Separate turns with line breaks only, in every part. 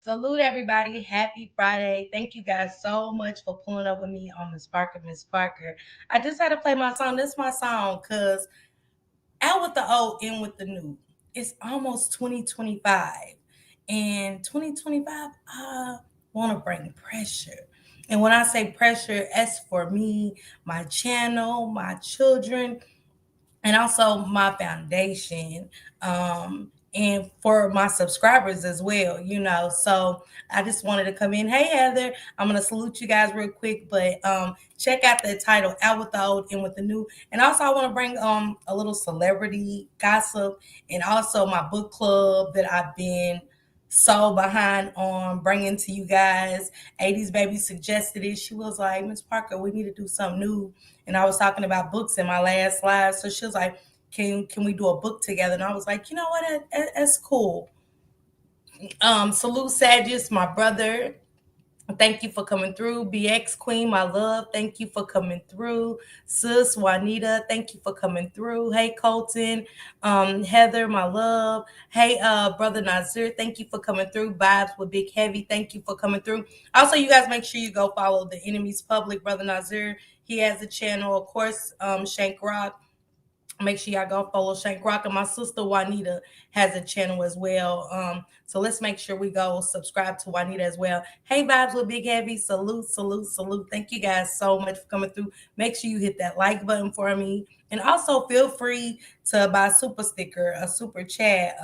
Salute everybody. Happy Friday. Thank you guys so much for pulling up with me on Miss Parker, Miss Parker. I just had to play my song. This is my song because out with the old, in with the new. It's almost 2025. And 2025, I want to bring pressure. And when I say pressure, it's for me, my channel, my children, and also my foundation, and for my subscribers as well, so I just wanted to come in. Hey Heather, I'm going to salute you guys real quick, but check out the title, Out with the Old and with the New. And also I want to bring a little celebrity gossip, and also my book club that I've been so behind on bringing to you guys. 80s baby suggested it. She was like, Miss Parker, we need to do something new. And I was talking about books in my last live. So she was like, can we do a book together? And I was like, you know what? That's cool. Salute Sagittarius, my brother. Thank you for coming through. BX Queen, my love. Thank you for coming through. Sis Juanita, thank you for coming through. Hey Colton, Heather, my love. Hey brother Nazir, thank you for coming through. Vibes with Big Heavy, thank you for coming through. Also, you guys make sure you go follow the Enemies Public, brother Nazir. He has a channel, of course. Shank Rock. Make sure y'all go follow Shank Rock, and my sister Juanita has a channel as well. So let's make sure we go subscribe to Juanita as well. Hey Vibes with Big Heavy, salute, salute, salute. Thank you guys so much for coming through. Make sure you hit that like button for me, and also feel free to buy a super sticker, a super chat,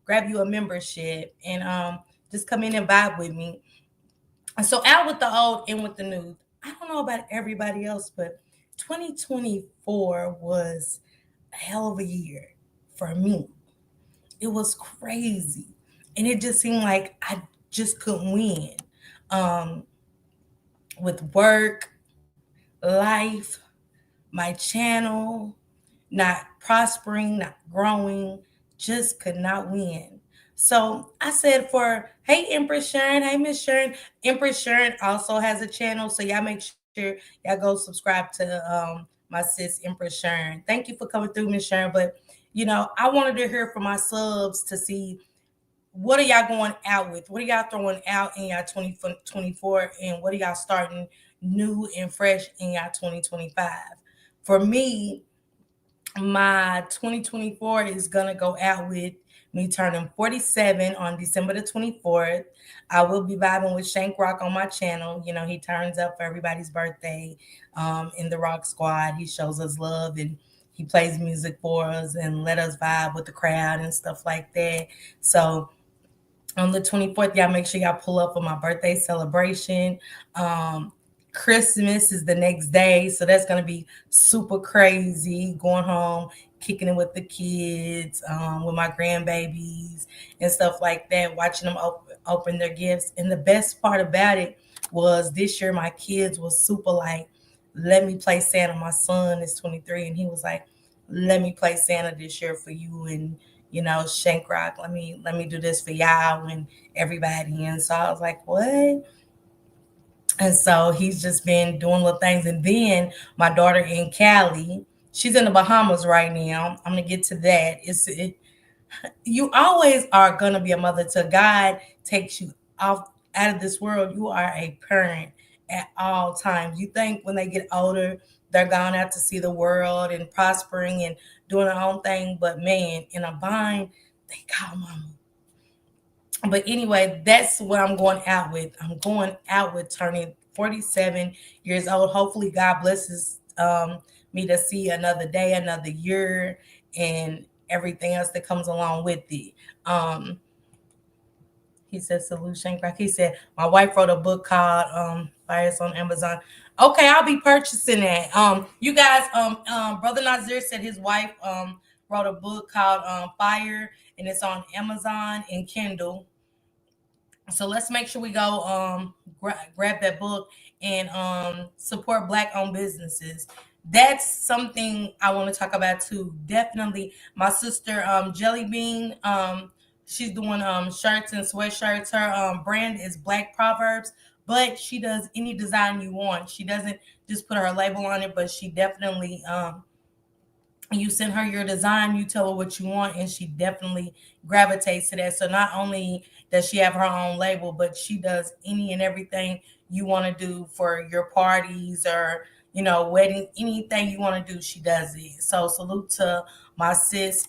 grab you a membership, and just come in and vibe with me. And so out with the old, in with the new. I don't know about everybody else, but 2024 was a hell of a year for me. It was crazy. And it just seemed like I just couldn't win. Um, with work, life, my channel, not prospering, not growing, just could not win. So I said for, hey, Empress Sharon, hey, Miss Sharon. Empress Sharon also has a channel. So y'all make sure y'all go subscribe to my sis, Empress Sharon. Thank you for coming through, Miss Sharon. But, I wanted to hear from my subs to see what are y'all going out with? What are y'all throwing out in y'all 2024? And what are y'all starting new and fresh in y'all 2025? For me, my 2024 is gonna go out with me turning 47 on December the 24th. I will be vibing with Shank Rock on my channel. He turns up for everybody's birthday in the Rock Squad. He shows us love, and he plays music for us and let us vibe with the crowd and stuff like that. So on the 24th, y'all make sure y'all pull up for my birthday celebration. Christmas is the next day, so that's gonna be super crazy. Going home, kicking it with the kids, with my grandbabies and stuff like that. Watching them open their gifts. And the best part about it was this year my kids was super like, "Let me play Santa." My son is 23, and he was like, "Let me play Santa this year for you and Shank Rock. Let me do this for y'all and everybody." And so I was like, "What?" And so he's just been doing little things. And then my daughter in Cali, she's in the Bahamas right now. I'm gonna get to that. You always are gonna be a mother till God takes you off out of this world. You are a parent at all times. You think when they get older, they're gone out to see the world and prospering and doing their own thing. But man, in a bind, they call mama. But anyway, that's what I'm going out with. I'm going out with turning 47 years old. Hopefully, God blesses me to see another day, another year, and everything else that comes along with it. Um, he said, "Solution Crack." He said, "My wife wrote a book called Fires on Amazon." Okay, I'll be purchasing that. You guys, Brother Nazir said his wife wrote a book called Fire, and it's on Amazon and Kindle. So let's make sure we go grab that book and support Black owned businesses. That's something I want to talk about too. Definitely, my sister Jelly Bean, she's doing shirts and sweatshirts. Her brand is Black Proverbs, but she does any design you want. She doesn't just put her label on it, but she definitely You send her your design, you tell her what you want, and she definitely gravitates to that. So not only does she have her own label, but she does any and everything you want to do for your parties or wedding, anything you want to do, she does it. So salute to my sis,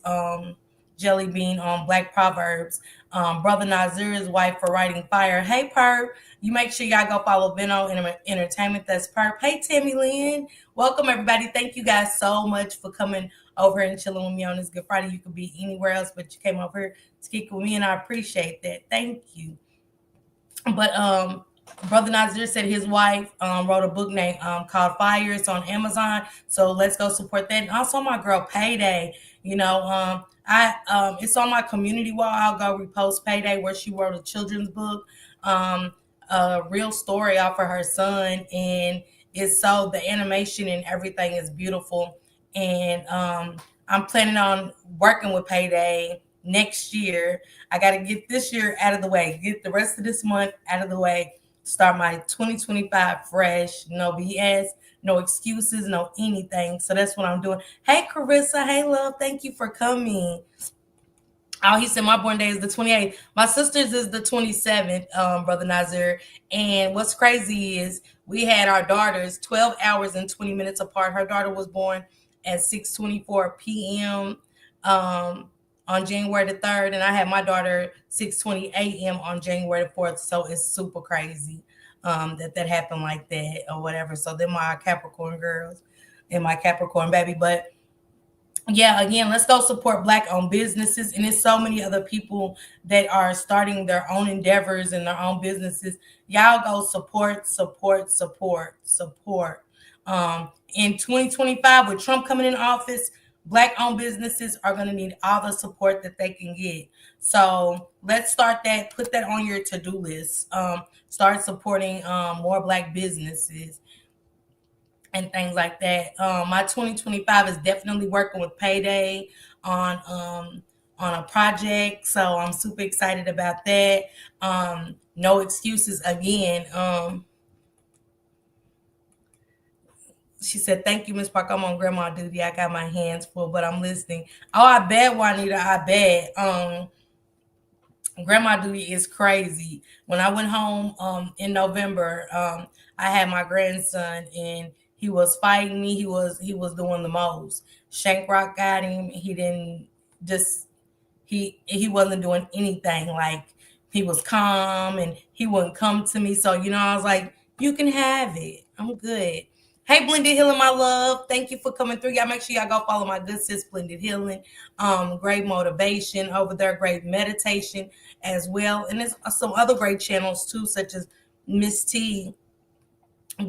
Jelly Bean on Black Proverbs. Brother Nazir's wife for writing fire. Hey Perp, you make sure y'all go follow Veno Entertainment. That's Perp. Hey Timmy Lynn. Welcome everybody. Thank you guys so much for coming over and chilling with me on this Good Friday. You could be anywhere else, but you came over here to kick with me, and I appreciate that. Thank you. But Brother Nazir said his wife wrote a book named called Fire. It's on Amazon, so let's go support that. And also my girl Payday. I it's on my community wall. I'll go repost Payday where she wrote a children's book, a real story off of her son, and it's so the animation and everything is beautiful. And I'm planning on working with Payday next year. I got to get this year out of the way, get the rest of this month out of the way, start my 2025 fresh, no BS, no excuses, no anything. So that's what I'm doing. Hey, Carissa. Hey, love. Thank you for coming. Oh, he said my born day is the 28th. My sister's is the 27th, Brother Nazir. And what's crazy is we had our daughters 12 hours and 20 minutes apart. Her daughter was born at 6:24 p.m. On January the 3rd, and I had my daughter 6:20 a.m. on January the 4th. So it's super crazy that happened like that or whatever. So they're my Capricorn girls and my Capricorn baby. But yeah, again, let's go support Black owned businesses. And there's so many other people that are starting their own endeavors and their own businesses. Y'all go support, support, support, support. In 2025, with Trump coming in office, Black owned businesses are going to need all the support that they can get. So let's start that, put that on your to-do list. Start supporting more Black businesses and things like that. My 2025 is definitely working with Payday on a project, so I'm super excited about that. No excuses again. She said, "Thank you, Miss Park. I'm on grandma duty. I got my hands full, but I'm listening." Oh, I bet, Juanita. I bet. Grandma duty is crazy. When I went home in November, I had my grandson and he was fighting me. He was doing the most. Shank Rock got him. He didn't just he wasn't doing anything. Like he was calm and he wouldn't come to me. So I was like, you can have it. I'm good. Hey, Blended Healing, my love. Thank you for coming through. Y'all make sure y'all go follow my good sis, Blended Healing. Great motivation over there, great meditation as well. And there's some other great channels too, such as Miss T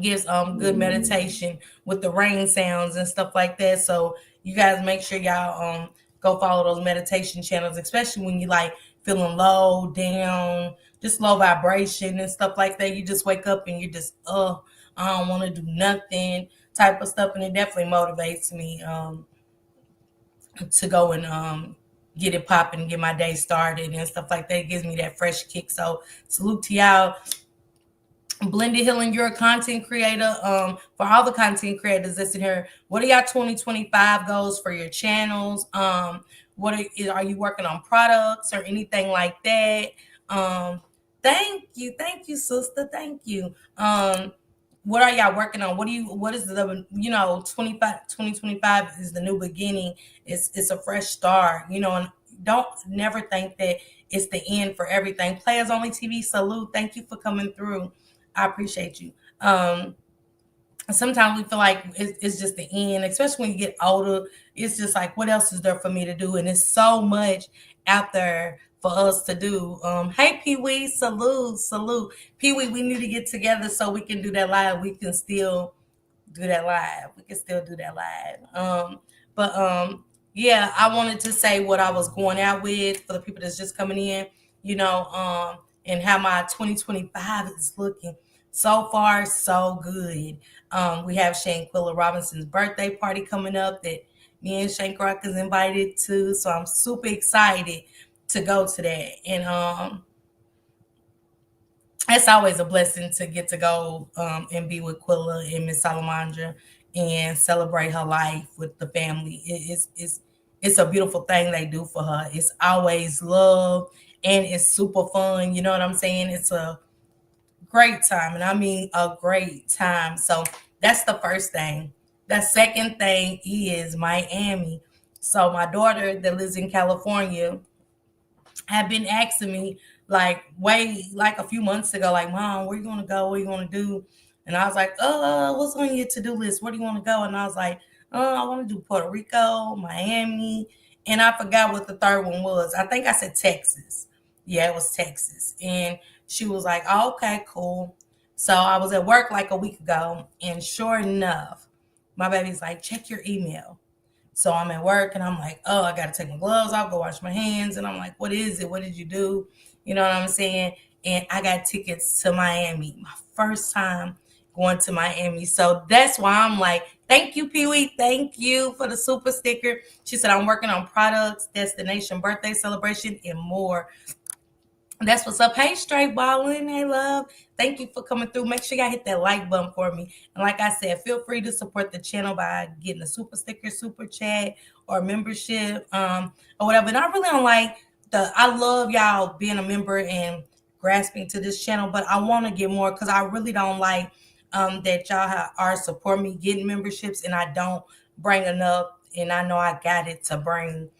gives good meditation with the rain sounds and stuff like that. So you guys make sure y'all go follow those meditation channels, especially when you like feeling low, down, just low vibration and stuff like that. You just wake up and you just I don't want to do nothing type of stuff, and it definitely motivates me to go and get it popping, get my day started and stuff like that. It gives me that fresh kick. So salute to y'all. Blended Healing, you're a content creator. For all the content creators that's in here, what are y'all 2025 goals for your channels? What are you working on products or anything like that? Thank you, sister. Thank you. What are y'all working on? What is the 2025 is the new beginning. It's a fresh start, and don't never think that it's the end for everything. Players Only TV, salute. Thank you for coming through. I appreciate you. Sometimes we feel like it's just the end, especially when you get older. It's just like, what else is there for me to do? And it's so much out there for us to do. Hey, Pee Wee, salute. Pee Wee, we need to get together so we can do that live. We can still do that live. But yeah, I wanted to say what I was going out with for the people that's just coming in, and how my 2025 is looking. So far, so good. We have Shanquilla Robinson's birthday party coming up that me and Shank Rock is invited to. So I'm super excited to go to that. And it's always a blessing to get to go and be with Quilla and Miss Salamandra and celebrate her life with the family. It's a beautiful thing they do for her. It's always love and it's super fun. You know what I'm saying? It's a great time, and I mean a great time. So that's the first thing. The second thing is Miami. So my daughter that lives in California have been asking me like way like a few months ago, like, Mom, where you gonna go? What you gonna do? And I was like, what's on your to-do list? Where do you want to go? And I was like, I want to do Puerto Rico, Miami, and I forgot what the third one was. I think I said Texas. Yeah, it was Texas. And she was like, oh, okay, cool. So I was at work like a week ago, and sure enough, my baby's like, check your email. So I'm at work and I'm like, oh, I got to take my gloves off, go wash my hands. And I'm like, what is it? What did you do? You know what I'm saying? And I got tickets to Miami, my first time going to Miami. So that's why I'm like, thank you, Pee Wee. Thank you for the super sticker. She said, I'm working on products, destination, birthday celebration, and more. That's what's up. Hey, straight ballin'. Hey, love. Thank you for coming through. Make sure y'all hit that like button for me. And like I said, feel free to support the channel by getting a super sticker, super chat, or membership, or whatever. And I really don't like I love y'all being a member and grasping to this channel, but I want to get more because I really don't like that y'all are supporting me getting memberships and I don't bring enough. And I know I got it to bring.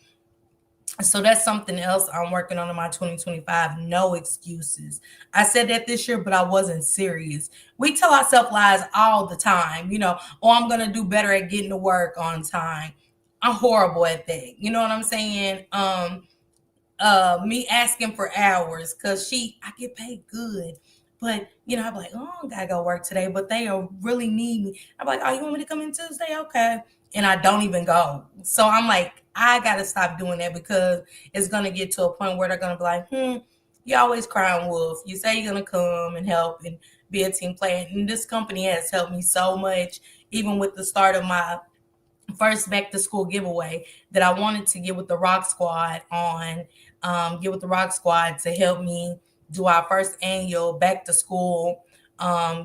So that's something else I'm working on in my 2025. No excuses. I said that this year, but I wasn't serious. We tell ourselves lies all the time, oh, I'm going to do better at getting to work on time. I'm horrible at that. You know what I'm saying? Me asking for hours because I get paid good. But, I'm like, oh, I gotta go work today, but they really need me. I'm like, oh, you want me to come in Tuesday? Okay. And I don't even go. So I'm like, I gotta stop doing that because it's gonna get to a point where they're gonna be like, you always crying wolf. You say you're gonna come and help and be a team player. And this company has helped me so much, even with the start of my first back to school giveaway that I wanted to get with the Rock Squad get with the Rock Squad to help me do our first annual back to school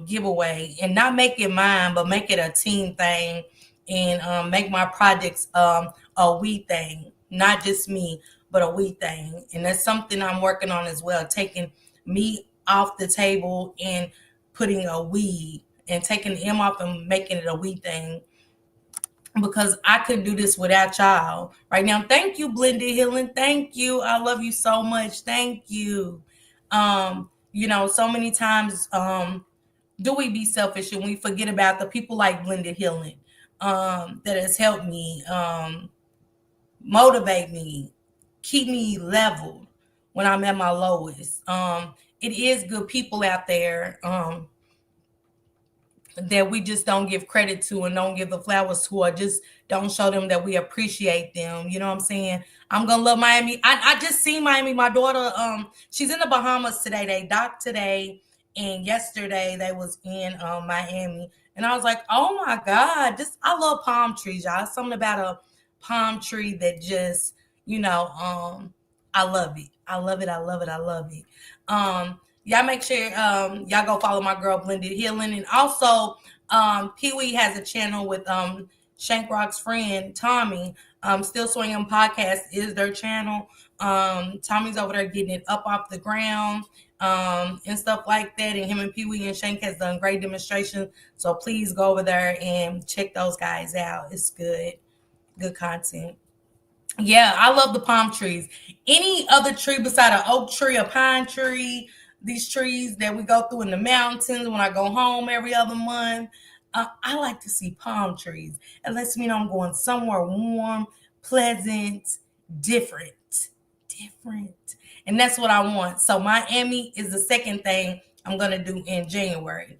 giveaway and not make it mine, but make it a team thing and make my projects a we thing, not just me, but a we thing. And that's something I'm working on as well, taking me off the table and putting a we and taking the M off and making it a we thing because I couldn't do this without y'all right now. Thank you, Blended Healing. Thank you. I love you so much. Thank you. So many times do we be selfish and we forget about the people like Blended Healing that has helped me motivate me, keep me leveled when I'm at my lowest. It is good people out there that we just don't give credit to and don't give the flowers to or just don't show them that we appreciate them. You know what I'm saying? I'm gonna love Miami. I just seen Miami. My daughter, she's in the Bahamas today. They docked today, and yesterday they was in Miami. And I was like, oh my God, I love palm trees, y'all. Something about a palm tree that just, I love it. I love it. I love it. I love it. Y'all make sure y'all go follow my girl Blended Healing. And also Pee Wee has a channel with Shank Rock's friend Tommy. Still Swinging Podcast is their channel. Tommy's over there getting it up off the ground and stuff like that. And him and Pee Wee and Shank has done great demonstrations. So please go over there and check those guys out. It's good content. Yeah, I love the palm trees. Any other tree beside an oak tree, a pine tree, these trees that we go through in the mountains when I go home every other month. I like to see palm trees. It lets me know I'm going somewhere warm, pleasant, different. And that's what I want. So Miami is the second thing I'm going to do in January.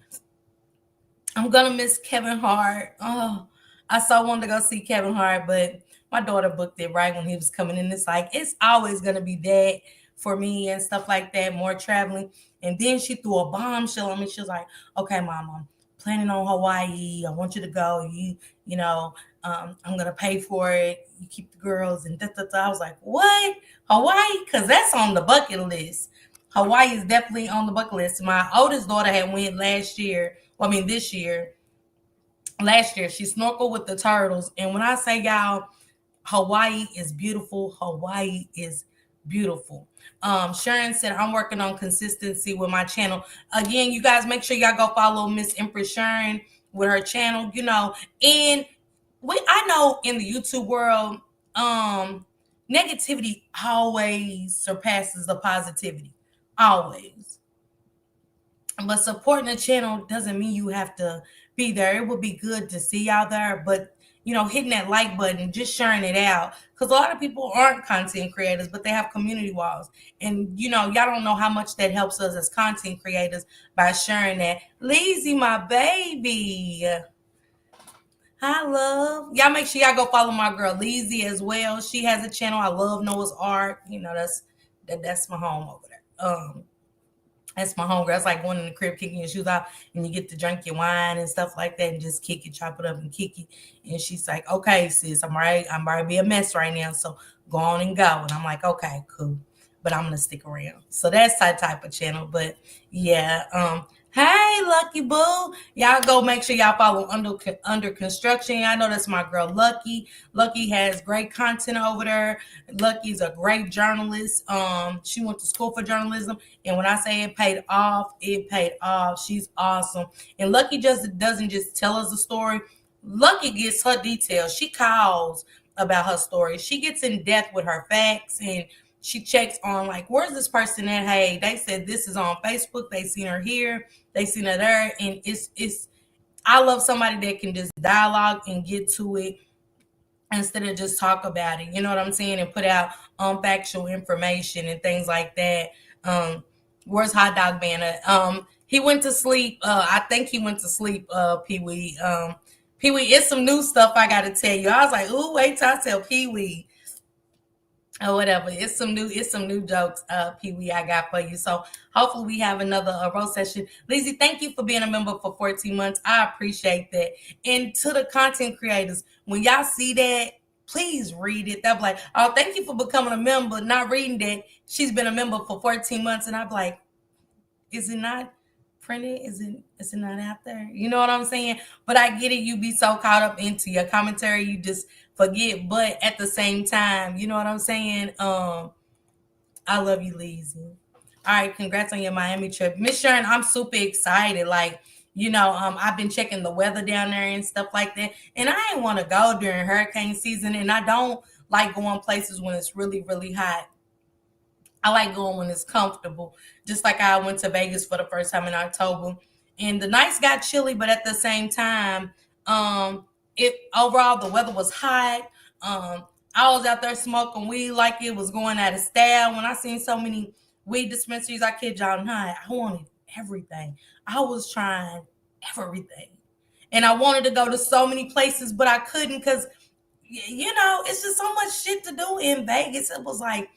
I'm going to miss Kevin Hart. Oh, I so wanted to go see Kevin Hart, but my daughter booked it right when he was coming in. It's like, it's always going to be that for me and stuff like that, more traveling. And then she threw a bombshell on me. She was like, okay, Mom, I'm planning on Hawaii. I want you to go. I'm going to pay for it. You keep the girls and I was like, what? Hawaii? Because that's on the bucket list. Hawaii is definitely on the bucket list. My oldest daughter had went this year. last year. She snorkeled with the turtles. And when I say y'all, Hawaii is beautiful. Hawaii is beautiful. Sharon said, I'm working on consistency with my channel. Again, you guys make sure y'all go follow Miss Empress Sharon with her channel, and I know in the YouTube world, negativity always surpasses the positivity. Always. But supporting the channel doesn't mean you have to be there. It would be good to see y'all there, but hitting that like button, just sharing it out. Because a lot of people aren't content creators, but they have community walls. And y'all don't know how much that helps us as content creators by sharing that. Lazy, my baby. Hi, love. Y'all make sure y'all go follow my girl Leezy as well. She has a channel. I love Noah's Art. That's my home over there. That's my homegirl. It's like going in the crib, kicking your shoes off, and you get to drink your wine and stuff like that, and just kick it, chop it up, and kick it. And she's like, "Okay, sis, I'm right. I'm about to be a mess right now, so go on and go." And I'm like, "Okay, cool," but I'm gonna stick around. So that's that type of channel. But yeah, hey, Lucky Boo, y'all go make sure y'all follow under construction. I know that's my girl Lucky. Lucky has great content over there. Lucky's a great journalist. She went to school for journalism. And when I say it paid off, it paid off. She's awesome. And Lucky just doesn't just tell us a story. Lucky gets her details. She calls about her story. She gets in depth with her facts, and she checks on, like, where's this person at? Hey, they said this is on Facebook. They seen her here. They seen her there. And it's I love somebody that can just dialogue and get to it instead of just talk about it. You know what I'm saying? And put out factual information and things like that. Where's Hot Dog Banner? He went to sleep. I think he went to sleep, Pee Wee. Pee Wee, it's some new stuff I gotta tell you. I was like, ooh, wait till I tell Pee Wee. Or whatever. It's some new jokes, Pee Wee, I got for you. So hopefully we have another roast session. Lizzie, thank you for being a member for 14 months. I appreciate that. And to the content creators, when y'all see that, please read it. They'll be like, oh, thank you for becoming a member. Not reading that she's been a member for 14 months. And I'm like, is it not printed? Is it not out there? You know what I'm saying? But I get it. You be so caught up into your commentary, you just forget. But at the same time, you know what I'm saying? I love you, Lazy. All right, congrats on your Miami trip, Miss Sharon. I'm super excited. Like, I've been checking the weather down there and stuff like that, and I didn't want to go during hurricane season, and I don't like going places when it's really, really hot. I like going when it's comfortable. Just like I went to Vegas for the first time in October, and the nights got chilly, but at the same time, it overall the weather was hot. I was out there smoking weed like it was going out of style. When I seen so many weed dispensaries, I kid y'all not, I wanted everything. I was trying everything, and I wanted to go to so many places, but I couldn't because it's just so much shit to do in Vegas. It was like,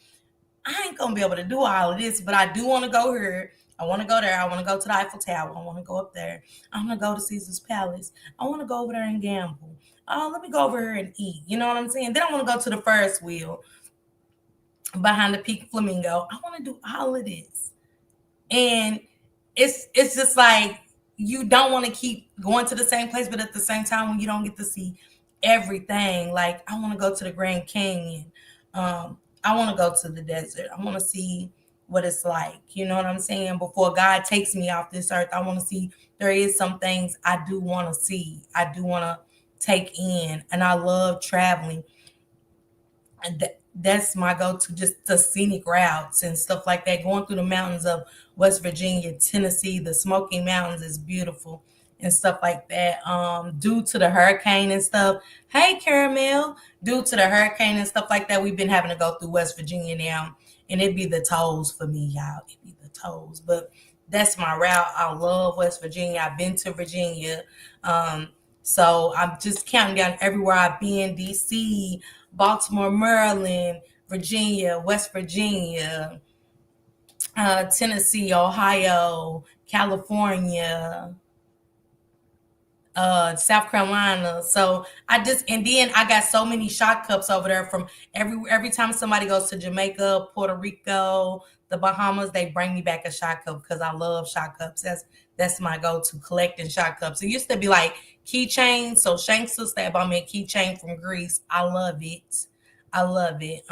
I ain't gonna be able to do all of this, but I do want to go here. I want to go there. I want to go to the Eiffel Tower. I want to go up there. I want to go to Caesar's Palace. I want to go over there and gamble. Oh, let me go over here and eat. You know what I'm saying? Then I want to go to the Ferris wheel behind the Peak Flamingo. I want to do all of this, and it's just like you don't want to keep going to the same place, but at the same time, when you don't get to see everything, like I want to go to the Grand Canyon. I want to go to the desert. I want to see what it's like. You know what I'm saying? Before God takes me off this earth, I want to see. There is some things I do want to see. I do want to take in, and I love traveling. And that's my go-to, just the scenic routes and stuff like that. Going through the mountains of West Virginia, Tennessee, the Smoky Mountains is beautiful and stuff like that. Due to the hurricane and stuff. Hey, Caramel. Due to the hurricane and stuff like that, we've been having to go through West Virginia now, and it'd be the tolls for me, y'all. It'd be the tolls, but that's my route. I love West Virginia. I've been to Virginia. So I'm just counting down everywhere I've been: DC, Baltimore, Maryland, Virginia, West Virginia, Tennessee, Ohio, California, South Carolina. So and then I got so many shot cups over there from every time somebody goes to Jamaica, Puerto Rico, the Bahamas, they bring me back a shot cup because I love shot cups. That's my go-to, collecting shot cups. It used to be like keychains. So Shank's sister bought me a keychain from Greece. I love it. I love it.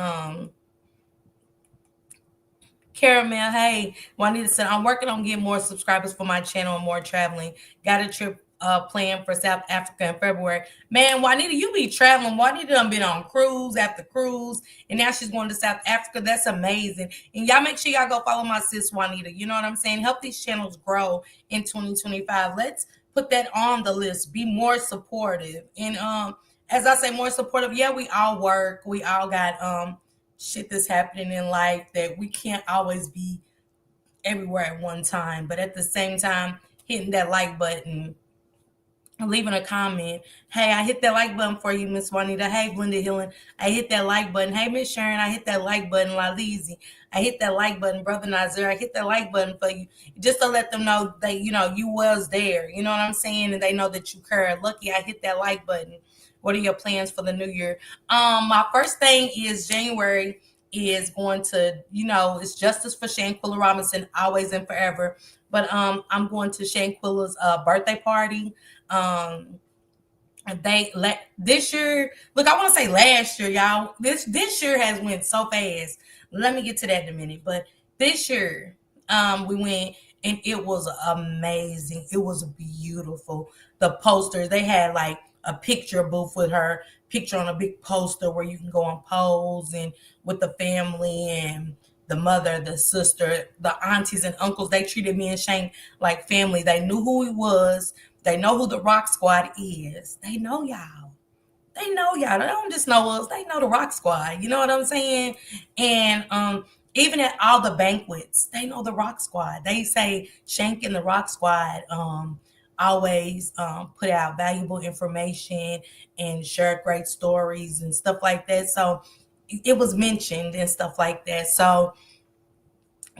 Caramel, hey, Juanita said, I'm working on getting more subscribers for my channel and more traveling. Got a trip planned for South Africa in February. Man, Juanita, you be traveling. Juanita done been on cruise after cruise, and now she's going to South Africa. That's amazing. And y'all make sure y'all go follow my sis, Juanita. You know what I'm saying? Help these channels grow in 2025. Let's put that on the list. Be more supportive. And as I say, more supportive, yeah, we all work. We all got shit that's happening in life that we can't always be everywhere at one time. But at the same time, hitting that like button, leaving a comment. Hey, I hit that like button for you, Miss Juanita. Hey, Glenda Hillen, I hit that like button. Hey, Miss Sharon, I hit that like button. Lalizi, I hit that like button. Brother Nazir, I hit that like button for you, just to let them know that you was there. You know what I'm saying, and they know that you care. Lucky, I hit that like button. What are your plans for the new year? My first thing is January is going to, it's Justice for Shanquilla Robinson, always and forever. But I'm going to Shanquilla's birthday party. This year, look, I want to say last year, y'all. This year has went so fast. Let me get to that in a minute. But this year, we went and it was amazing. It was beautiful. The posters, they had like a picture booth with her picture on a big poster where you can go and pose and with the family and the mother, the sister, the aunties and uncles. They treated me and Shane like family. They knew who he was. They know who the Rock Squad is. They know y'all. They know y'all. They don't just know us. They know the Rock Squad. You know what I'm saying? And even at all the banquets, they know the Rock Squad. They say Shank and the Rock Squad always put out valuable information and share great stories and stuff like that. So it was mentioned and stuff like that. So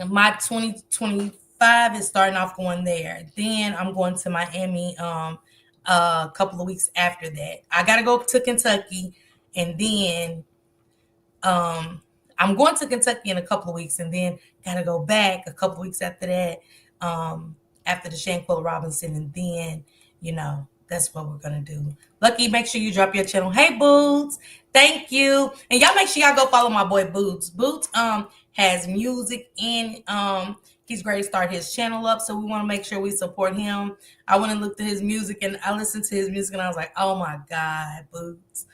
my 2025 is starting off going there. Then I'm going to Miami a couple of weeks after that. I gotta go to Kentucky, and then I'm going to Kentucky in a couple of weeks, and then gotta go back a couple of weeks after that, after the Shanquilla Robinson, and then that's what we're gonna do. Lucky, make sure you drop your channel. Hey Boots, thank you, and y'all make sure y'all go follow my boy Boots. Boots has music and he's ready to start his channel up, so we want to make sure we support him. I went and looked at his music and I listened to his music and I was like, oh my God, Boots.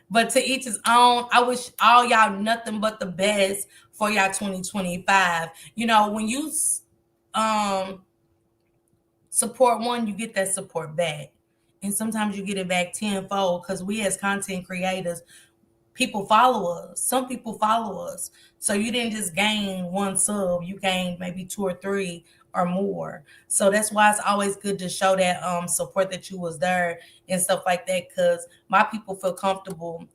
But to each his own. I wish all y'all nothing but the best for y'all 2025. When you support one, you get that support back. And sometimes you get it back tenfold because we as content creators, people follow us. Some people follow us. So you didn't just gain one sub, you gained maybe 2 or 3 or more. So that's why it's always good to show that support that you was there and stuff like that, because my people feel comfortable.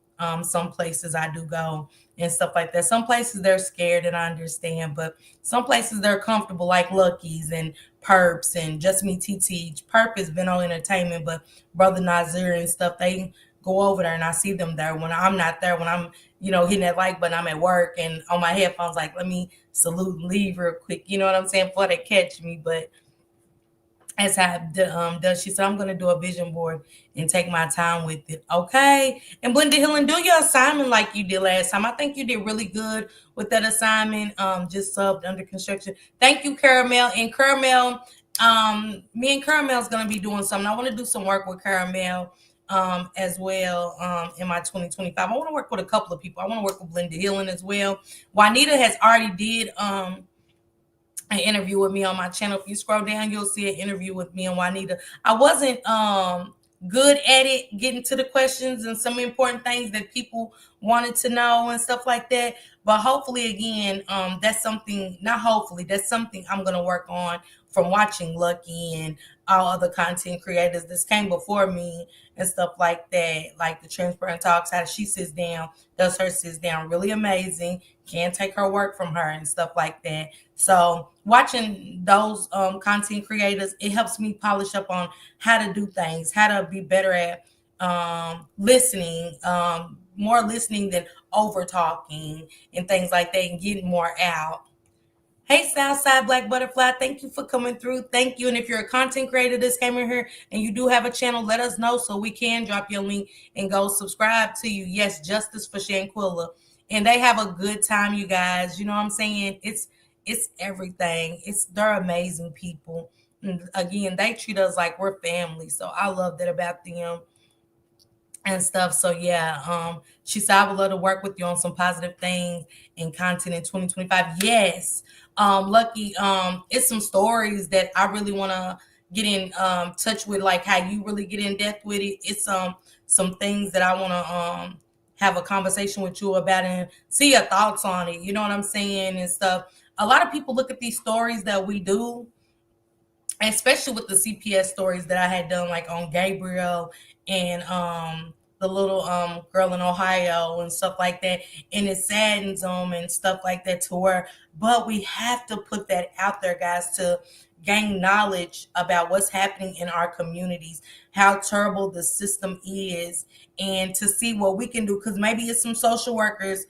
Some places I do go and stuff like that. Some places they're scared, and I understand, but some places they're comfortable, like Lucky's and Perps and Just Me TT. Perp has been on entertainment, but Brother Nazir and stuff, they go over there and I see them there when I'm not there, when I'm, hitting that like button, I'm at work and on my headphones, like, let me salute and leave real quick. You know what I'm saying? Before they catch me. But as I does, she said, I'm going to do a vision board and take my time with it. Okay. And Glenda Hillen, do your assignment like you did last time. I think you did really good with that assignment. Just subbed under construction. Thank you, Caramel. And Caramel, me and Caramel is going to be doing something. I want to do some work with Caramel as well in my 2025. I want to work with a couple of people. I want to work with Glenda Hillen as well. Juanita has already did an interview with me on my channel. If you scroll down, you'll see an interview with me and Juanita. I wasn't good at it, getting to the questions and some important things that people wanted to know and stuff like that. But hopefully, again, that's something I'm going to work on from watching Lucky and all other content creators this came before me and stuff like that, like the Transparent Talks, how she sits down, does her sits down, really amazing. Can't take her work from her and stuff like that. So watching those content creators, it helps me polish up on how to do things, how to be better at listening, more listening than over talking and things like that, and getting more out. Hey, Southside Black Butterfly, thank you for coming through. Thank you. And if you're a content creator that's came in here and you do have a channel, let us know so we can drop your link and go subscribe to you. Yes, Justice for Shanquilla. And they have a good time, you guys. You know what I'm saying? It's everything. They're amazing people. And again, they treat us like we're family. So I love that about them and stuff. So yeah, she said I would love to work with you on some positive things and content in 2025. Yes. Lucky, it's some stories that I really want to get in touch with, like how you really get in depth with it. It's some things that I want to have a conversation with you about and see your thoughts on it. You know what I'm saying and stuff. A lot of people look at these stories that we do, especially with the CPS stories that I had done, like on Gabriel and the little girl in Ohio and stuff like that, and it saddens them and stuff like that to where, but we have to put that out there, guys, to gain knowledge about what's happening in our communities, how terrible the system is, and to see what we can do, because maybe it's some social workers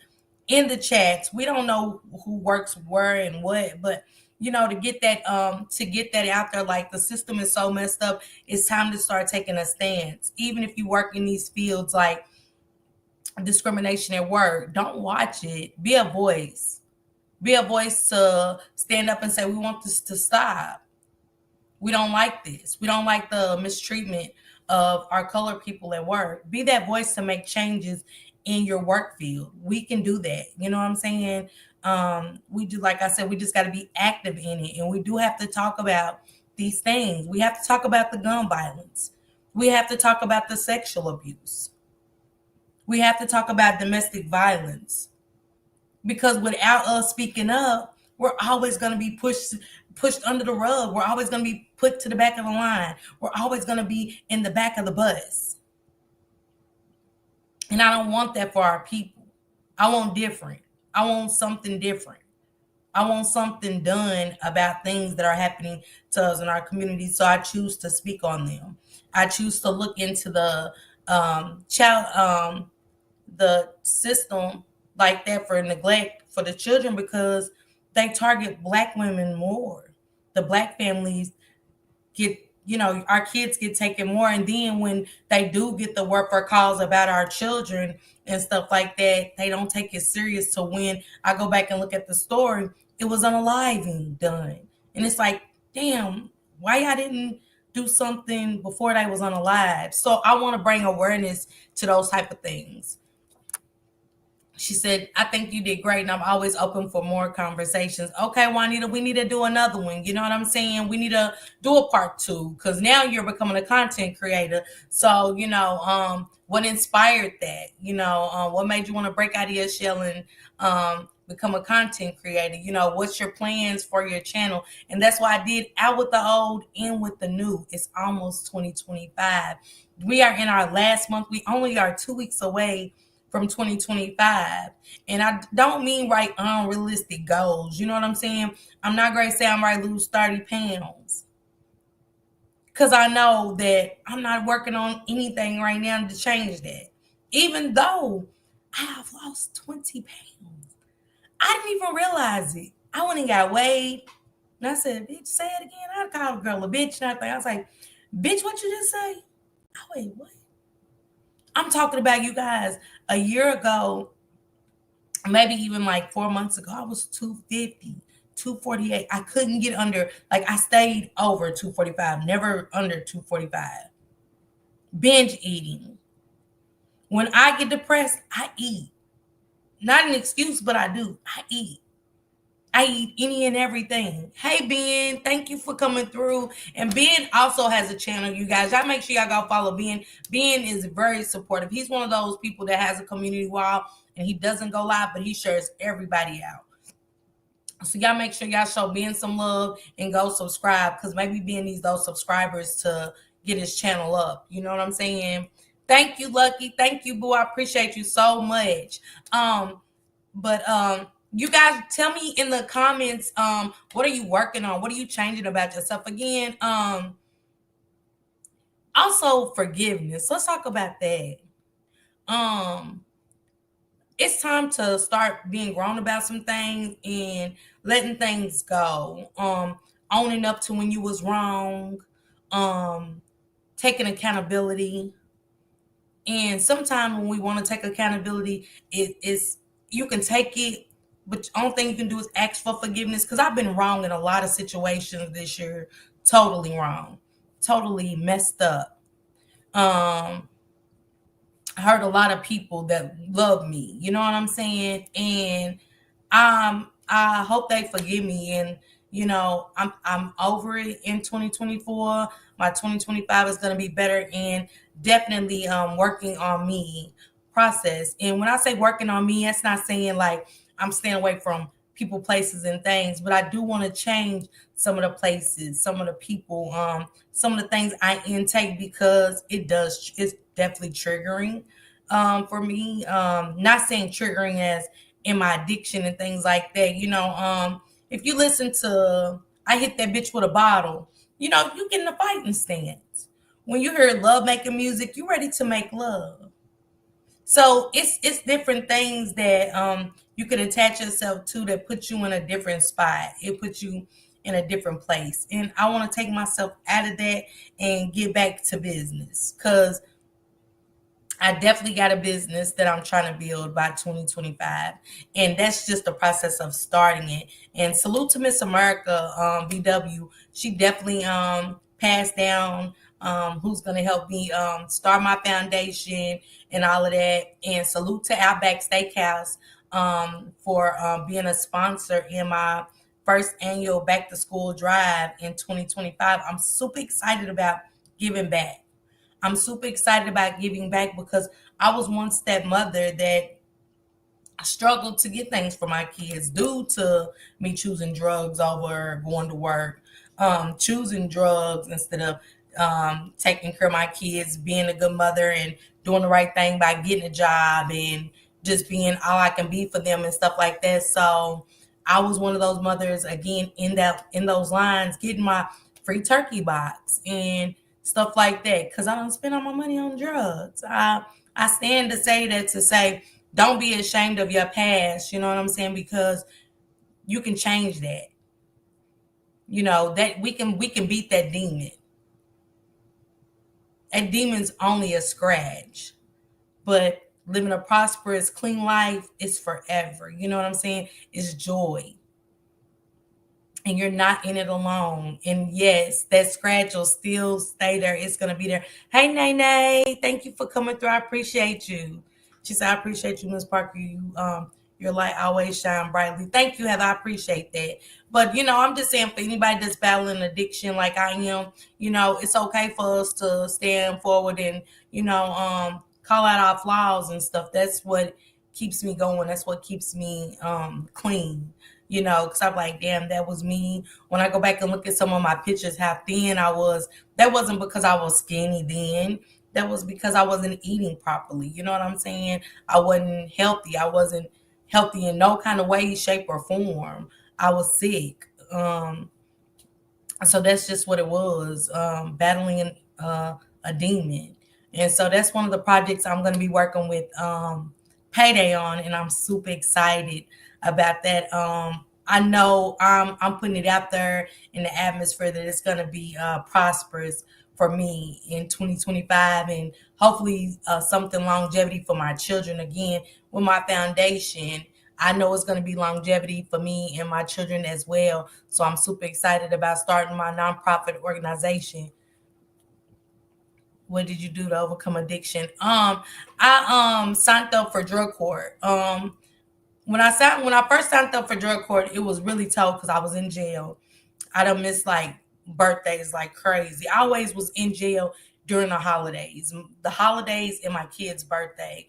in the chats. We don't know who works where and what, but to get that out there, like the system is so messed up, it's time to start taking a stance. Even if you work in these fields like discrimination at work, don't watch it. Be a voice to stand up and say, we want this to stop. We don't like this. We don't like the mistreatment of our colored people at work. Be that voice to make changes in your work field. We can do that. You know what I'm saying? We do, like I said, we just got to be active in it. And we do have to talk about these things. We have to talk about the gun violence. We have to talk about the sexual abuse. We have to talk about domestic violence. Because without us speaking up, we're always going to be pushed under the rug. We're always going to be put to the back of the line. We're always going to be in the back of the bus. And I don't want that for our people. I want different. I want something different. I want something done about things that are happening to us in our community. So I choose to speak on them. I choose to look into the the system like that for neglect for the children, because they target Black women more. The Black families get, our kids get taken more. And then when they do get the warfare calls about our children and stuff like that, they don't take it serious. So when I go back and look at the story, it was unaliving done. And it's like, damn, why I didn't do something before they was unalived? So I want to bring awareness to those type of things. She said, I think you did great, and I'm always open for more conversations. Okay, Juanita, we need to do another one. You know what I'm saying? We need to do a part 2, because now you're becoming a content creator. So, what inspired that? What made you want to break out of your shell and become a content creator? What's your plans for your channel? And that's why I did Out with the Old, In with the New. It's almost 2025. We are in our last month. We only are 2 weeks away from 2025. And I don't mean write unrealistic goals. You know what I'm saying? I'm not going to say I'm going to lose 30 pounds. Because I know that I'm not working on anything right now to change that. Even though I have lost 20 pounds. I didn't even realize it. I went and got weighed. And I said, bitch, say it again. I called a girl a bitch and everything. I was like, bitch, what you just say? Oh, wait, what? I'm talking about, you guys, a year ago, maybe even like 4 months ago, I was 250, 248. I couldn't get under, like I stayed over 245, never under 245. Binge eating. When I get depressed, I eat. Not an excuse, but I do. I eat. I eat any and everything. Hey, Ben, thank you for coming through. And Ben also has a channel, you guys. Y'all make sure y'all go follow Ben. Ben is very supportive. He's one of those people that has a community wall, and he doesn't go live, but he shares everybody out. So y'all make sure y'all show Ben some love and go subscribe, because maybe Ben needs those subscribers to get his channel up. You know what I'm saying? Thank you, Lucky. Thank you, boo. I appreciate you so much. But you guys tell me in the comments, what are you working on? What are you changing about yourself? Again, also forgiveness. Let's talk about that. Um, it's time to start being grown about some things and letting things go. Owning up to when you was wrong, um, taking accountability. And sometimes when we want to take accountability, it is you can take it, but the only thing you can do is ask for forgiveness. Because I've been wrong in a lot of situations this year, totally wrong, totally messed up. Um, I hurt a lot of people that love me. You know what I'm saying? And I hope they forgive me. And I'm over it in 2024. My 2025 is going to be better, and definitely working on me process. And when I say working on me, that's not saying like I'm staying away from people, places, and things, but I do want to change some of the places, some of the people, some of the things I intake, because it's definitely triggering for me. Not saying triggering as in my addiction and things like that. If you listen to I Hit That Bitch with a Bottle, you get in a fighting stance. When you hear love making music, you ready to make love. So it's different things that you can attach yourself to that put you in a different spot. It puts you in a different place. And I want to take myself out of that and get back to business, because I definitely got a business that I'm trying to build by 2025. And that's just the process of starting it. And salute to Miss America, BW. She definitely passed down who's going to help me start my foundation and all of that. And salute to Outback Steakhouse for being a sponsor in my first annual back to school drive in 2025. I'm super excited about giving back. I'm super excited about giving back, because I was once that mother that struggled to get things for my kids due to me choosing drugs over going to work, choosing drugs instead of taking care of my kids, being a good mother and doing the right thing by getting a job and just being all I can be for them and stuff like that. So I was one of those mothers, again, in those lines, getting my free turkey box and stuff like that, because I don't spend all my money on drugs. I stand to say that, to say don't be ashamed of your past. You know what I'm saying? Because you can change that. That we can beat that demon. That demon's only a scratch, but living a prosperous, clean life is forever. You know what I'm saying? It's joy. And you're not in it alone. And yes, that scratch will still stay there. It's gonna be there. Hey, Nene, thank you for coming through. I appreciate you. She said, "I appreciate you, Miss Parker. Your light always shine brightly." Thank you, Heather. I appreciate that. But I'm just saying, for anybody that's battling addiction like I am, it's okay for us to stand forward and call out our flaws and stuff. That's what keeps me going. That's what keeps me clean. Because I'm like, damn, that was me. When I go back and look at some of my pictures, how thin I was, that wasn't because I was skinny then. That was because I wasn't eating properly. You know what I'm saying? I wasn't healthy. I wasn't healthy in no kind of way, shape, or form. I was sick. So that's just what it was, battling a demon. And so that's one of the projects I'm going to be working with Payday on, and I'm super excited about that. I know I'm putting it out there in the atmosphere that it's going to be prosperous for me in 2025, and hopefully something longevity for my children. Again, with my foundation, I know it's going to be longevity for me and my children as well. So I'm super excited about starting my nonprofit organization. What did you do to overcome addiction? I signed up for drug court. When I first signed up for drug court, it was really tough because I was in jail. I done missed like birthdays like crazy. I always was in jail during the holidays and my kid's birthday.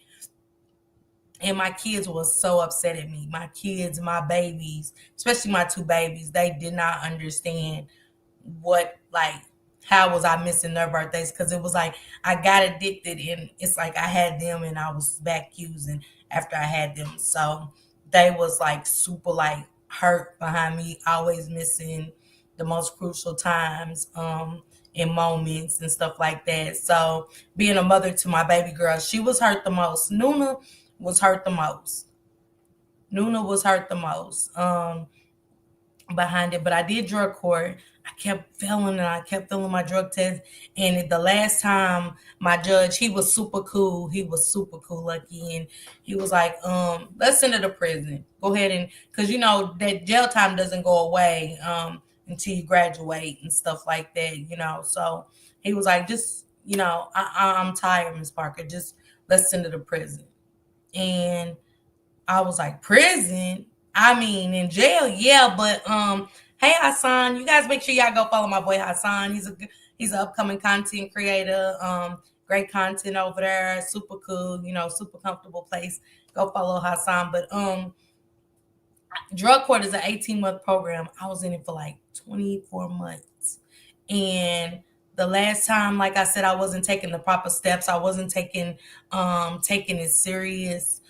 And my kids was so upset at me. My kids, my babies, especially my two babies, they did not understand what, like, how was I missing their birthdays, because it was like I got addicted and it's like I had them and I was back using after I had them. So they was like super like hurt behind me always missing the most crucial times, and moments and stuff like that. So being a mother to my baby girl, she was hurt the most. Nuna was hurt the most. Nuna was hurt the most. Behind it, but I did drug court. I kept failing and I kept failing my drug test. And the last time my judge, he was super cool. He was super cool, Lucky, and he was like, let's send her to prison. Go ahead and, because you know that jail time doesn't go away until you graduate and stuff like that. So he was like, just I'm tired, Miss Parker. Just let's send her to prison. And I was like, prison? I mean, in jail, yeah, but hey Hassan, you guys make sure y'all go follow my boy Hassan. He's an upcoming content creator. Great content over there, super cool, super comfortable place. Go follow Hassan. But drug court is an 18-month program. I was in it for like 24 months. And the last time, like I said, I wasn't taking the proper steps. I wasn't taking it serious.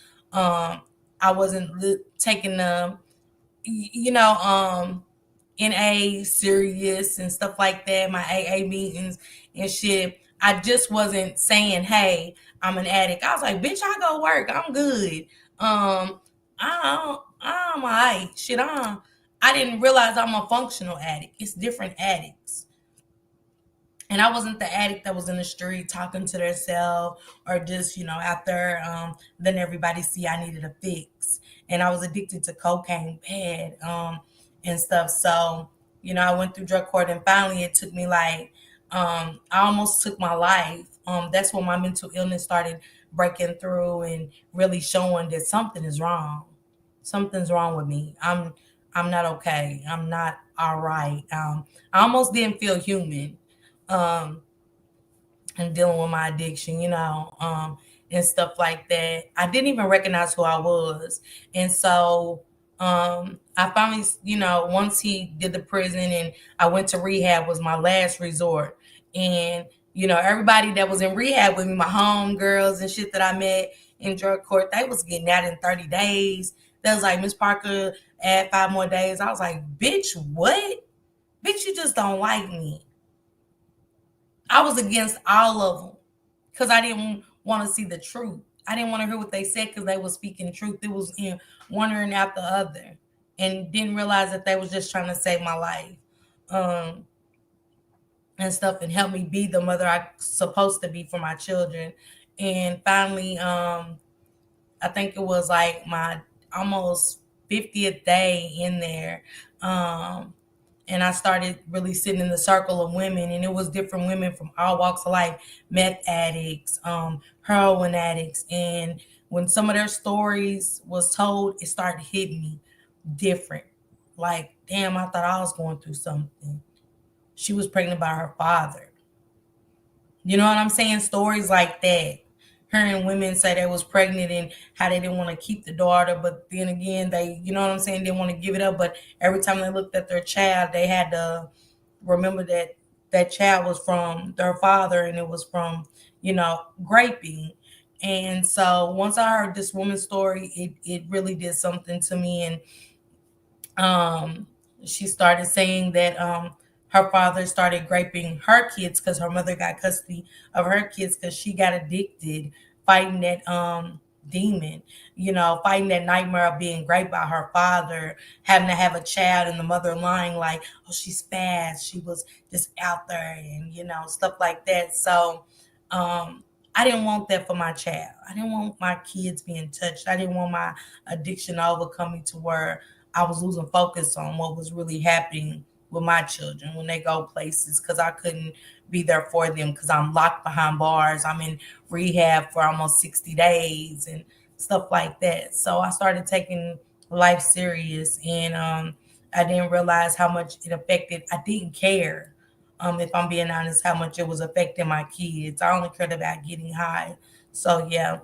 I wasn't taking the NA serious and stuff like that, my AA meetings and shit. I just wasn't saying, hey, I'm an addict. I was like, bitch, I go work. I'm good. I'm all right. Shit, I didn't realize I'm a functional addict. It's different addicts. And I wasn't the addict that was in the street talking to themselves or just, out there letting everybody see I needed a fix. And I was addicted to cocaine bad, and stuff. So, I went through drug court and finally it took me like, I almost took my life. That's when my mental illness started breaking through and really showing that something is wrong. Something's wrong with me. I'm not okay. I'm not all right. I almost didn't feel human. Um, and dealing with my addiction, and stuff like that. I didn't even recognize who I was. And so I finally, once he did the prison and I went to rehab was my last resort. And, everybody that was in rehab with me, my home girls and shit that I met in drug court, they was getting out in 30 days. They was like, Miss Parker, add 5 more days. I was like, bitch, what? Bitch, you just don't like me. I was against all of them because I didn't want to see the truth. I didn't want to hear what they said because they were speaking truth. It was one ear and out the other, and didn't realize that they was just trying to save my life, um, and stuff, and help me be the mother I supposed to be for my children. And finally, I think it was like my almost 50th day in there. And I started really sitting in the circle of women, and it was different women from all walks of life, meth addicts, heroin addicts. And when some of their stories was told, it started hitting me different. Like, damn, I thought I was going through something. She was pregnant by her father. You know what I'm saying? Stories like that. Hearing women say they was pregnant and how they didn't want to keep the daughter, but then again, they, you know what I'm saying, didn't want to give it up. But every time they looked at their child, they had to remember that that child was from their father and it was from, graping. And so once I heard this woman's story, it really did something to me. And she started saying that her father started raping her kids because her mother got custody of her kids because she got addicted fighting that demon, fighting that nightmare of being raped by her father, having to have a child and the mother lying like, oh, she's fast, she was just out there, and stuff like that. So I didn't want that for my child. I didn't want my kids being touched. I didn't want my addiction to overcome me to where I was losing focus on what was really happening with my children when they go places, because I couldn't be there for them because I'm locked behind bars. I'm in rehab for almost 60 days and stuff like that. So I started taking life serious, and I didn't realize how much it affected. I didn't care, if I'm being honest, how much it was affecting my kids. I only cared about getting high. So yeah,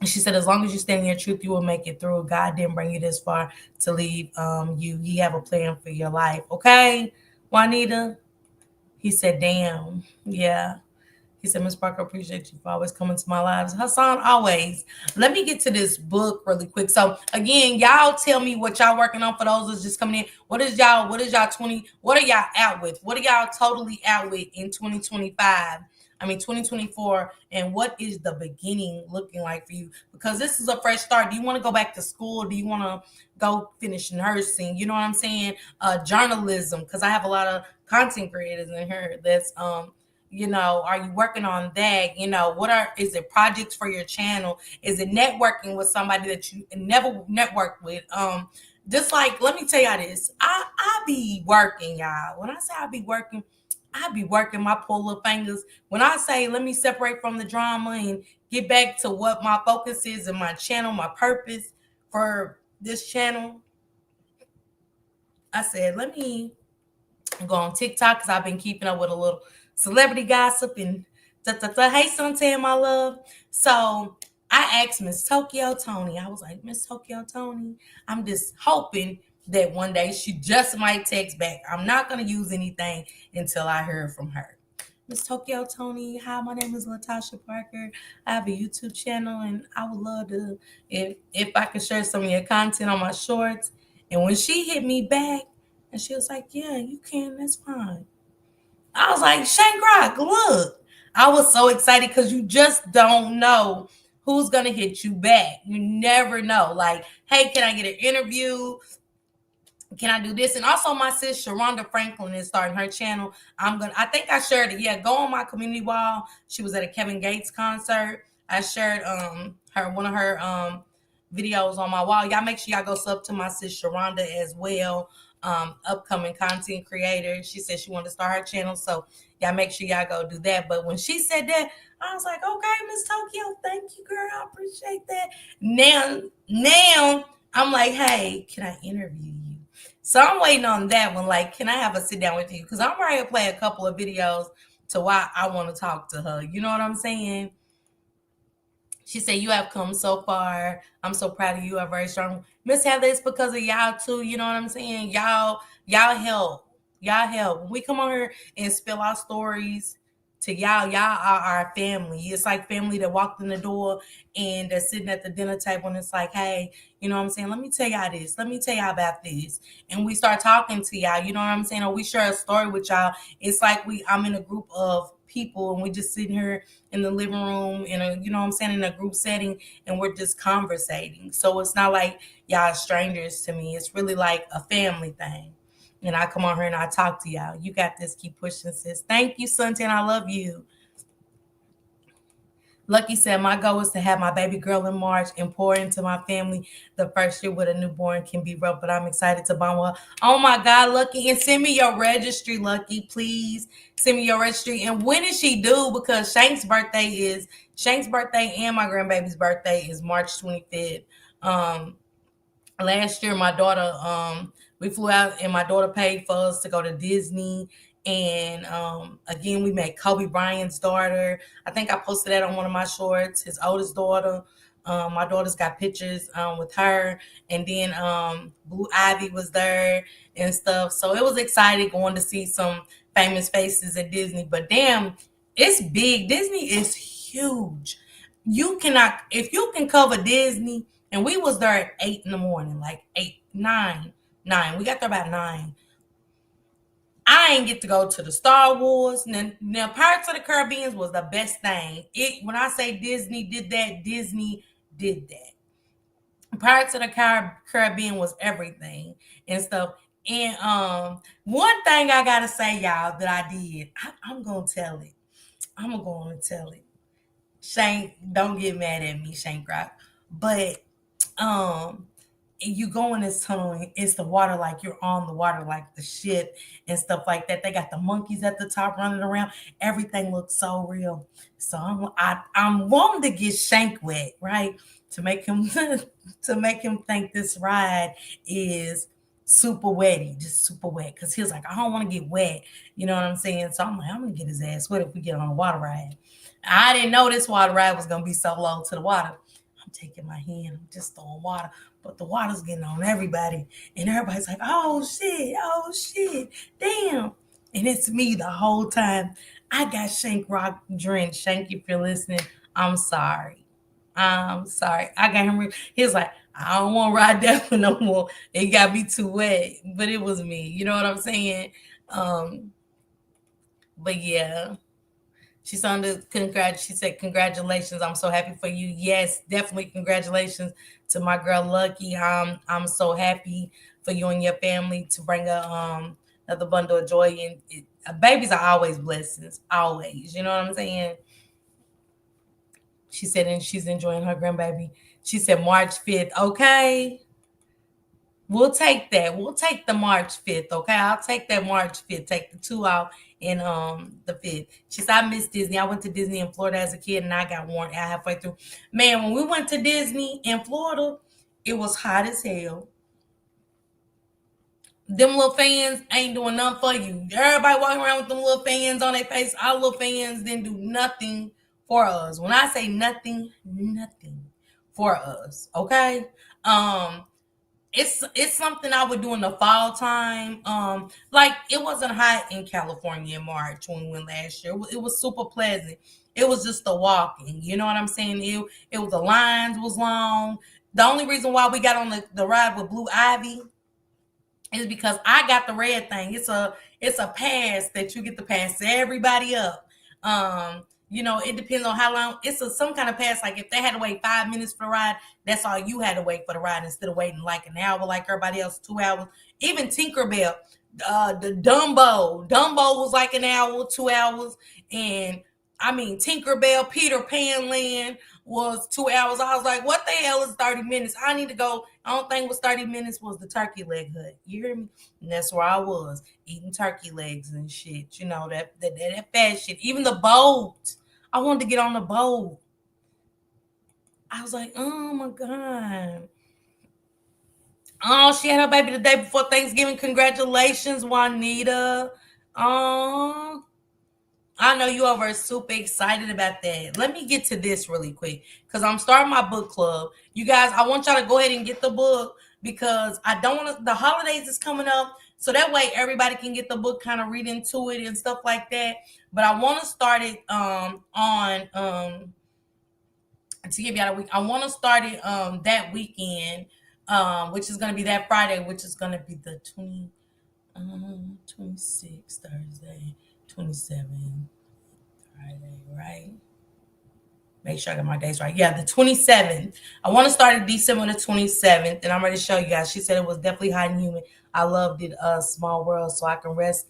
She said, as long as you stand in your truth, you will make it through. God didn't bring you this far to leave you. He have a plan for your life. Okay, Juanita? He said, damn. Yeah. He said, Miss Parker, appreciate you for always coming to my lives. Hassan, always. Let me get to this book really quick. So again, y'all tell me what y'all working on for those that's just coming in. What is y'all 20? What are y'all out with? What are y'all totally out with in 2025? 2024, and what is the beginning looking like for you? Because this is a fresh start. Do you want to go back to school? Do you want to go finish nursing? You know what I'm saying? Journalism, because I have a lot of content creators in here that's are you working on that? Is it projects for your channel? Is it networking with somebody that you never networked with? Just like, let me tell y'all this, I be working, y'all. When I say I be working, I be working my poor little fingers. When I say let me separate from the drama and get back to what my focus is and my channel, my purpose for this channel, I said let me go on TikTok because I've been keeping up with a little celebrity gossip and hey Suntan, my love. So I asked Miss Tokyo Tony. I was like, Miss Tokyo Tony, I'm just hoping that one day she just might text back. I'm not gonna use anything until I hear from her. Miss Tokyo Tony, hi, my name is Latasha Parker. I have a YouTube channel and I would love to if I could share some of your content on my shorts. And when she hit me back, and she was like, yeah, you can, that's fine. I was like, Shangrock, look. I was so excited because you just don't know who's going to hit you back. You never know. Like, hey, can I get an interview? Can I do this? And also my sis Sharonda Franklin is starting her channel. I think I shared it. Yeah, go on my community wall. She was at a Kevin Gates concert. I shared one of her videos on my wall. Y'all make sure y'all go sub to my sis Sharonda as well. Upcoming content creator. She said she wanted to start her channel. So y'all make sure y'all go do that. But when she said that, I was like, okay, Miss Tokyo, thank you, girl. I appreciate that. Now I'm like, hey, can I interview you? So I'm waiting on that one. Like, can I have a sit down with you? Because I'm ready to play a couple of videos to why I want to talk to her. You know what I'm saying? She said, you have come so far. I'm so proud of you. I'm very strong. Miss Heather, it's because of y'all too. You know what I'm saying? Y'all help. Y'all help. When we come on here and spill our stories to y'all are our family. It's like family that walked in the door and they're sitting at the dinner table and it's like, hey, you know what I'm saying? Let me tell y'all this. Let me tell y'all about this. And we start talking to y'all, you know what I'm saying? Or we share a story with y'all. It's like I'm in a group of people and we just sitting here in the living room in a, you know what I'm saying, in a group setting and we're just conversating. So it's not like y'all strangers to me. It's really like a family thing. And I come on here and I talk to y'all. You got this. Keep pushing, sis. Thank you, Suntan. I love you. Lucky said, my goal is to have my baby girl in March and pour into my family. The first year with a newborn can be rough, but I'm excited to bond with her. Oh my God, Lucky. And send me your registry, Lucky, please. Send me your registry. And when is she due? Because Shank's birthday and my grandbaby's birthday is March 25th. Last year, my daughter, we flew out and my daughter paid for us to go to Disney. And again, we met Kobe Bryant's daughter. I think I posted that on one of my shorts, his oldest daughter. My daughter's got pictures with her. And then Blue Ivy was there and stuff. So it was exciting going to see some famous faces at Disney. But damn, it's big. Disney is huge. You cannot, if you can cover Disney, and we was there at 8 in the morning, like 8, 9. We got there about 9. I ain't get to go to the Star Wars. Now Pirates of the Caribbean was the best thing. When I say Disney did that, Disney did that. Pirates of the Caribbean was everything and stuff. And one thing I gotta say, y'all, that I did, I'm gonna tell it. I'm gonna tell it. Shank, don't get mad at me, Shank Rock. But you go in this tunnel and it's the water, like you're on the water like the ship and stuff like that. They got the monkeys at the top running around. Everything looks so real. So I'm wanting to get Shank wet, right? To make him think this ride is super wetty, just super wet. Cause he was like, I don't want to get wet. You know what I'm saying? So I'm like, I'm gonna get his ass wet if we get on a water ride. I didn't know this water ride was gonna be so low to the water. taking my hand, I'm just throwing water, but the water's getting on everybody. And everybody's like, oh shit, damn. And it's me the whole time. I got Shank Rock drenched. Shank, if you're listening, I'm sorry. I'm sorry. I got him. He was like, I don't want to ride that one no more. It got me too wet, but it was me. You know what I'm saying? Um, but yeah, she sounded She said, "Congratulations! I'm so happy for you." Yes, definitely congratulations to my girl Lucky. I'm so happy for you and your family to bring another bundle of joy. And babies are always blessings, always. You know what I'm saying? She said, and she's enjoying her grandbaby. She said March 5th. Okay, we'll take that. We'll take the March 5th. Okay, I'll take that March 5th. Take the 2 out and the 5th. She said, I miss Disney. I went to Disney in Florida as a kid and I got worn out halfway through. Man, when we went to Disney in Florida, it was hot as hell. Them little fans ain't doing nothing for you. Everybody walking around with them little fans on their face. Our little fans didn't do nothing for us. When I say nothing, nothing for us. Okay. Um, it's something I would do in the fall time. Like it wasn't hot in California in March when we went last year. It was super pleasant. It was just the walking. You know what I'm saying? It was the lines was long. The only reason why we got on the ride with Blue Ivy is because I got the red thing. It's a pass that you get to pass everybody up. It depends on how long. It's some kind of pass. Like if they had to wait 5 minutes for the ride, that's all you had to wait for the ride instead of waiting like an hour like everybody else, 2 hours. Even Tinkerbell, the Dumbo was like an hour, 2 hours, and I mean Tinkerbell, Peter Pan Land was 2 hours. I was like, what the hell is 30 minutes? I need to go. I don't think was 30 minutes was the turkey leg hut. You hear me? And that's where I was eating turkey legs and shit. You know, that fat shit. Even the boat. I wanted to get on the boat. I was like, oh my God. Oh, she had her baby the day before Thanksgiving. Congratulations, Juanita. Oh, I know you over super excited about that. Let me get to this really quick because I'm starting my book club. You guys, I want y'all to go ahead and get the book because I don't want to. The holidays is coming up, so that way everybody can get the book, kind of read into it and stuff like that. But I want to start it on to give y'all a week. I want to start it that weekend, which is going to be that Friday, which is going to be the 26th Thursday, 27th Friday, right? Make sure I got my dates right. Yeah, the 27th. I want to start at December the 27th, and I'm ready to show you guys. She said it was definitely hot and humid. I loved it. Small world, so I can rest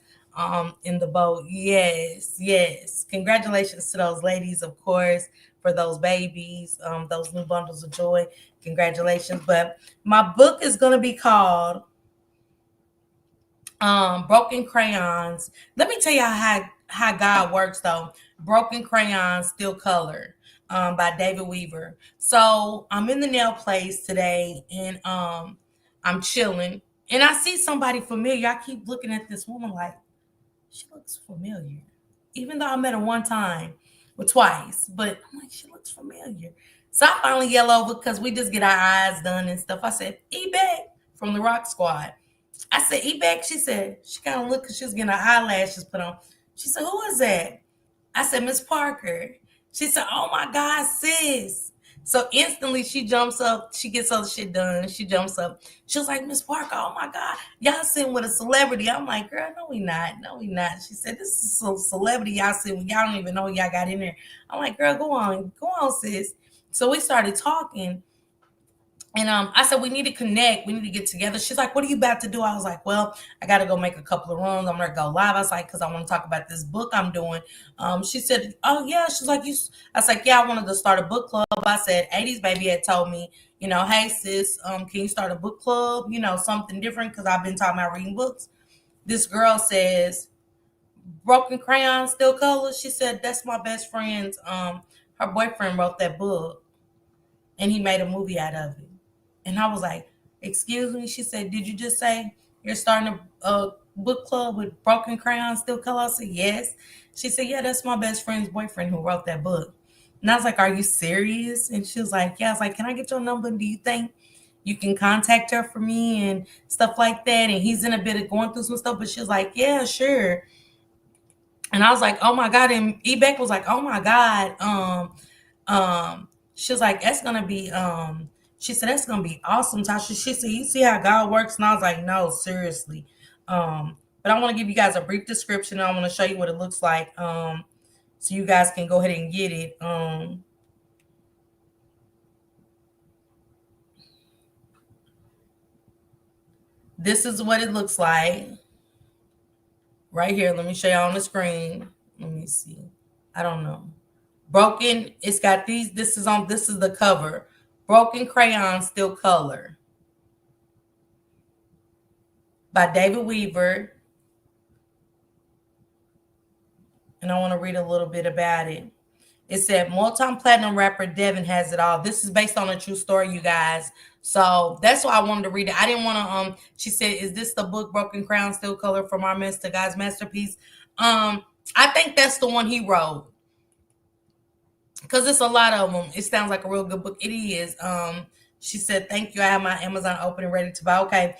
in the boat. Yes, yes. Congratulations to those ladies, of course, for those babies, those new bundles of joy. Congratulations. But my book is going to be called Broken Crayons. Let me tell you how God works though. Broken Crayons Still Color by David Weaver. So I'm in the nail place today and I'm chilling and I see somebody familiar. I keep looking at this woman like she looks familiar. Even though I met her one time or twice, but I'm like, she looks familiar. So I finally yell over because we just get our eyes done and stuff. I said, E-Beck from the Rock Squad. I said, E-Beck. She said, she kind of looked because she was getting her eyelashes put on. She said, who is that? I said, Miss Parker. She said, oh my God, sis. So instantly she jumps up. She gets all the shit done. She jumps up. She was like, Miss Parker, oh my God, y'all sitting with a celebrity. I'm like, girl, no, we not. No, we not. She said, this is a celebrity y'all sitting with. Y'all don't even know y'all got in there. I'm like, girl, go on, sis. So we started talking. And I said, we need to connect. We need to get together. She's like, what are you about to do? I was like, well, I got to go make a couple of runs. I'm going to go live. I was like, because I want to talk about this book I'm doing. She said, oh, yeah. She's like, I was like, yeah, I wanted to start a book club. I said, 80s Baby had told me, hey, sis, can you start a book club? Something different because I've been talking about reading books. This girl says, Broken Crayon Still Colors. She said, that's my best friend's. Her boyfriend wrote that book and he made a movie out of it. And I was like, excuse me? She said, did you just say you're starting a book club with Broken Crayons Still Color? I said, yes. She said, yeah, that's my best friend's boyfriend who wrote that book. And I was like, are you serious? And she was like, yeah. I was like, can I get your number? Do you think you can contact her for me and stuff like that? And he's in a bit of going through some stuff, but she was like, yeah, sure. And I was like, oh my God. And Ebeck was like, oh my God. She was like, that's gonna be she said that's gonna be awesome, Tasha. She said, you see how God works? And I was like, no, seriously. But I want to give you guys a brief description. I want to show you what it looks like. So you guys can go ahead and get it. This is what it looks like. Right here. Let me show you on the screen. Let me see. I don't know. Broken, it's got these, this is the cover. Broken Crayon Still Color by David Weaver. And I want to read a little bit about it. It said multi-platinum rapper Devin has it all. This is based on a true story, you guys. So that's why I wanted to read it. I didn't want to she said, is this the book Broken Crown Still Color from Our Mess to God's Masterpiece? I think that's the one he wrote. Because it's a lot of them. It sounds like a real good book. It is. She said, thank you. I have my Amazon open and ready to buy. Okay.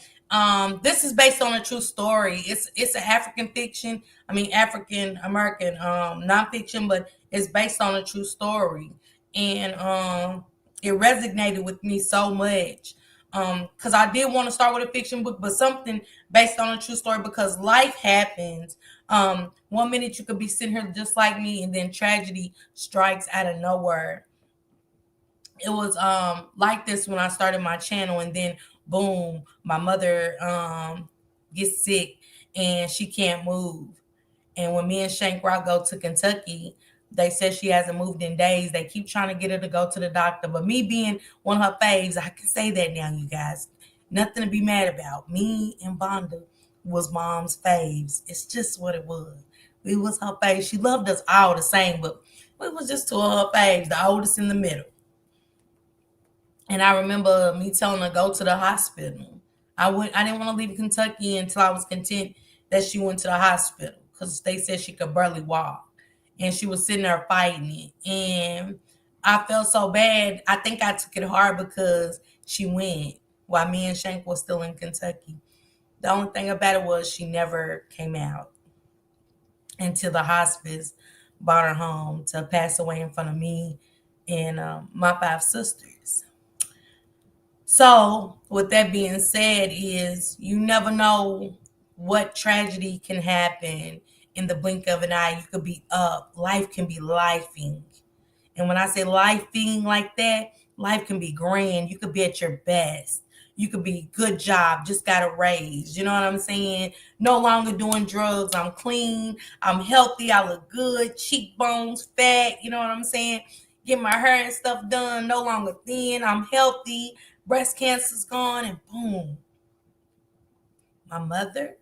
This is based on a true story. It's an African fiction. I mean African American nonfiction, but it's based on a true story. And it resonated with me so much. Because I did want to start with a fiction book, but something based on a true story, because life happens. 1 minute you could be sitting here just like me, and then tragedy strikes out of nowhere. It was like this when I started my channel, and then boom, my mother gets sick and she can't move. And when me and Shank Rock go to Kentucky, they said she hasn't moved in days. They keep trying to get her to go to the doctor. But me being one of her faves, I can say that now, you guys. Nothing to be mad about. Me and Vonda was mom's faves. It's just what it was. We was her faves. She loved us all the same, but we was just two of her faves, the oldest in the middle. And I remember me telling her to go to the hospital. I didn't want to leave Kentucky until I was content that she went to the hospital, because they said she could barely walk. And she was sitting there fighting it. And I felt so bad. I think I took it hard because she went while me and Shank was still in Kentucky. The only thing about it was she never came out until the hospice brought her home to pass away in front of me and my five sisters. So, with that being said, is you never know what tragedy can happen in the blink of an eye. You could be up. Life can be lifing. And when I say lifing like that, life can be grand. You could be at your best. You could be good job, just got a raise. You know what I'm saying? No longer doing drugs. I'm clean. I'm healthy. I look good. Cheekbones, fat. You know what I'm saying? Get my hair and stuff done. No longer thin. I'm healthy. Breast cancer's gone, and boom, my mother,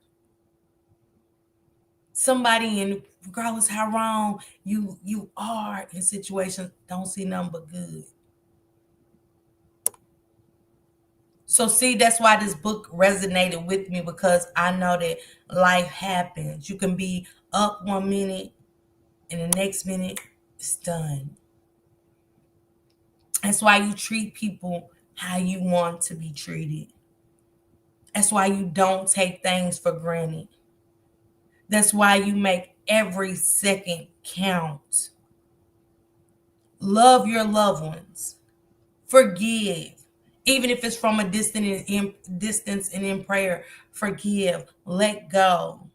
somebody, and regardless how wrong you are in situations, don't see nothing but good. So see, that's why this book resonated with me, because I know that life happens. You can be up 1 minute and the next minute it's done. That's why you treat people how you want to be treated. That's why you don't take things for granted. That's why you make every second count. Love your loved ones. Forgive. Even if it's from a distance and in prayer, forgive. Let go.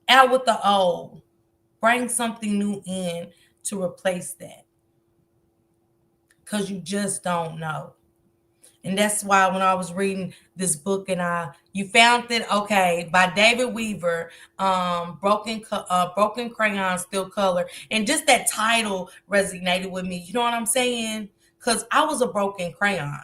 Out with the old. Bring something new in to replace that. Because you just don't know. And that's why when I was reading this book, and you found it, okay, by David Weaver, Broken Crayon Still Color. And just that title resonated with me. You know what I'm saying? Because I was a broken crayon.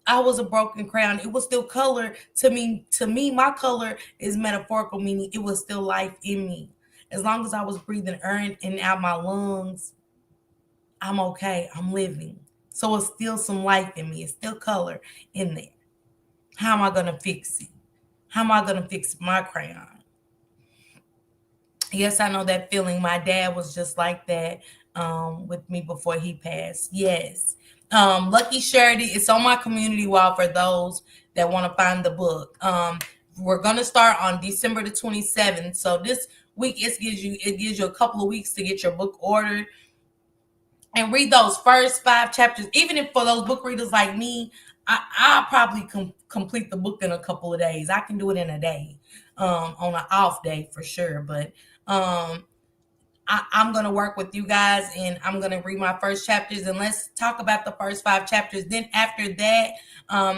I was a broken crayon. It was still color to me. To me, my color is metaphorical, meaning it was still life in me. As long as I was breathing air in and out my lungs, I'm okay. I'm living. So it's still some life in me. It's still color in there. How am I going to fix it? How am I going to fix my crayon? Yes, I know that feeling. My dad was just like that. with me before he passed. Yes. Lucky shared it. It's on my community wall for those that want to find the book. We're gonna start on December the 27th. So this week it gives you a couple of weeks to get your book ordered and read those first 5 chapters. Even if for those book readers like me, I'll probably complete the book in a couple of days. I can do it in a day, on an off day for sure. But um, I'm gonna work with you guys, and I'm gonna read my first chapters, and let's talk about the first 5 chapters. Then after that,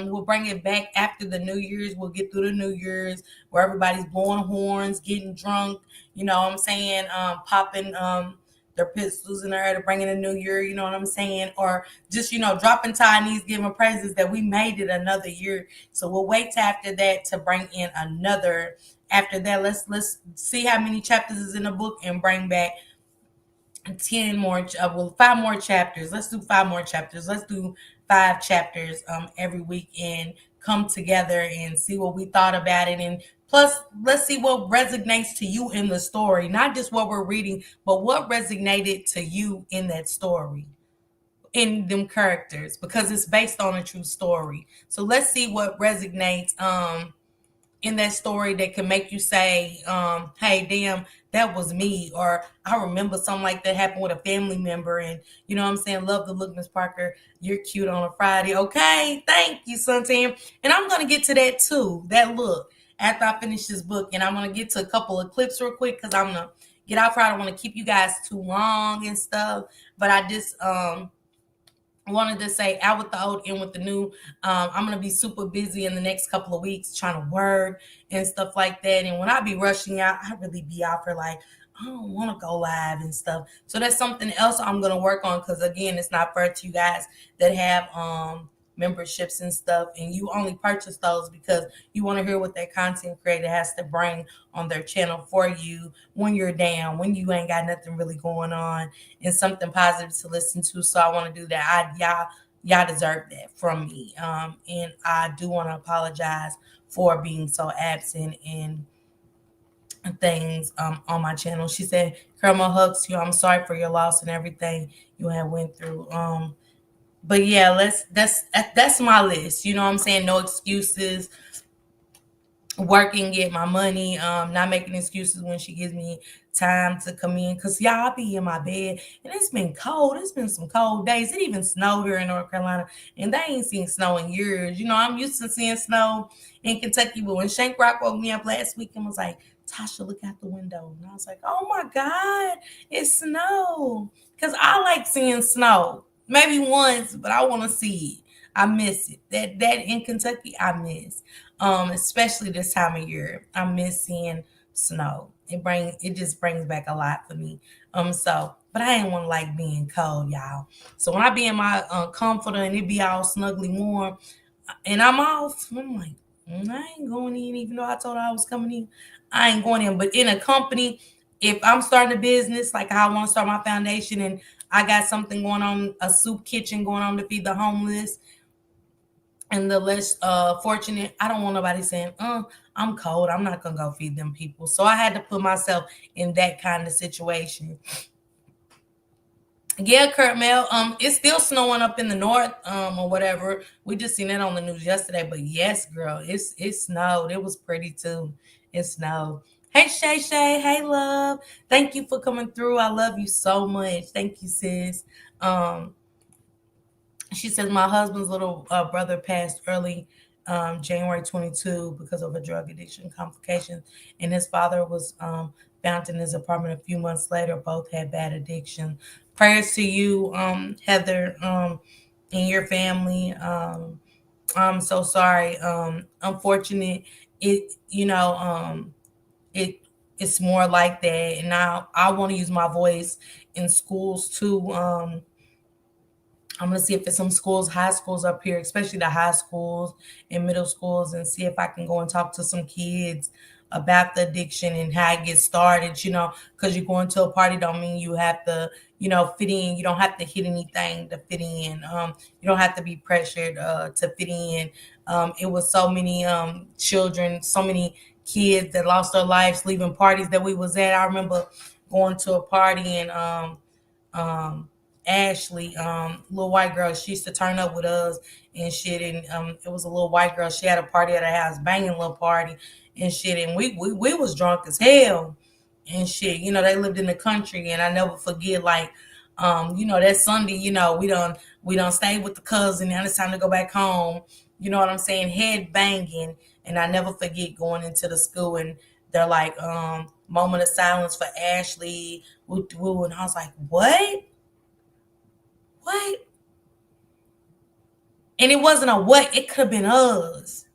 we'll bring it back after the New Year's. We'll get through the New Year's where everybody's blowing horns, getting drunk. You know what I'm saying? Popping their pistols in the air to bring in the New Year. You know what I'm saying? Or just dropping Chinese, giving praises that we made it another year. So we'll wait till after that to bring in another. After that, let's see how many chapters is in the book and bring back 10 more, 5 more chapters. Let's do 5 more chapters. Let's do 5 chapters every week and come together and see what we thought about it. And plus, let's see what resonates to you in the story, not just what we're reading, but what resonated to you in that story, in them characters, because it's based on a true story. So let's see what resonates in that story that can make you say, hey, damn, that was me. Or I remember something like that happened with a family member. And you know what I'm saying? Love the look, Miss Parker. You're cute on a Friday. Okay. Thank you, Suntan. And I'm going to get to that too, that look, after I finish this book. And I'm going to get to a couple of clips real quick because I'm going to get out. I don't want to keep you guys too long and stuff. But I just, wanted to say, out with the old, in with the new. I'm gonna be super busy in the next couple of weeks trying to work and stuff like that. And when I be rushing out, I really be out for like, I don't want to go live and stuff. So that's something else I'm gonna work on, because again, it's not fair to you guys that have memberships and stuff, and you only purchase those because you want to hear what that content creator has to bring on their channel for you when you're down, when you ain't got nothing really going on, and something positive to listen to. So I want to do that. Y'all deserve that from me. And I do want to apologize for being so absent and things on my channel. She said, Karma hugs you. I'm sorry for your loss and everything you have went through. But yeah, that's my list. You know what I'm saying? No excuses. Working, get my money, not making excuses when she gives me time to come in. Cause y'all, I be in my bed and it's been cold. It's been some cold days. It even snowed here in North Carolina, and they ain't seen snow in years. I'm used to seeing snow in Kentucky, but when Shank Rock woke me up last week and was like, Tasha, look out the window. And I was like, oh my God, it's snow. Cause I like seeing snow. Maybe once, but I want to see it. I miss it. That in Kentucky, I miss. Especially this time of year. I miss seeing snow. It just brings back a lot for me. But I ain't want to like being cold, y'all. So when I be in my comforter and it be all snugly warm, and I'm off, I'm like, I ain't going in, even though I told her I was coming in. I ain't going in. But in a company, if I'm starting a business, like how I want to start my foundation, and I got something going on, a soup kitchen going on to feed the homeless and the less fortunate, I don't want nobody saying, I'm cold, I'm not gonna go feed them people. So I had to put myself in that kind of situation. Yeah, Kurt Mel, it's still snowing up in the north, or whatever. We just seen it on the news yesterday. But yes, girl, it snowed. It was pretty too. It snowed. Hey Shay Shay, hey love. Thank you for coming through. I love you so much. Thank you, sis. Um, she says my husband's little brother passed early, January 22, because of a drug addiction complication, and his father was found in his apartment a few months later. Both had bad addiction. Prayers to you, Heather, and your family. I'm so sorry. Unfortunate. It it it's more like that, and now I want to use my voice in schools too. I'm gonna see if there's some schools, high schools up here, especially the high schools and middle schools, and see if I can go and talk to some kids about the addiction and how it gets started. Because you're going to a party don't mean you have to, fit in. You don't have to hit anything to fit in. You don't have to be pressured to fit in. It was so many children, so many kids that lost their lives leaving parties that we was at. I remember going to a party and Ashley, little white girl, she used to turn up with us and shit. And it was a little white girl. She had a party at her house, banging little party and shit. And we was drunk as hell and shit. They lived in the country, and I never forget, like, that Sunday, we done stayed with the cousin. Now it's time to go back home. You know what I'm saying? Head banging. And I never forget going into the school, and they're like, moment of silence for Ashley. Woo, woo. And I was like, what? What? And it wasn't a what, it could have been us.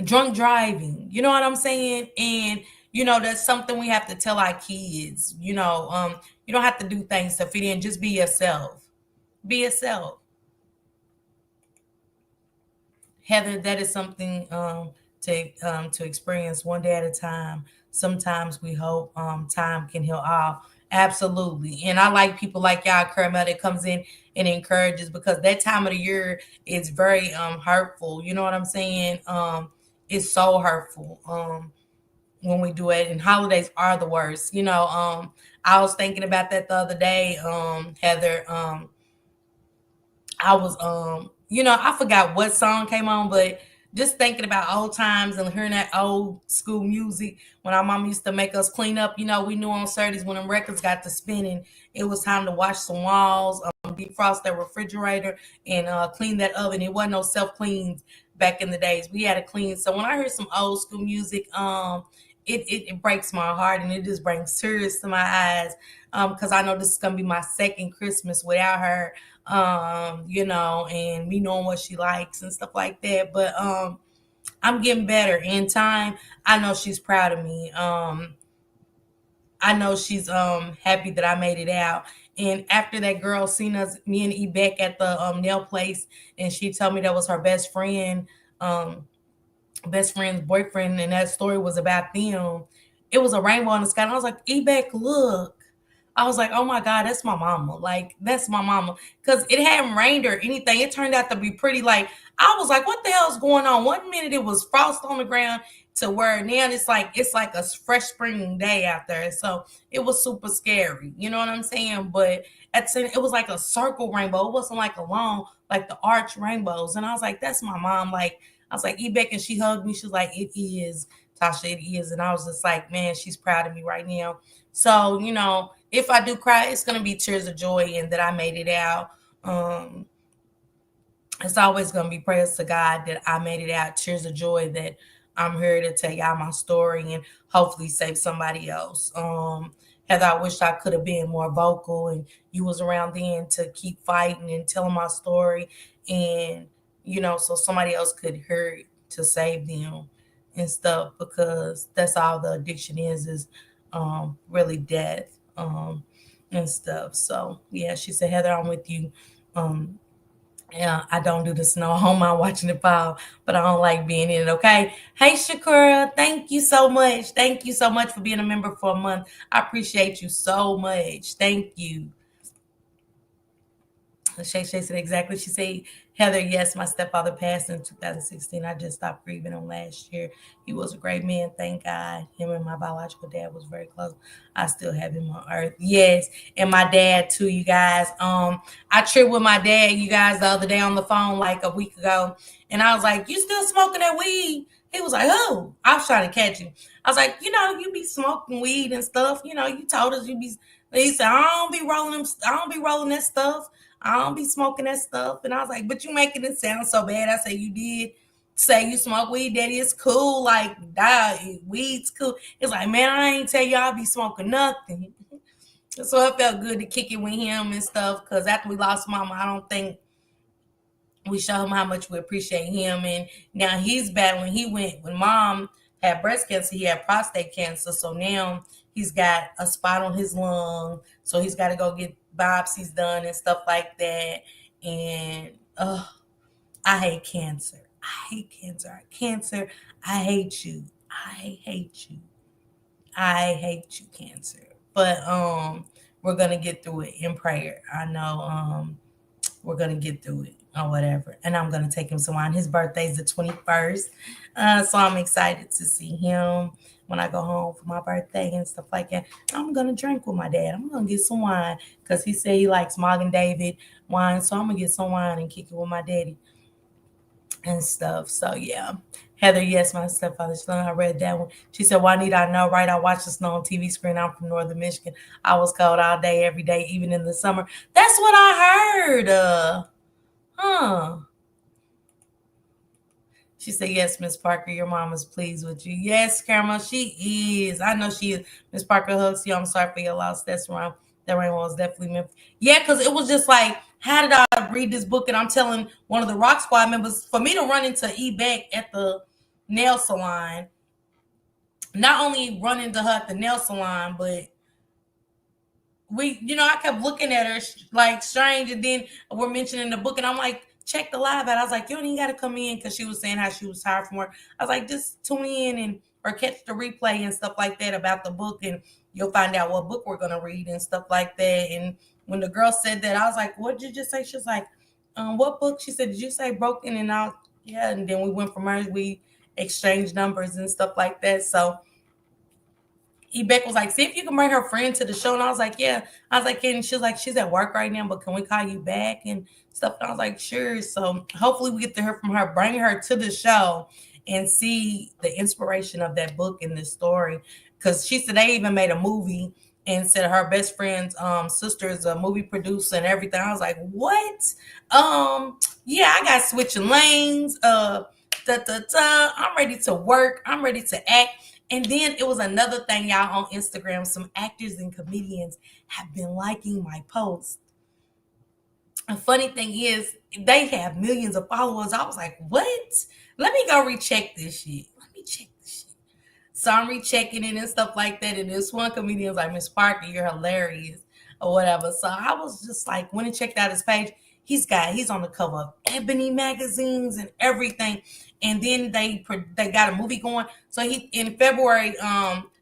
Drunk driving. You know what I'm saying? And that's something we have to tell our kids. You don't have to do things to fit in. Just be yourself. Be yourself. Heather, that is something to experience one day at a time. Sometimes we hope time can heal all. Absolutely. And I like people like y'all, Caramel, that comes in and encourages, because that time of the year is very hurtful. You know what I'm saying? It's so hurtful when we do it. And holidays are the worst. I was thinking about that the other day, Heather. I was I forgot what song came on, but just thinking about old times and hearing that old school music when our mom used to make us clean up. We knew on Saturdays when them records got to spinning, it was time to wash some walls, defrost that refrigerator, and clean that oven. It wasn't no self cleans back in the days. We had to clean. So when I hear some old school music, it breaks my heart, and it just brings tears to my eyes, because I know this is gonna be my second Christmas without her, and me knowing what she likes and stuff like that. But I'm getting better in time. I know she's proud of me. I know she's happy that I made it out. And after that girl seen us, me and Ebek at the nail place, and she told me that was her um, best friend's boyfriend, and that story was about them. It was a rainbow in the sky. And I was like, Ebek, look. I was like, oh my God, that's my mama. Like, that's my mama. Because it hadn't rained or anything. It turned out to be pretty. Like, I was like, what the hell's going on? One minute it was frost on the ground, to where now it's like a fresh spring day out there. So it was super scary. You know what I'm saying? But it was like a circle rainbow. It wasn't like a long, like the arch rainbows. And I was like, that's my mom. Like, I was like, Ebek, and she hugged me. She was like, it is, Tasha, it is. And I was just like, man, she's proud of me right now. So, if I do cry, it's gonna be tears of joy and that I made it out. Um, it's always gonna be prayers to God that I made it out, tears of joy that I'm here to tell y'all my story and hopefully save somebody else. Heather, I wish I could have been more vocal and you was around then to keep fighting and telling my story, and so somebody else could hear it to save them and stuff, because that's all the addiction is really death, and stuff. So yeah, she said, Heather, I'm with you. Um, yeah, I don't do this no home. I'm watching it fall, but I don't like being in it. Okay. Hey, Shakura, thank you so much. Thank you so much for being a member for a month. I appreciate you so much. Thank you. Shay said exactly. She said, Heather, yes, my stepfather passed in 2016. I just stopped grieving him last year. He was a great man, thank God. Him and my biological dad was very close. I still have him on earth. Yes, and my dad too, you guys. I tripped with my dad, you guys, the other day on the phone like a week ago, and I was like, "You still smoking that weed?" He was like, "Oh," I was trying to catch him. I was like, "You be smoking weed and stuff. You told us you be." He said, "I don't be rolling them. I don't be rolling that stuff. I don't be smoking that stuff." And I was like, but you making it sound so bad. I said, you did say you smoke weed, daddy. It's cool. Like, weed's cool. It's like, man, I ain't tell you I be smoking nothing. So it felt good to kick it with him and stuff. Because after we lost mama, I don't think we show him how much we appreciate him. And now he's battling. He went, when mom had breast cancer, he had prostate cancer. So now he's got a spot on his lung. So he's got to go get biopsies done and stuff like that. And I hate cancer. I hate cancer. Cancer, I hate you. I hate you. I hate you, cancer. But we're gonna get through it in prayer. I know we're gonna get through it. or whatever. And I'm gonna take him some wine. His birthday's the 21st. So I'm excited to see him when I go home for my birthday and stuff like that. I'm gonna drink with my dad. I'm gonna get some wine because he said he likes Morgan David wine. So I'm gonna get some wine and kick it with my daddy and stuff. So yeah. Heather, yes, my stepfather's son. I read that one. She said, "Why need I know? Right? I watch the snow on TV screen. I'm from northern Michigan. I was cold all day, every day, even in the summer." That's what I heard. Huh. She said, "Yes, Miss Parker, your mom is pleased with you." Yes, Caramel, she is. I know she is. Miss Parker hugs you. I'm sorry for your loss. That's wrong. That rain was definitely meant. Yeah, because it was just like, how did I read this book? And I'm telling one of the Rock Squad members for me to run into Beck at the nail salon. Not only run into her at the nail salon, but I kept looking at her like strange, and then we're mentioning the book, and I'm like, check the live out. I was like, you don't even got to come in because she was saying how she was tired from work. I was like, just tune in and or catch the replay and stuff like that about the book, and you'll find out what book we're gonna read and stuff like that. And when the girl said that, I was like, what did you just say? She was like, what book? She said, did you say Broken? And I, yeah, and then we went from her. We exchanged numbers and stuff like that. So Beck was like, see if you can bring her friend to the show. And I was like, yeah. I was like, and she was like, she's at work right now, but can we call you back and stuff? And I was like, sure. So hopefully we get to hear from her, bring her to the show and see the inspiration of that book and the story. Because she said they even made a movie and said her best friend's sister is a movie producer and everything. I was like, what? Yeah, I got switching lanes. I'm ready to work. I'm ready to act. And then it was another thing, y'all, on Instagram. Some actors and comedians have been liking my posts. A funny thing is, they have millions of followers. I was like, what? Let me go recheck this shit. Let me check this shit. So I'm rechecking it and stuff like that. And this one comedian was like, Miss Parker, you're hilarious or whatever. So I was just like, went and checked out his page. He's on the cover of Ebony magazines and everything. And then they got a movie going. So he in February,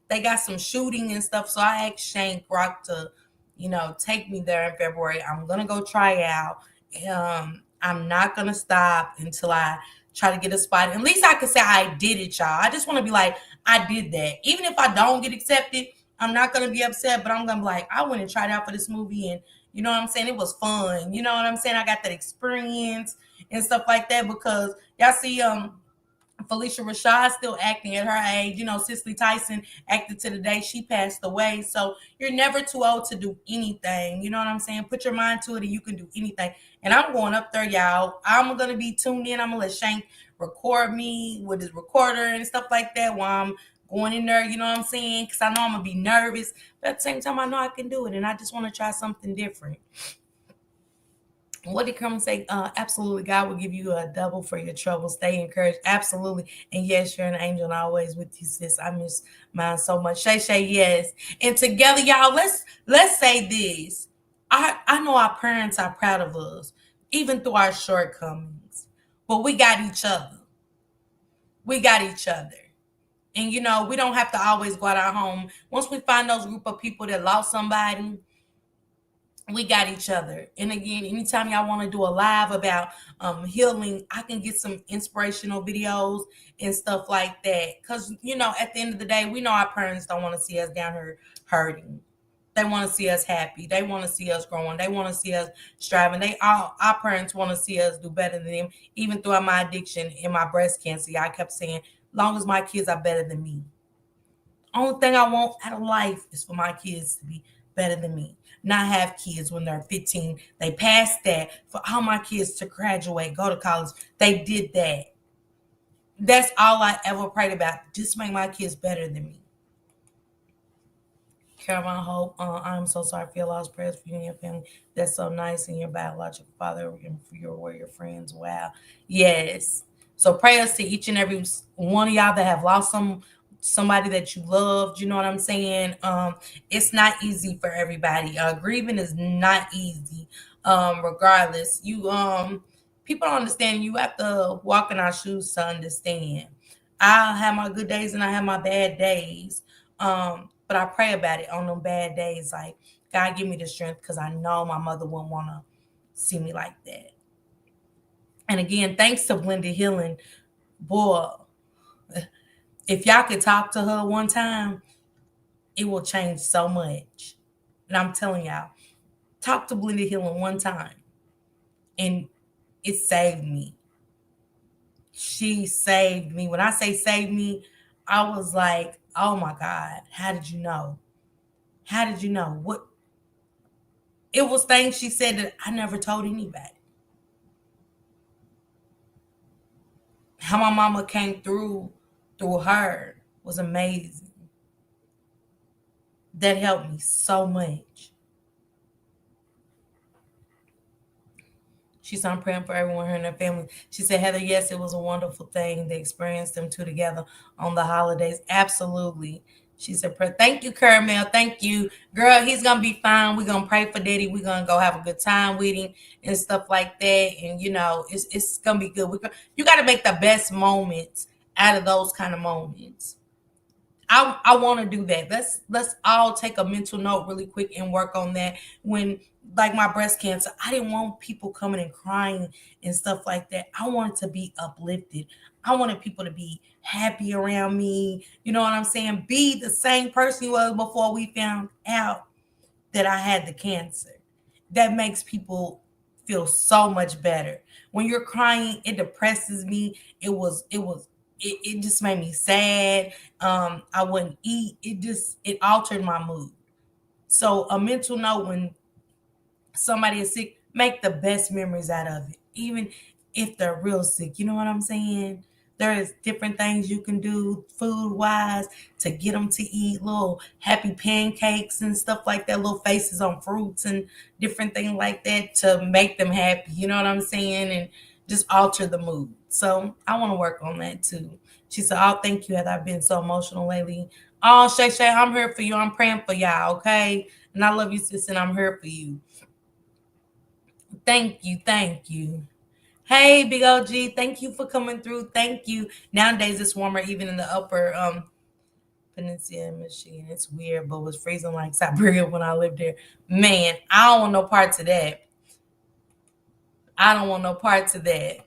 they got some shooting and stuff. So I asked Shane Rock to, take me there in February. I'm gonna go try out. I'm not gonna stop until I try to get a spot. At least I could say I did it, y'all. I just want to be like, I did that. Even if I don't get accepted, I'm not gonna be upset, but I'm gonna be like, I went and tried out for this movie, and you know what I'm saying? It was fun. You know what I'm saying? I got that experience and stuff like that because y'all see Felicia Rashad still acting at her age. Cicely Tyson acted to the day she passed away. So you're never too old to do anything. You know what I'm saying? Put your mind to it and you can do anything. And I'm going up there, y'all. I'm going to be tuned in. I'm going to let Shank record me with his recorder and stuff like that while I'm going in there. You know what I'm saying? Because I know I'm going to be nervous. But at the same time, I know I can do it. And I just want to try something different. What did Carmen say? Absolutely, God will give you a double for your trouble. Stay encouraged. Absolutely. And yes, you're an angel and always with you, sis. I miss mine so much. Shay, yes. And together, y'all, let's say this. I know our parents are proud of us, even through our shortcomings. But we got each other. We got each other. And we don't have to always go out our home. Once we find those group of people that lost somebody, we got each other. And again, anytime y'all want to do a live about healing, I can get some inspirational videos and stuff like that. Because at the end of the day, we know our parents don't want to see us down here hurting. They want to see us happy. They want to see us growing. They want to see us striving. Our parents want to see us do better than them. Even throughout my addiction and my breast cancer, I kept saying, long as my kids are better than me. Only thing I want out of life is for my kids to be better than me. Not have kids when they're 15. They passed that. For all my kids to graduate, go to college, they did that. That's all I ever prayed about. Just make my kids better than me. Caroline Hope, I'm so sorry for your loss. Prayers for you and your family. That's so nice. And your biological father and for your warrior friends. Wow. Yes. So prayers to each and every one of y'all that have lost somebody that you loved. You know what I'm saying? It's not easy for everybody. Grieving is not easy. Regardless, people don't understand. You have to walk in our shoes to understand. I have my good days and I have my bad days. But I pray about it on them bad days. Like, God, give me the strength because I know my mother wouldn't want to see me like that. And again, thanks to Blended Healing, boy, if y'all could talk to her one time, it will change so much. And I'm telling y'all, talk to Blended Healing one time, and it saved me. She saved me. When I say saved me, I was like, oh my God, how did you know? How did you know? What it was things she said that I never told anybody. How my mama came through her was amazing. That helped me so much. She said, I'm praying for everyone here in their family. She said, Heather, yes, it was a wonderful thing. They experienced them two together on the holidays. Absolutely. She said, thank you, Caramel. Thank you. Girl, he's going to be fine. We're going to pray for Daddy. We're going to go have a good time with him and stuff like that. And, it's going to be good. You got to make the best moments out of those kind of moments. I want to do that. Let's all take a mental note really quick and work on that. When like my breast cancer, I didn't want people coming and crying and stuff like that. I wanted to be uplifted. I wanted people to be happy around me. You know what I'm saying? Be the same person you was before we found out that I had the cancer. That makes people feel so much better. When you're crying, it depresses me. It just made me sad. I wouldn't eat. It altered my mood. So a mental note: when somebody is sick, make the best memories out of it, even if they're real sick. You know what I'm saying? There is different things you can do food wise to get them to eat, little happy pancakes and stuff like that, little faces on fruits and different things like that to make them happy. You know what I'm saying? And just alter the mood. So I want to work on that too. She said, oh, thank you, Heather. I've been so emotional lately. Oh, Shay, I'm here for you. I'm praying for y'all, okay? And I love you, sis, and I'm here for you. Thank you. Thank you. Hey, Big OG. Thank you for coming through. Thank you. Nowadays, it's warmer even in the upper peninsula in Michigan. It's weird, but it was freezing like Siberia when I lived there. Man, I don't want no parts of that. I don't want no parts of that.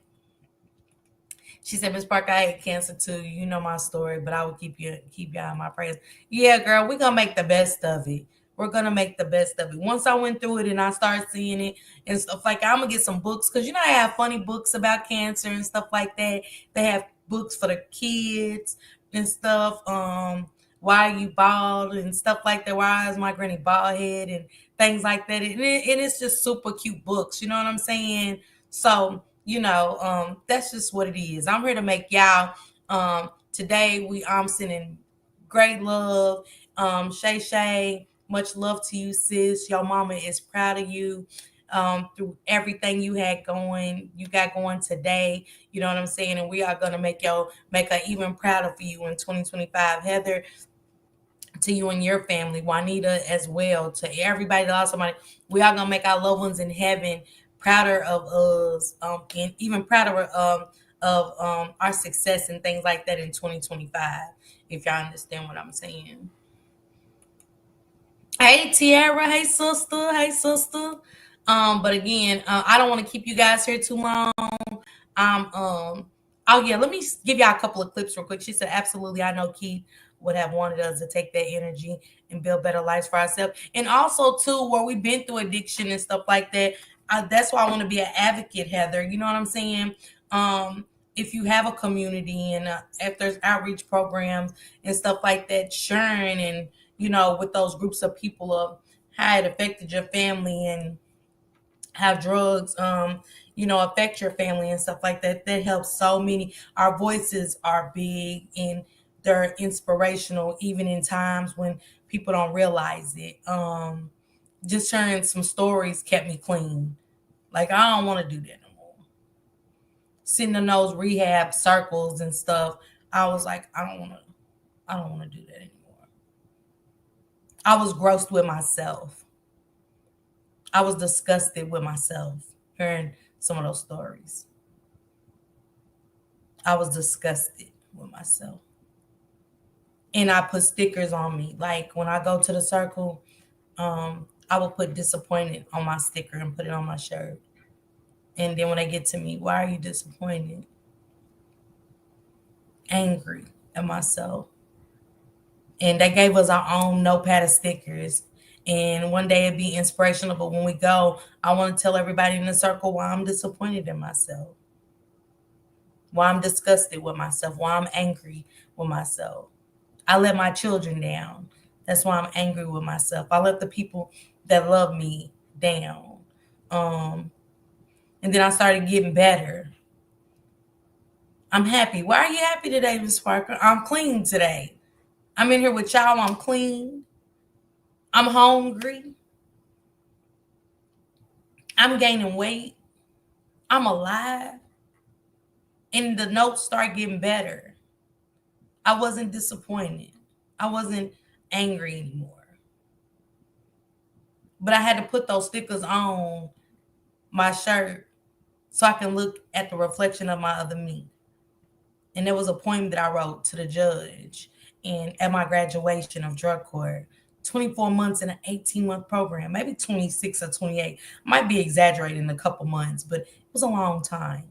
She said, Miss Parker, I had cancer too. You know my story, but I will keep y'all in my prayers. Yeah, girl, we're gonna make the best of it. We're gonna make the best of it. Once I went through it and I started seeing it and stuff like I'm gonna get some books because I have funny books about cancer and stuff like that. They have books for the kids and stuff. Why are you bald and stuff like that? Why is my granny bald head and things like that? And it's just super cute books. You know what I'm saying? So that's just what it is. I'm here to make y'all. Today I'm sending great love. Shay, much love to you, sis. Your mama is proud of you. Through everything you got going today. You know what I'm saying? And we are gonna make her even prouder for you in 2025. Heather, to you and your family, Juanita as well, to everybody that lost somebody. We are gonna make our loved ones in heaven prouder of us, and even prouder of our success and things like that in 2025. If y'all understand what I'm saying. Hey Tiara, hey sister, hey sister. But again, I don't want to keep you guys here too long. Oh yeah, let me give y'all a couple of clips real quick. She said, absolutely, I know Keith would have wanted us to take that energy and build better lives for ourselves. And also too, where we've been through addiction and stuff like that. That's why I want to be an advocate, Heather. You know what I'm saying? If you have a community and if there's outreach programs and stuff like that, sharing and with those groups of people of how it affected your family and how drugs affect your family and stuff like that. That helps so many. Our voices are big and they're inspirational even in times when people don't realize it. Just sharing some stories kept me clean. Like I don't want to do that no more. Sitting in those rehab circles and stuff, I was like, I don't want to do that anymore. I was grossed with myself. I was disgusted with myself hearing some of those stories. I was disgusted with myself. And I put stickers on me. Like when I go to the circle, I will put disappointed on my sticker and put it on my shirt. And then when they get to me, why are you disappointed? Angry at myself. And they gave us our own notepad of stickers. And one day it'd be inspirational, but when we go, I want to tell everybody in the circle why I'm disappointed in myself, why I'm disgusted with myself, why I'm angry with myself. I let my children down. That's why I'm angry with myself. I let the people that love me down. Um, and then I started getting better. I'm happy. Why are you happy today, Miss Parker? I'm clean today. I'm in here with y'all. I'm clean. I'm hungry. I'm gaining weight. I'm alive. And the notes start getting better. I wasn't disappointed. I wasn't angry anymore. But I had to put those stickers on my shirt so I can look at the reflection of my other me. And there was a poem that I wrote to the judge and at my graduation of drug court. 24 months in an 18-month program, maybe 26 or 28. Might be exaggerating a couple months, but it was a long time.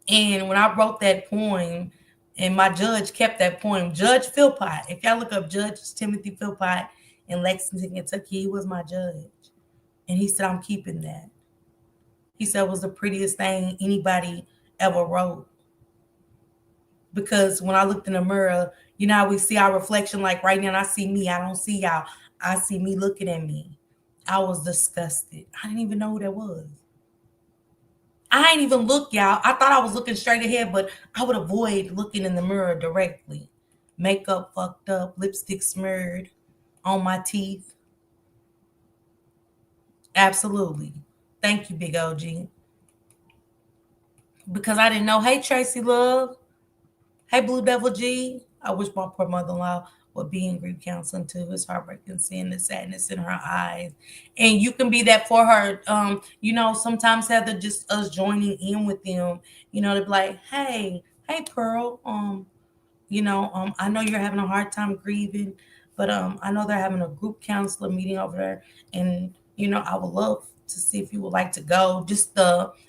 And when I wrote that poem, and my judge kept that poem, Judge Philpott, if y'all look up Judge Timothy Philpott in Lexington, Kentucky, he was my judge. And he said, I'm keeping that. He said it was the prettiest thing anybody ever wrote. Because when I looked in the mirror, you know how we see our reflection, like right now, I see me, I don't see y'all. I see me looking at me. I was disgusted. I didn't even know who that was. I ain't even look, y'all. I thought I was looking straight ahead, but I would avoid looking in the mirror directly. Makeup fucked up, lipstick smeared on my teeth. Absolutely. Thank you, Big OG. Because I didn't know. Hey, Tracy Love. Hey, Blue Devil G. I wish my poor mother-in-law would be in grief counseling too. It's heartbreaking seeing the sadness in her eyes. And you can be that for her. Sometimes Heather just us joining in with them, to be like, hey Pearl, I know you're having a hard time grieving, but I know they're having a group counselor meeting over there, and I would love to see if you would like to go. Just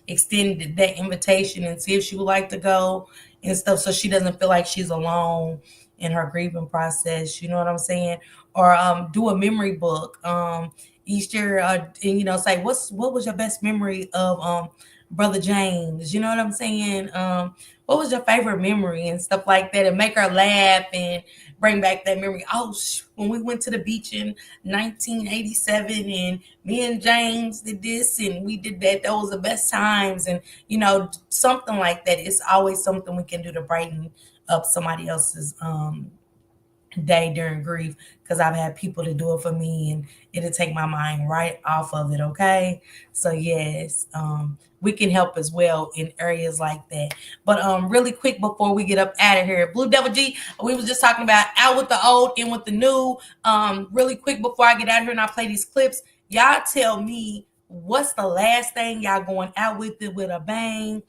extend that invitation and see if she would like to go and stuff, so she doesn't feel like she's alone in her grieving process. You know what I'm saying? Or do a memory book each year, and say what was your best memory of Brother James? You know what I'm saying? What was your favorite memory and stuff like that, and make her laugh and bring back that memory. Oh, when we went to the beach in 1987 and me and James did this and we did that. That was the best times. And, something like that. It's always something we can do to brighten up somebody else's day during grief, because I've had people to do it for me and it'll take my mind right off of it. Okay. So yes, we can help as well in areas like that. But really quick before we get up out of here, Blue Devil G, we was just talking about out with the old, in with the new. Really quick before I get out of here and I play these clips, y'all tell me what's the last thing y'all going out with it with a bang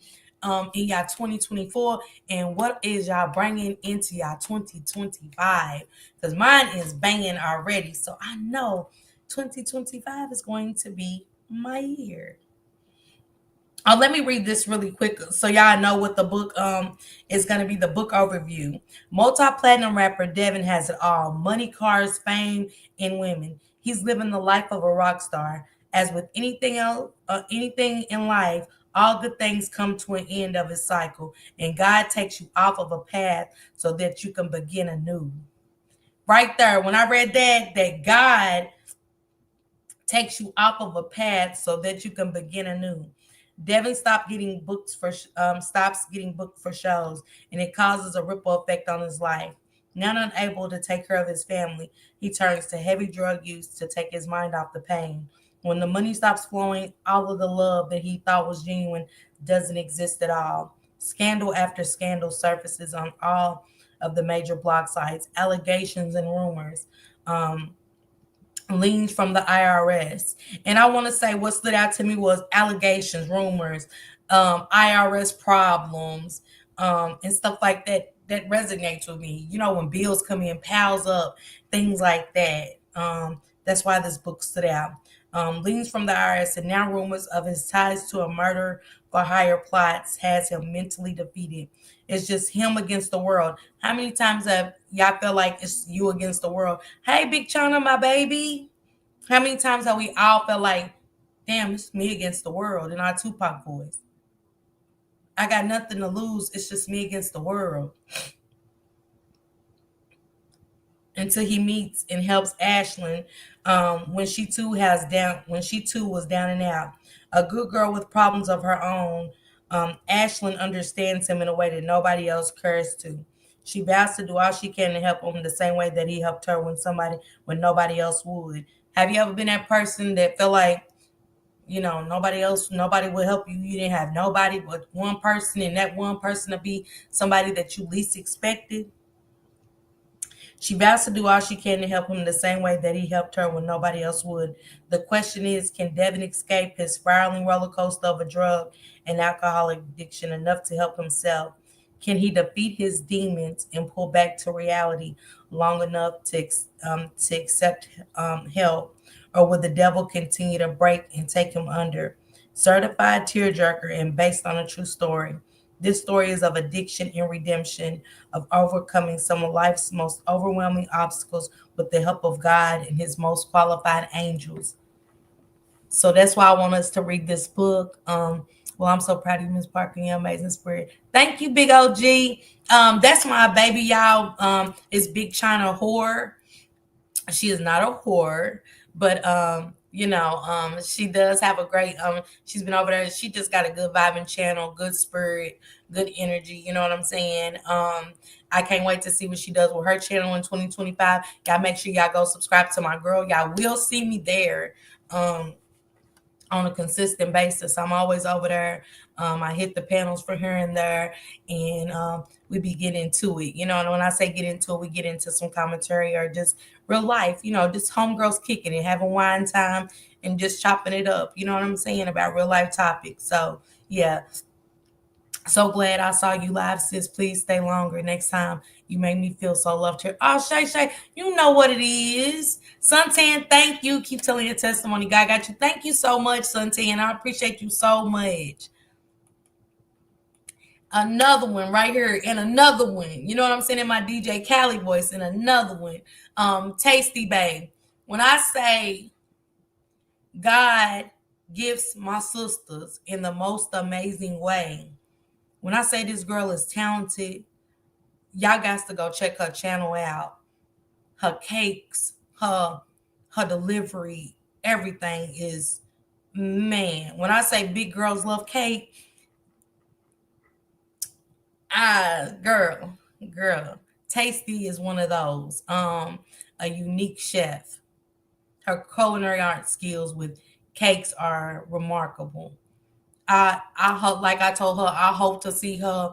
in y'all 2024, and what is y'all bringing into y'all 2025, because mine is banging already, so I know 2025 is going to be my year. Let me read this really quick so y'all know what the book is going to be. The book overview. Multi-platinum rapper Devin has it all: money, cars, fame, and women. He's living the life of a rock star. As with anything else, anything in life, all good things come to an end of its cycle, and God takes you off of a path so that you can begin anew. Right there, when I read that God takes you off of a path so that you can begin anew. Devin stops getting booked for shows, and it causes a ripple effect on his life. Now unable to take care of his family, he turns to heavy drug use to take his mind off the pain. When the money stops flowing, all of the love that he thought was genuine doesn't exist at all. Scandal after scandal surfaces on all of the major blog sites, allegations and rumors. Liens from the IRS. And I want to say what stood out to me was allegations, rumors, IRS problems, and stuff like that that resonates with me. When bills come in, piles up, things like that. That's why this book stood out. Leans from the IRS, and now rumors of his ties to a murder for hire plots has him mentally defeated. It's just him against the world. How many times have y'all feel like it's you against the world? Hey, Big China, my baby. How many times have we all felt like, damn, it's me against the world in our Tupac voice? I got nothing to lose. It's just me against the world. Until he meets and helps Ashlyn when she too was down and out. A good girl with problems of her own, Ashlyn understands him in a way that nobody else cares to. She vows to do all she can to help him the same way that he helped her when nobody else would. Have you ever been that person that felt like, nobody will help you? You didn't have nobody but one person, and that one person to be somebody that you least expected. She vows to do all she can to help him the same way that he helped her when nobody else would. The question is, can Devin escape his spiraling roller coaster of a drug and alcoholic addiction enough to help himself? Can he defeat his demons and pull back to reality long enough to accept help? Or will the devil continue to break and take him under? Certified tearjerker and based on a true story. This story is of addiction and redemption, of overcoming some of life's most overwhelming obstacles with the help of God and his most qualified angels. So that's why I want us to read this book. Well, I'm so proud of you, Miss Parker, your amazing spirit. Thank you, Big OG. That's my baby, y'all. Is Big China Whore. She is not a whore, but she does have a great she's been over there. She just got a good vibing channel, good spirit, good energy, you know what I'm saying? I can't wait to see what she does with her channel in 2025. Y'all make sure y'all go subscribe to my girl. Y'all will see me there. On a consistent basis. I'm always over there. I hit the panels for here and there, and we be getting into it. And when I say get into it, we get into some commentary or just real life, just homegirls kicking it, having wine time and just chopping it up. You know what I'm saying, about real life topics. So yeah, so glad I saw you live, sis. Please stay longer next time. You made me feel so loved here. Oh, Shay, you know what it is. Suntan, thank you. Keep telling your testimony. God got you. Thank you so much, Suntan. I appreciate you so much. Another one right here, and another one. You know what I'm saying, in my DJ Khaled voice, and another one. Tasty Babe. When I say God gifts my sisters in the most amazing way, when I say this girl is talented, y'all got to go check her channel out. Her cakes, her delivery, everything is, man. When I say big girls love cake, girl, Tasty is one of those. A unique chef. Her culinary art skills with cakes are remarkable. I hope, like I told her, I hope to see her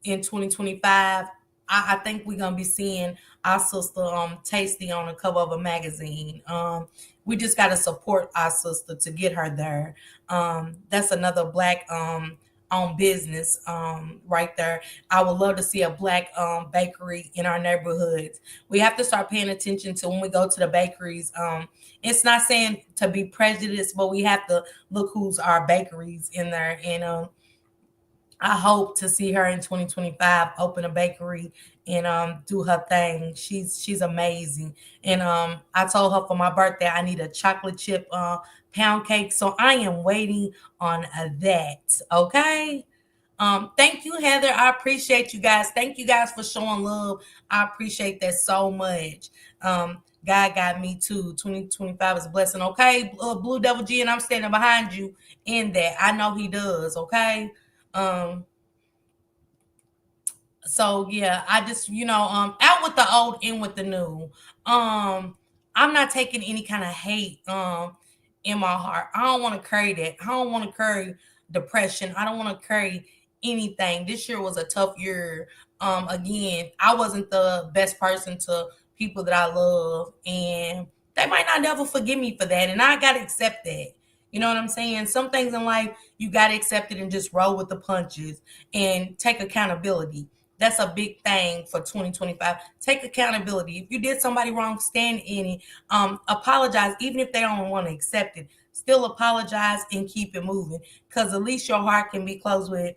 in 2025. I think we're gonna be seeing our sister Tasty on the cover of a magazine. We just gotta support our sister to get her there. That's another black owned business right there. I would love to see a black bakery in our neighborhoods. We have to start paying attention to when we go to the bakeries. It's not saying to be prejudiced, but we have to look who's our bakeries in there. And I hope to see her in 2025 open a bakery and do her thing. She's amazing. And I told her for my birthday I need a chocolate chip pound cake. So I am waiting on that. Okay. Thank you, Heather. I appreciate you guys. Thank you guys for showing love. I appreciate that so much. God got me too. 2025 is a blessing. Okay, Blue Devil G, and I'm standing behind you in that. I know he does. Okay. So yeah, I just, out with the old, in with the new. I'm not taking any kind of hate in my heart. I don't want to carry that. I don't want to carry depression. I don't want to carry anything. This year was a tough year. Again, I wasn't the best person to people that I love, and they might not ever forgive me for that. And I gotta accept that. You know what I'm saying? Some things in life you gotta accept it and just roll with the punches and take accountability. That's a big thing for 2025. Take accountability. If you did somebody wrong, stand in it. Apologize, even if they don't want to accept it. Still apologize and keep it moving, because at least your heart can be closed with,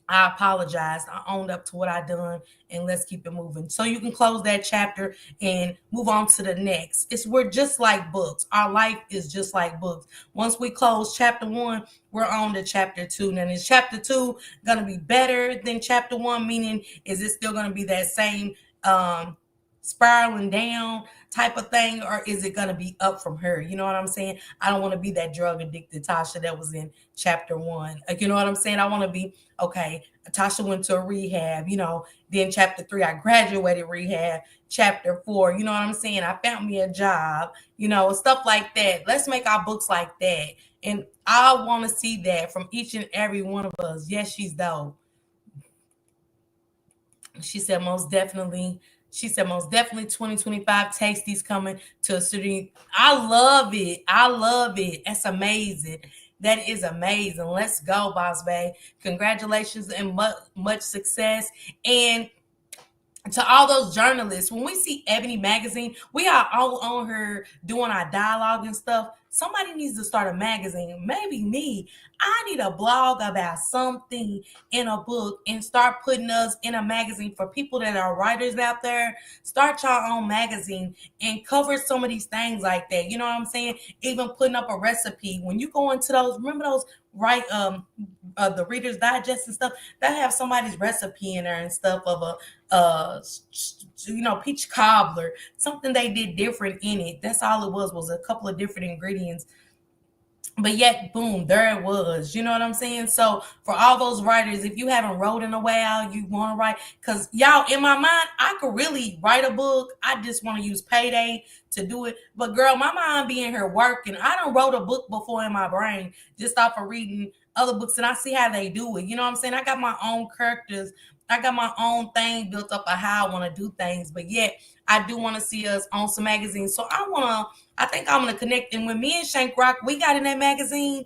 I apologize. I owned up to what I done, and let's keep it moving. So you can close that chapter and move on to the next. We're just like books. Our life is just like books. Once we close chapter 1, we're on to chapter 2. Now, is chapter 2 gonna be better than chapter 1? Meaning, is it still gonna be that same spiraling down type of thing, or is it going to be up from her? You know what I'm saying? I don't want to be that drug addicted Tasha that was in chapter 1. Like, you know what I'm saying? I want to be, okay, Tasha went to a rehab, then chapter 3, I graduated rehab. Chapter 4, you know what I'm saying? I found me a job, stuff like that. Let's make our books like that. And I want to see that from each and every one of us. Yes, she's dope. She said most definitely. 2025 Tasty's coming to a city. I love it. That's amazing. That is amazing. Let's go, Boss Bae. Congratulations and much success. And to all those journalists, when we see Ebony Magazine, we are all on her doing our dialogue and stuff. Somebody needs to start a magazine. Maybe me. I need a blog about something in a book and start putting us in a magazine for people that are writers out there. Start your own magazine and cover some of these things like that. You know what I'm saying? Even putting up a recipe. When you go into those, remember those the Reader's Digest and stuff, that have somebody's recipe in there and stuff of peach cobbler, something they did different in it. That's all it was a couple of different ingredients, but yet boom, there it was. You know what I'm saying? So for all those writers, if you haven't wrote in a while, you want to write, because y'all, in my mind, I could really write a book. I just want to use payday to do it. But girl, my mind be in here working. I done wrote a book before in my brain just off of reading other books, and I see how they do it. You know what I'm saying? I got my own characters. I got my own thing built up of how I want to do things, but yet I do want to see us on some magazines. So I think I'm gonna connect. And when me and Shank Rock, we got in that magazine,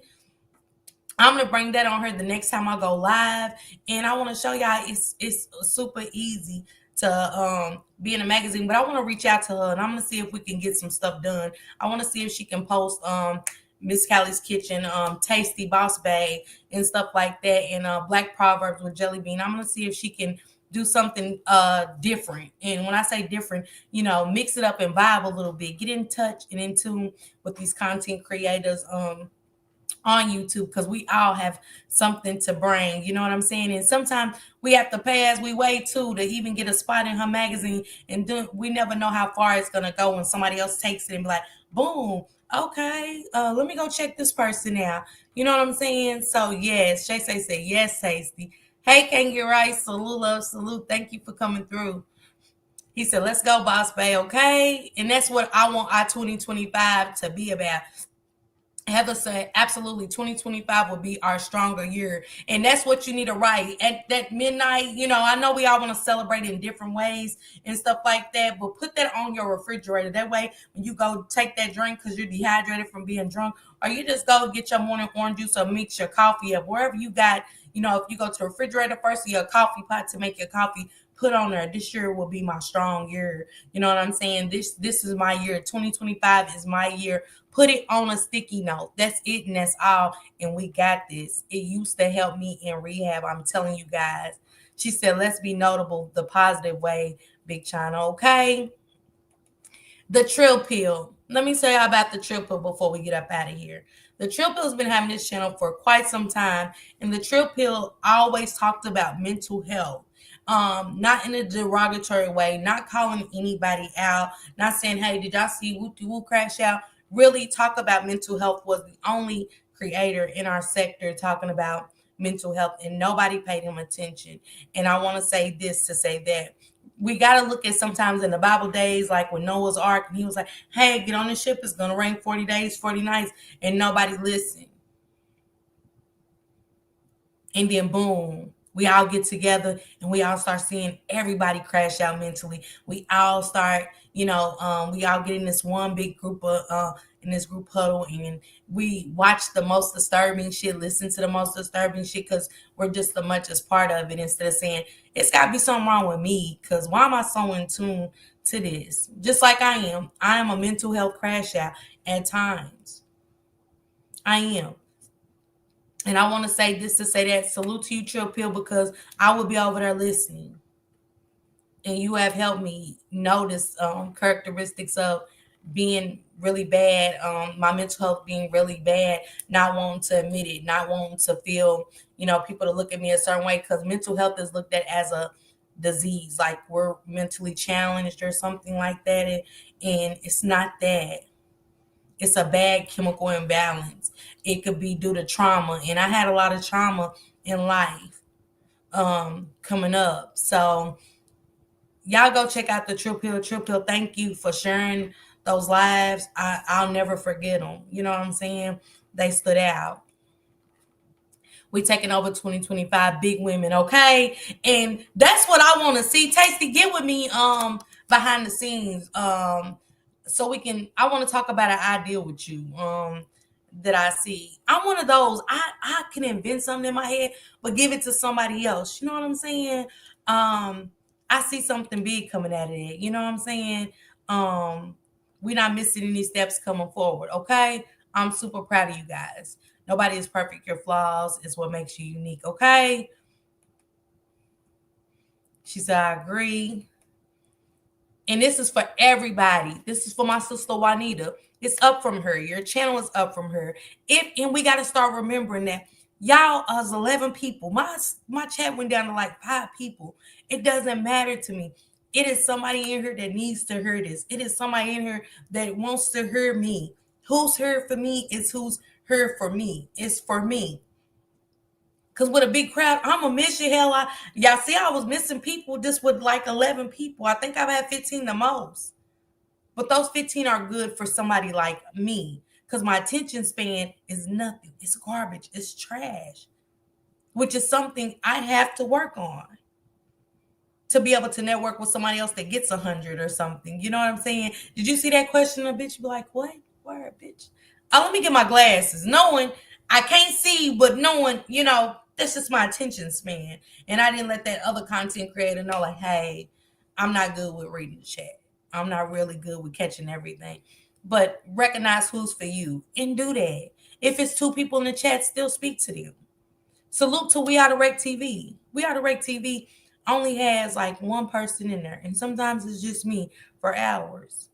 I'm gonna bring that on her the next time I go live, and I want to show y'all it's super easy to be in a magazine. But I want to reach out to her, and I'm gonna see if we can get some stuff done. I want to see if she can post Miss Callie's Kitchen, Tasty Boss Bae, and stuff like that, and Black Proverbs with Jelly Bean. I'm gonna see if she can do something different. And when I say different, mix it up and vibe a little bit. Get in touch and in tune with these content creators on YouTube, because we all have something to bring. You know what I'm saying? And sometimes we have to pay as we wait too to even get a spot in her magazine. And we never know how far it's gonna go when somebody else takes it and be like, boom, okay, let me go check this person out. You know what I'm saying? So yes, Shay said yes, Tasty. Hey, Can't Get Right, salute, love, salute. Thank you for coming through. He said, let's go, Boss Bae, okay? And that's what I want our 2025 to be about. Heather said, absolutely, 2025 will be our stronger year. And that's what you need to write at that midnight. I know we all want to celebrate in different ways and stuff like that, but put that on your refrigerator. That way, when you go take that drink because you're dehydrated from being drunk, or you just go get your morning orange juice or mix your coffee up, wherever you got, if you go to the refrigerator first, or your coffee pot to make your coffee, put on there, this year will be my strong year. You know what I'm saying? This is my year. 2025 is my year. Put it on a sticky note. That's it, and that's all. And we got this. It used to help me in rehab. I'm telling you guys. She said, let's be notable the positive way, Big China. Okay. The Trill Pill. Let me tell you about the Trill Pill before we get up out of here. The Trill Pill has been having this channel for quite some time. And the Trill Pill always talked about mental health. Not in a derogatory way, not calling anybody out, not saying, hey, did y'all see Woo crash out? Really talk about mental health. Was the only creator in our sector talking about mental health, and nobody paid him attention. And I want to say this to say that we got to look at sometimes in the Bible days, like when Noah's Ark, and he was like, hey, get on the ship, it's going to rain 40 days, 40 nights, and nobody listened. And then boom, we all get together and we all start seeing everybody crash out mentally. We all start, we all get in this one big group of, in this group huddle, and we watch the most disturbing shit, listen to the most disturbing shit, because we're just the muchest part of it, instead of saying it's got to be something wrong with me, because why am I so in tune to this? Just like I am a mental health crash out at times. I am. And I want to say this to say that salute to you, Trill Pill, because I will be over there listening. And you have helped me notice characteristics of being really bad, my mental health being really bad, not wanting to admit it, not wanting to feel, people to look at me a certain way, because mental health is looked at as a disease, like we're mentally challenged or something like that. And it's not that. It's a bad chemical imbalance. It could be due to trauma. And I had a lot of trauma in life coming up. So y'all go check out the Trill Pill. Trill Pill, thank you for sharing those lives. I'll never forget them. You know what I'm saying? They stood out. We taking over 2025 big women, okay? And that's what I want to see. Tasty, get with me behind the scenes. So I want to talk about an ideal with you. That I see. I'm one of those. I can invent something in my head, but give it to somebody else. You know what I'm saying? I see something big coming out of it. You know what I'm saying? We're not missing any steps coming forward. Okay. I'm super proud of you guys. Nobody is perfect. Your flaws is what makes you unique. Okay. She said, I agree. And this is for everybody. This is for my sister Juanita. It's up from her. Your channel is up from her. And we got to start remembering that y'all as 11 people. My chat went down to like 5 people. It doesn't matter to me. It is somebody in here that needs to hear this. It is somebody in here that wants to hear me. Who's heard for me is who's heard for me. It's for me. Because with a big crowd, I'm going to miss you. Hell, y'all see I was missing people just with like 11 people. I think I've had 15 the most. But those 15 are good for somebody like me. Because my attention span is nothing. It's garbage. It's trash. Which is something I have to work on. To be able to network with somebody else that gets 100 or something. You know what I'm saying? Did you see that question? A bitch be like, what? Where, bitch? Oh, let me get my glasses. Knowing I can't see, but knowing, that's just my attention span. And I didn't let that other content creator know, like, hey, I'm not good with reading the chat. I'm not really good with catching everything. But recognize who's for you and do that. If it's 2 people in the chat, still speak to them. Salute to We Are the Rake TV. We Are the Rake TV only has like 1 person in there. And sometimes it's just me for hours.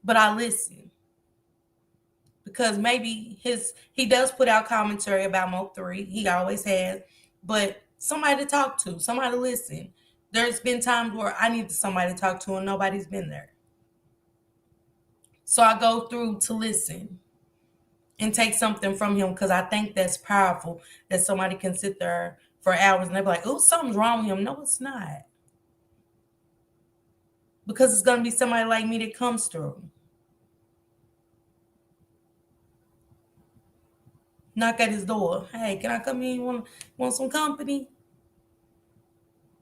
But I listen. Because maybe he does put out commentary about Mo 3. He always has. But somebody to talk to, somebody to listen. There's been times where I need somebody to talk to and nobody's been there. So I go through to listen and take something from him, because I think that's powerful, that somebody can sit there for hours and they're like, oh, something's wrong with him. No, it's not. Because it's going to be somebody like me that comes through. Knock at his door. Hey, can I come in? Want some company?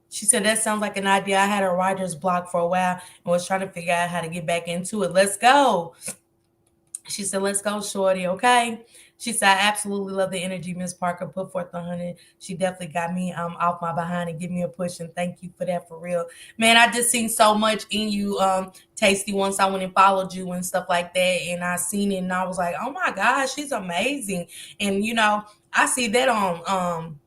She said, that sounds like an idea. I had a writer's block for a while and was trying to figure out how to get back into it. Let's go. She said, let's go, shorty, okay? She said, I absolutely love the energy Miss Parker put forth 100. She definitely got me off my behind and give me a push, and thank you for that, for real. Man, I just seen so much in you, Tasty, once I went and followed you and stuff like that, and I seen it, and I was like, oh my gosh, she's amazing. And, I see that on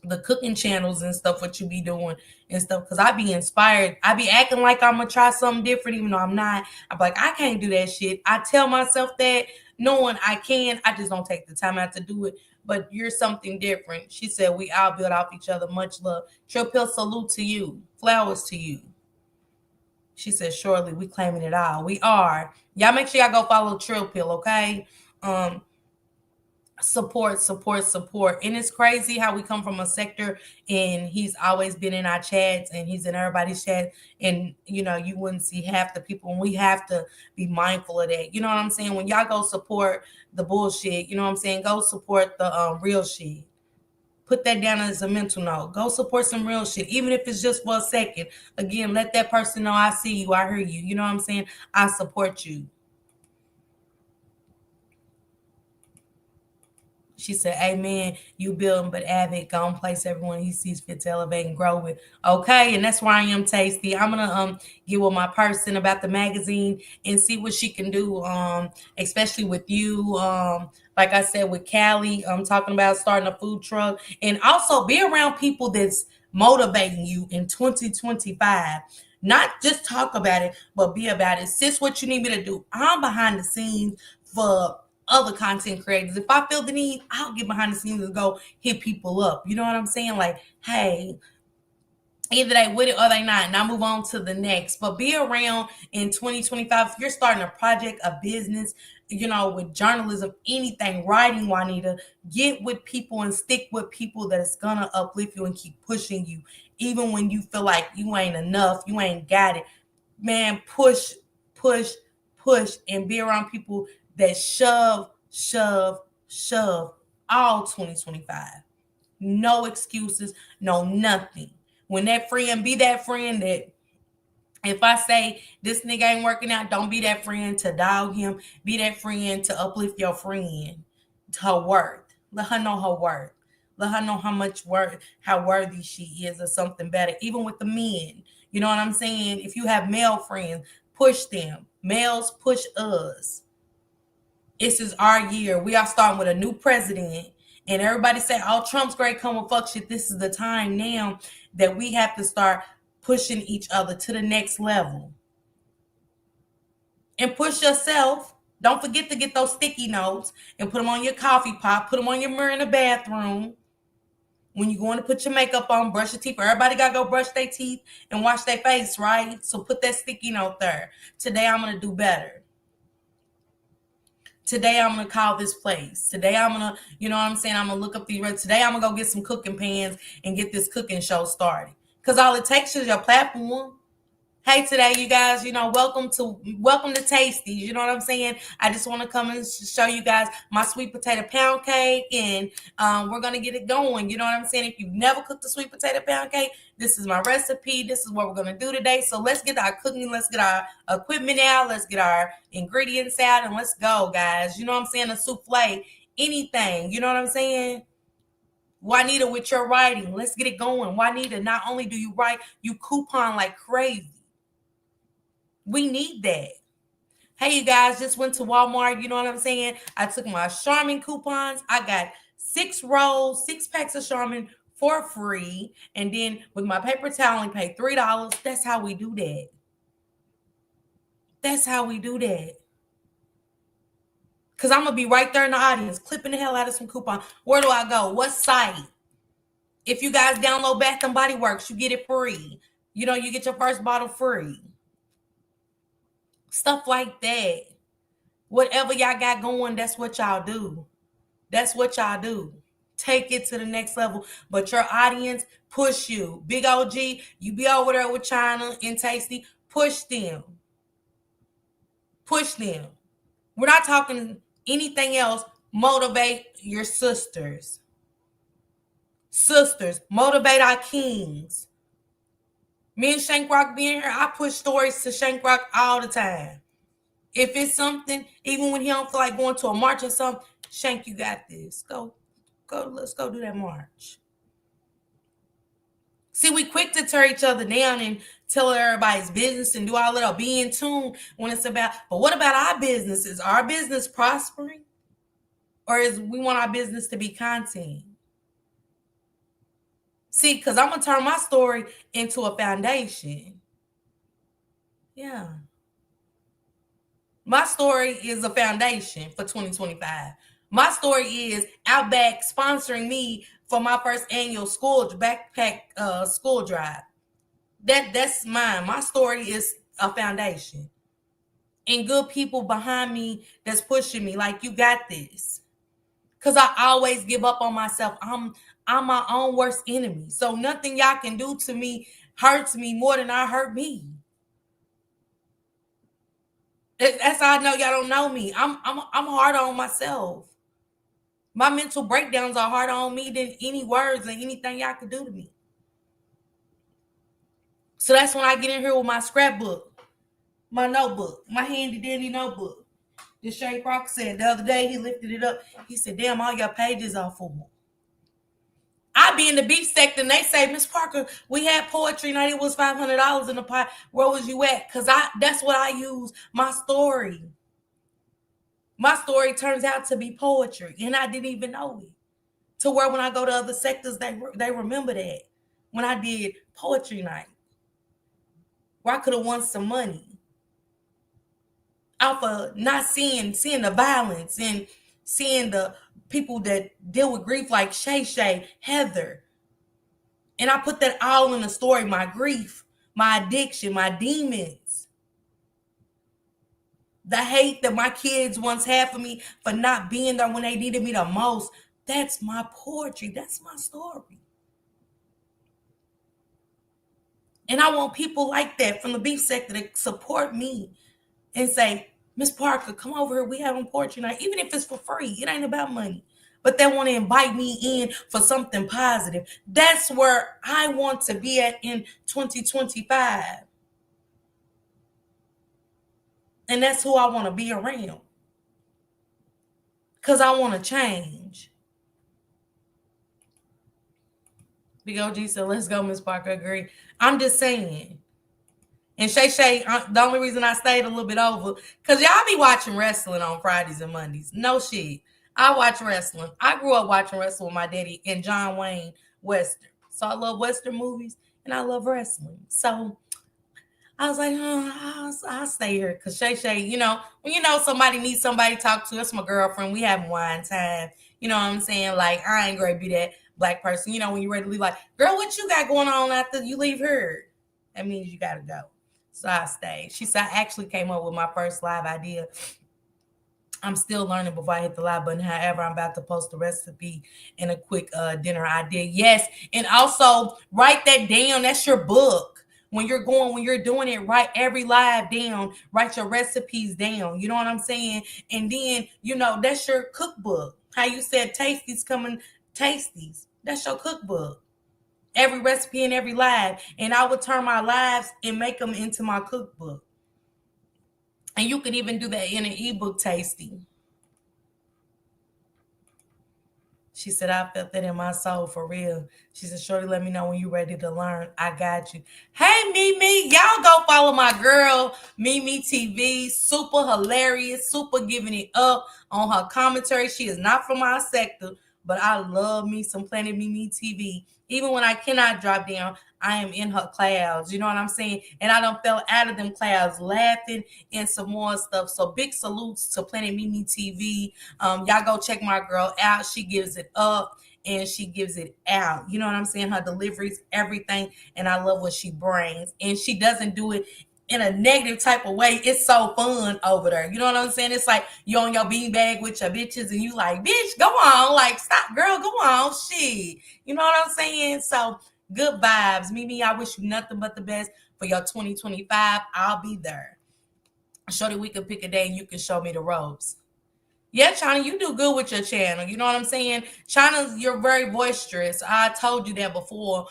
the cooking channels and stuff, what you be doing and stuff, because I be inspired. I be acting like I'm gonna try something different even though I'm not. I'm like, I can't do that shit. I tell myself that knowing I can, I just don't take the time out to do it. But you're something different. She said, we all build off each other. Much love. Trill Pill, salute to you. Flowers to you. She said, surely we claiming it all. We are. Y'all make sure y'all go follow Trill Pill, okay? Support. And it's crazy how we come from a sector, and he's always been in our chats and he's in everybody's chat, and you wouldn't see half the people, and we have to be mindful of that. You know what I'm saying? When y'all go support the bullshit, you know what I'm saying, go support the real shit. Put that down as a mental note. Go support some real shit, even if it's just for a second. Again, let that person know, I see you, I hear you. You know what I'm saying? I support you. She said, "Amen. You building, but Avid gonna place everyone he sees fit to elevate and grow with." Okay, and that's where I am, Tasty. I'm gonna get with my person about the magazine and see what she can do. Especially with you. Like I said, with Callie, talking about starting a food truck, and also be around people that's motivating you in 2025. Not just talk about it, but be about it. Sis, what you need me to do? I'm behind the scenes for other content creators. If I feel the need, I'll get behind the scenes and go hit people up. You know what I'm saying? Like, hey, either they with it or they not, and I move on to the next. But be around in 2025. If you're starting a project, a business, with journalism, anything, writing, Juanita, get with people and stick with people that's gonna uplift you and keep pushing you, even when you feel like you ain't enough, you ain't got it. Man, push, push, push, and be around people that shove, shove, shove all 2025. No excuses, no nothing. When that friend, be that friend that if I say this nigga ain't working out, don't be that friend to dog him. Be that friend to uplift your friend to her worth. Let her know her worth. Let her know how much worth, how worthy she is or something better. Even with the men. You know what I'm saying? If you have male friends, push them. Males push us. This is our year. We are starting with a new president. And everybody say, oh, Trump's great, come with fuck shit. This is the time now that we have to start pushing each other to the next level. And push yourself. Don't forget to get those sticky notes and put them on your coffee pot. Put them on your mirror in the bathroom. When you're going to put your makeup on, brush your teeth. Everybody got to go brush their teeth and wash their face, right? So put that sticky note there. Today I'm going to do better. Today I'm gonna call this place. Today I'm gonna, you know what I'm saying? I'm gonna look up the today I'm gonna go get some cooking pans and get this cooking show started. Cause all it takes is your platform. Hey, today you guys, welcome to Tasties. You know what I'm saying? I just want to come and show you guys my sweet potato pound cake, and we're gonna get it going. You know what I'm saying? If you've never cooked a sweet potato pound cake, this is my recipe. This is what we're gonna do today. So let's get our cooking, let's get our equipment out, let's get our ingredients out, and let's go, guys. You know what I'm saying? A souffle, anything. You know what I'm saying? Juanita, with your writing, let's get it going. Juanita, not only do you write, you coupon like crazy. We need that. Hey, you guys, just went to Walmart. You know what I'm saying? I took my Charmin coupons. I got 6 rolls, 6 packs of Charmin for free. And then with my paper towel, I only paid $3. That's how we do that. That's how we do that. Because I'm going to be right there in the audience, clipping the hell out of some coupons. Where do I go? What site? If you guys download Bath and Body Works, you get it free. You get your first bottle free. Stuff like that. Whatever y'all got going, that's what y'all do. That's what y'all do. Take it to the next level. But your audience push you. Big OG, you be over there with China and Tasty. Push them. Push them. We're not talking anything else. Motivate your sisters. Sisters, motivate our kings. Me and Shank Rock being here, I push stories to Shank Rock all the time. If it's something, even when he don't feel like going to a march or something, Shank, you got this. Go, let's go do that march. See, we quick to tear each other down and tell everybody's business and do all that, be in tune when it's about, but what about our business? Is our business prospering? Or is we want our business to be content? See, because I'm going to turn my story into a foundation. Yeah. My story is a foundation for 2025. My story is Outback sponsoring me for my first annual backpack school drive. That's mine. My story is a foundation. And good people behind me that's pushing me like, you got this. Because I always give up on myself. I'm my own worst enemy. So nothing y'all can do to me hurts me more than I hurt me. That's how I know y'all don't know me. I'm hard on myself. My mental breakdowns are harder on me than any words and anything y'all could do to me. So that's when I get in here with my scrapbook, my notebook, my handy dandy notebook. Deshae Crocker said the other day, he lifted it up. He said, damn, all your pages are full. I be in the beef sector and they say, Miss Parker, we had poetry night. It was $500 in the pot. Where was you at? Because that's what I use my story. My story turns out to be poetry, and I didn't even know it. To where when I go to other sectors, they remember that. When I did poetry night, where I could have won some money off of not seeing the violence and seeing the people that deal with grief like Shay, Heather. And I put that all in the story, my grief, my addiction, my demons. The hate that my kids once had for me for not being there when they needed me the most. That's my poetry. That's my story. And I want people like that from the beef sector to support me and say, Miss Parker, come over here. We having poetry night. Even if it's for free, it ain't about money. But they want to invite me in for something positive. That's where I want to be at in 2025. And that's who I want to be around. Because I want to change. Big OG said, let's go, Miss Parker. Agree. I'm just saying. And Shay, the only reason I stayed a little bit over, because y'all be watching wrestling on Fridays and Mondays. No shit. I watch wrestling. I grew up watching wrestling with my daddy and John Wayne Western. So I love Western movies and I love wrestling. So I was like, I'll stay here. Because Shay, you know, when you know somebody needs somebody to talk to, that's my girlfriend. We having wine time. You know what I'm saying? Like, I ain't going to be that black person. You know, when you're ready to leave, like, girl, what you got going on after you leave her? That means you got to go. So I stayed. She said, I actually came up with my first live idea. I'm still learning before I hit the live button. However, I'm about to post the recipe and a quick dinner idea. Yes. And also write that down. That's your book. When you're doing it, write every live down. Write your recipes down. You know what I'm saying? And then, you know, that's your cookbook. How you said Tasties coming. Tasties. That's your cookbook. Every recipe and every live. And I would turn my lives and make them into my cookbook. And you can even do that in an ebook tasting. She said, I felt that in my soul for real. She said, Shorty, let me know when you're ready to learn. I got you. Hey, Mimi, y'all go follow my girl, Mimi TV. Super hilarious, super giving it up on her commentary. She is not from our sector, but I love me some Planet Mimi TV. Even when I cannot drop down, I am in her clouds. You know what I'm saying? And I done fell out of them clouds laughing and some more stuff. So big salutes to Planet Mimi TV. Y'all go check my girl out. She gives it up and she gives it out. You know what I'm saying? Her deliveries, everything. And I love what she brings. And she doesn't do it in a negative type of way. It's so fun over there. You know what I'm saying? It's like you on your beanbag with your bitches and you like, bitch, go on. Like, stop, girl, go on. Shit. You know what I'm saying? So good vibes. Mimi, I wish you nothing but the best for your 2025. I'll be there. Shorty, we can pick a day and you can show me the ropes. Yeah, China, you do good with your channel. You know what I'm saying? China, you're very boisterous. I told you that before.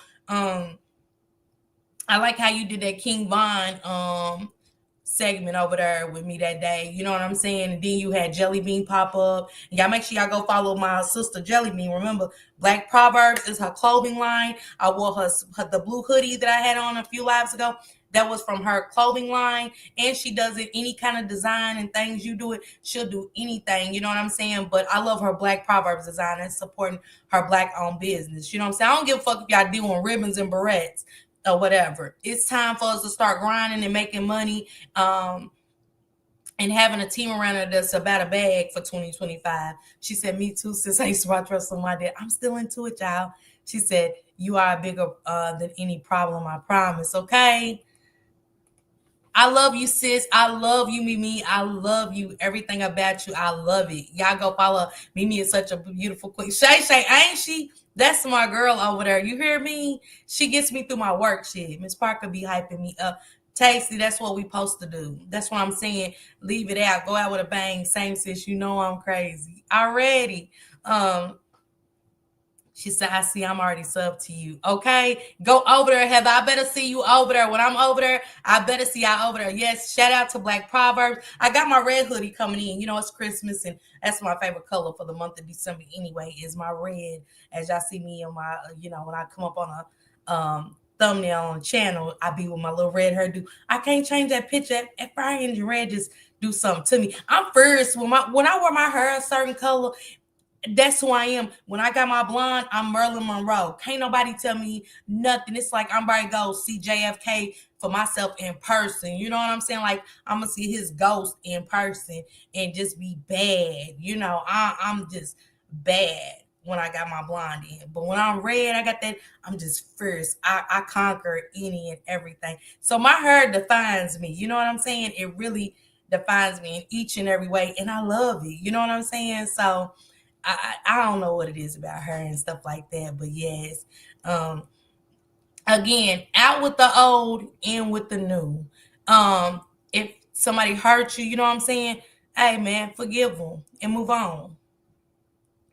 I like how you did that King Von segment over there with me that day. You know what I'm saying? And then you had Jelly Bean pop up. And y'all make sure y'all go follow my sister Jelly Bean. Remember, Black Proverbs is her clothing line. I wore her the blue hoodie that I had on a few lives ago. That was from her clothing line. And she does it any kind of design and things you do it. She'll do anything. You know what I'm saying? But I love her Black Proverbs design and supporting her Black owned business. You know what I'm saying? I don't give a fuck if y'all doing ribbons and barrettes or whatever. It's time for us to start grinding and making money and having a team around her that's about a bag for 2025. She said, me too, since I used to watch wrestling my dad. I'm still into it, y'all. She said, you are bigger than any problem, I promise, okay? I love you, sis. I love you, Mimi. I love you. Everything about you. I love it. Y'all go follow. Mimi is such a beautiful queen. Shay, ain't she? That's my girl over there. You hear me? She gets me through my work shit. Miss Parker be hyping me up. Tasty, that's what we supposed to do. That's what I'm saying. Leave it out. Go out with a bang. Same sis. You know I'm crazy. Already. She said, I see I'm already subbed to you. Okay. Go over there, Heather. I better see you over there. When I'm over there, I better see y'all over there. Yes. Shout out to Black Proverbs. I got my red hoodie coming in. You know, it's Christmas, and that's my favorite color for the month of December anyway, is my red. As y'all see me on my, when I come up on a thumbnail on the channel, I be with my little red hairdo. I can't change that picture. If Fire Engine Red just do something to me. I'm first. When I wear my hair a certain color, that's who I am. When I got my blonde, I'm Marilyn Monroe. Can't nobody tell me nothing. It's like I'm ready to go see JFK for myself in person. You know what I'm saying? Like I'm gonna see his ghost in person and just be bad. I'm just bad when I got my blonde in. But when I'm red, I got that. I'm just fierce. I conquer any and everything. So my hair defines me. You know what I'm saying? It really defines me in each and every way, and I love it. You know what I'm saying? So I don't know what it is about her and stuff like that, but yes. Again, out with the old, in with the new. If somebody hurt you, you know what I'm saying? Hey man, forgive them and move on.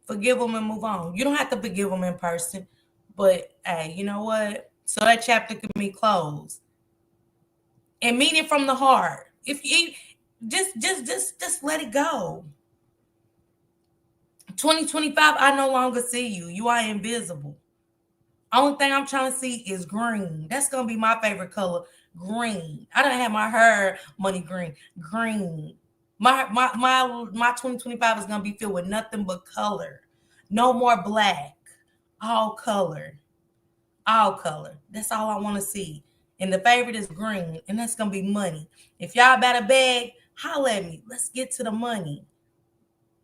Forgive them and move on. You don't have to forgive them in person, but hey, you know what? So that chapter can be closed. And mean it from the heart. If you just let it go. 2025, I no longer see you. You are invisible. Only thing I'm trying to see is green. That's gonna be my favorite color. Green. I don't have my hair money green. Green. My 2025 is gonna be filled with nothing but color. No more black. All color. All color. That's all I want to see. And the favorite is green, and that's gonna be money. If y'all about a bag, holla at me. Let's get to the money.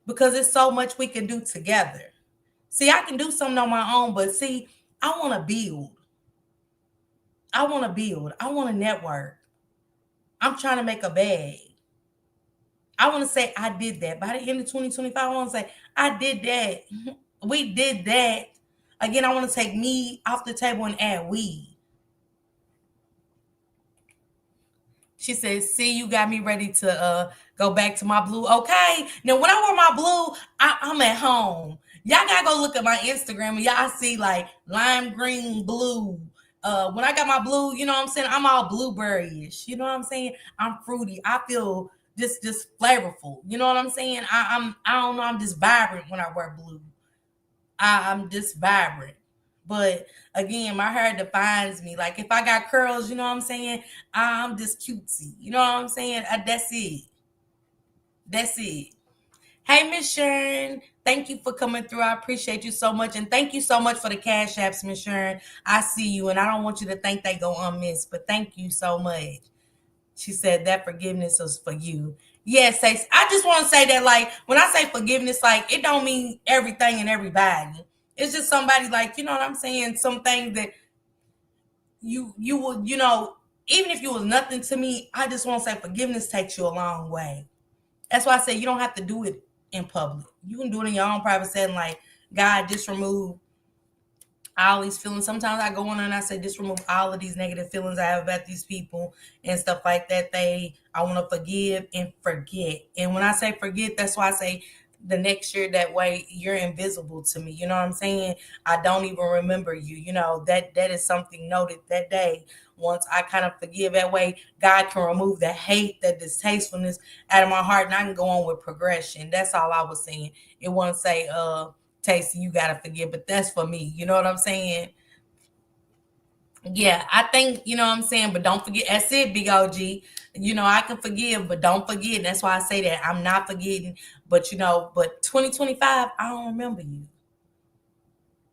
Because it's so much we can do together. See, I can do something on my own, but see, I want to build. I want to build. I want to network. I'm trying to make a bag. I want to say I did that. By the end of 2025, I want to say I did that. We did that. Again, I want to take me off the table and add we. She says, see, you got me ready to go back to my blue. Okay. Now, when I wear my blue, I'm at home. Y'all got to go look at my Instagram and y'all see like lime green, blue. When I got my blue, you know what I'm saying? I'm all blueberry-ish. You know what I'm saying? I'm fruity. I feel just flavorful. You know what I'm saying? I don't know. I'm just vibrant when I wear blue. I'm just vibrant. But again, my hair defines me. Like if I got curls, you know what I'm saying? I'm just cutesy. You know what I'm saying? That's it. That's it. Hey, Miss Sharon. Thank you for coming through. I appreciate you so much. And thank you so much for the cash apps, Miss Sharon. I see you, and I don't want you to think they go unmissed, but thank you so much. She said that forgiveness is for you. Yes, I just want to say that, like, when I say forgiveness, like, it don't mean everything and everybody. It's just somebody, like, you know what I'm saying? Some things that you would, even if you was nothing to me, I just want to say forgiveness takes you a long way. That's why I say you don't have to do it in public. You can do it in your own private setting, like, God, just remove all these feelings. Sometimes I go on and I say, just remove all of these negative feelings I have about these people and stuff like that. I want to forgive and forget. And when I say forget, that's why I say the next year, that way you're invisible to me. You know what I'm saying? I don't even remember you. That is something noted that day. Once I kind of forgive that way, God can remove the hate, the distastefulness out of my heart, and I can go on with progression. That's all I was saying. It won't say, Tasty, you gotta forgive, but that's for me. You know what I'm saying? Yeah, I think, you know what I'm saying, but don't forget, that's it, big OG. I can forgive, but don't forget. That's why I say that. I'm not forgetting, but 2025, I don't remember you.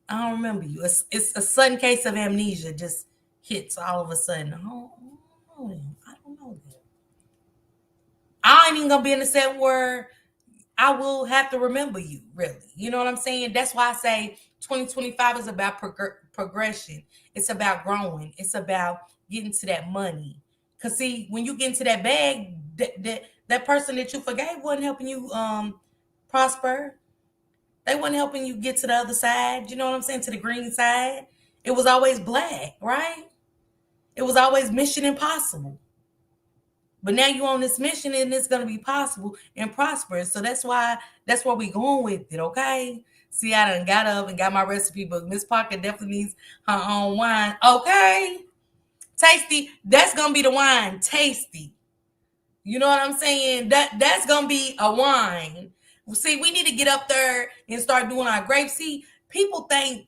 I don't remember you. It's a sudden case of amnesia, just hits all of a sudden. Know them. I don't know them. I ain't even gonna be in the set where I will have to remember you, really. You know what I'm saying? That's why I say 2025 is about progression. It's about growing. It's about getting to that money. Because, see, when you get into that bag, that person that you forgave wasn't helping you prosper. They wasn't helping you get to the other side. You know what I'm saying? To the green side. It was always black, right? It was always mission impossible. But now you're on this mission and it's going to be possible and prosperous. So that's where we going with it, okay? See, I done got up and got my recipe book. Miss Parker definitely needs her own wine. Okay. Tasty. That's gonna be the wine. Tasty. You know what I'm saying? That's gonna be a wine. See, we need to get up there and start doing our grapes. See, people think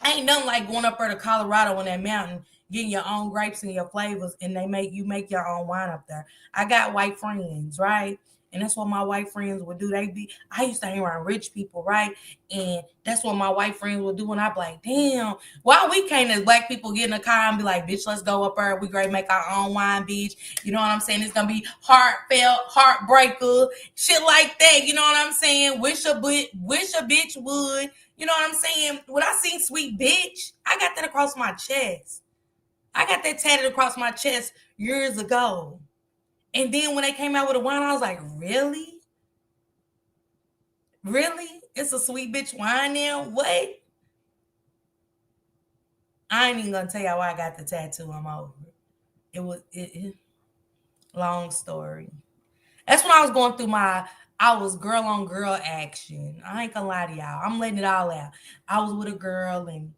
ain't nothing like going up there to Colorado on that mountain, getting your own grapes and your flavors, and they make your own wine up there. I got white friends, right? And that's what my white friends would do. I used to hang around rich people, right? And that's what my white friends would do. And I'd be like, damn, why we can't as black people get in a car and be like, bitch, let's go up there. We great make our own wine, bitch. You know what I'm saying? It's gonna be heartfelt, heartbreaker, shit like that. You know what I'm saying? Wish a bitch would. You know what I'm saying? When I seen Sweet Bitch, I got that across my chest. I got that tatted across my chest years ago. And then when they came out with a wine, I was like, really? Really? It's a Sweet Bitch wine now? What? I ain't even gonna tell y'all why I got the tattoo. I'm over it. Long story. That's when I was going through I was girl on girl action. I ain't gonna lie to y'all. I'm letting it all out. I was with a girl and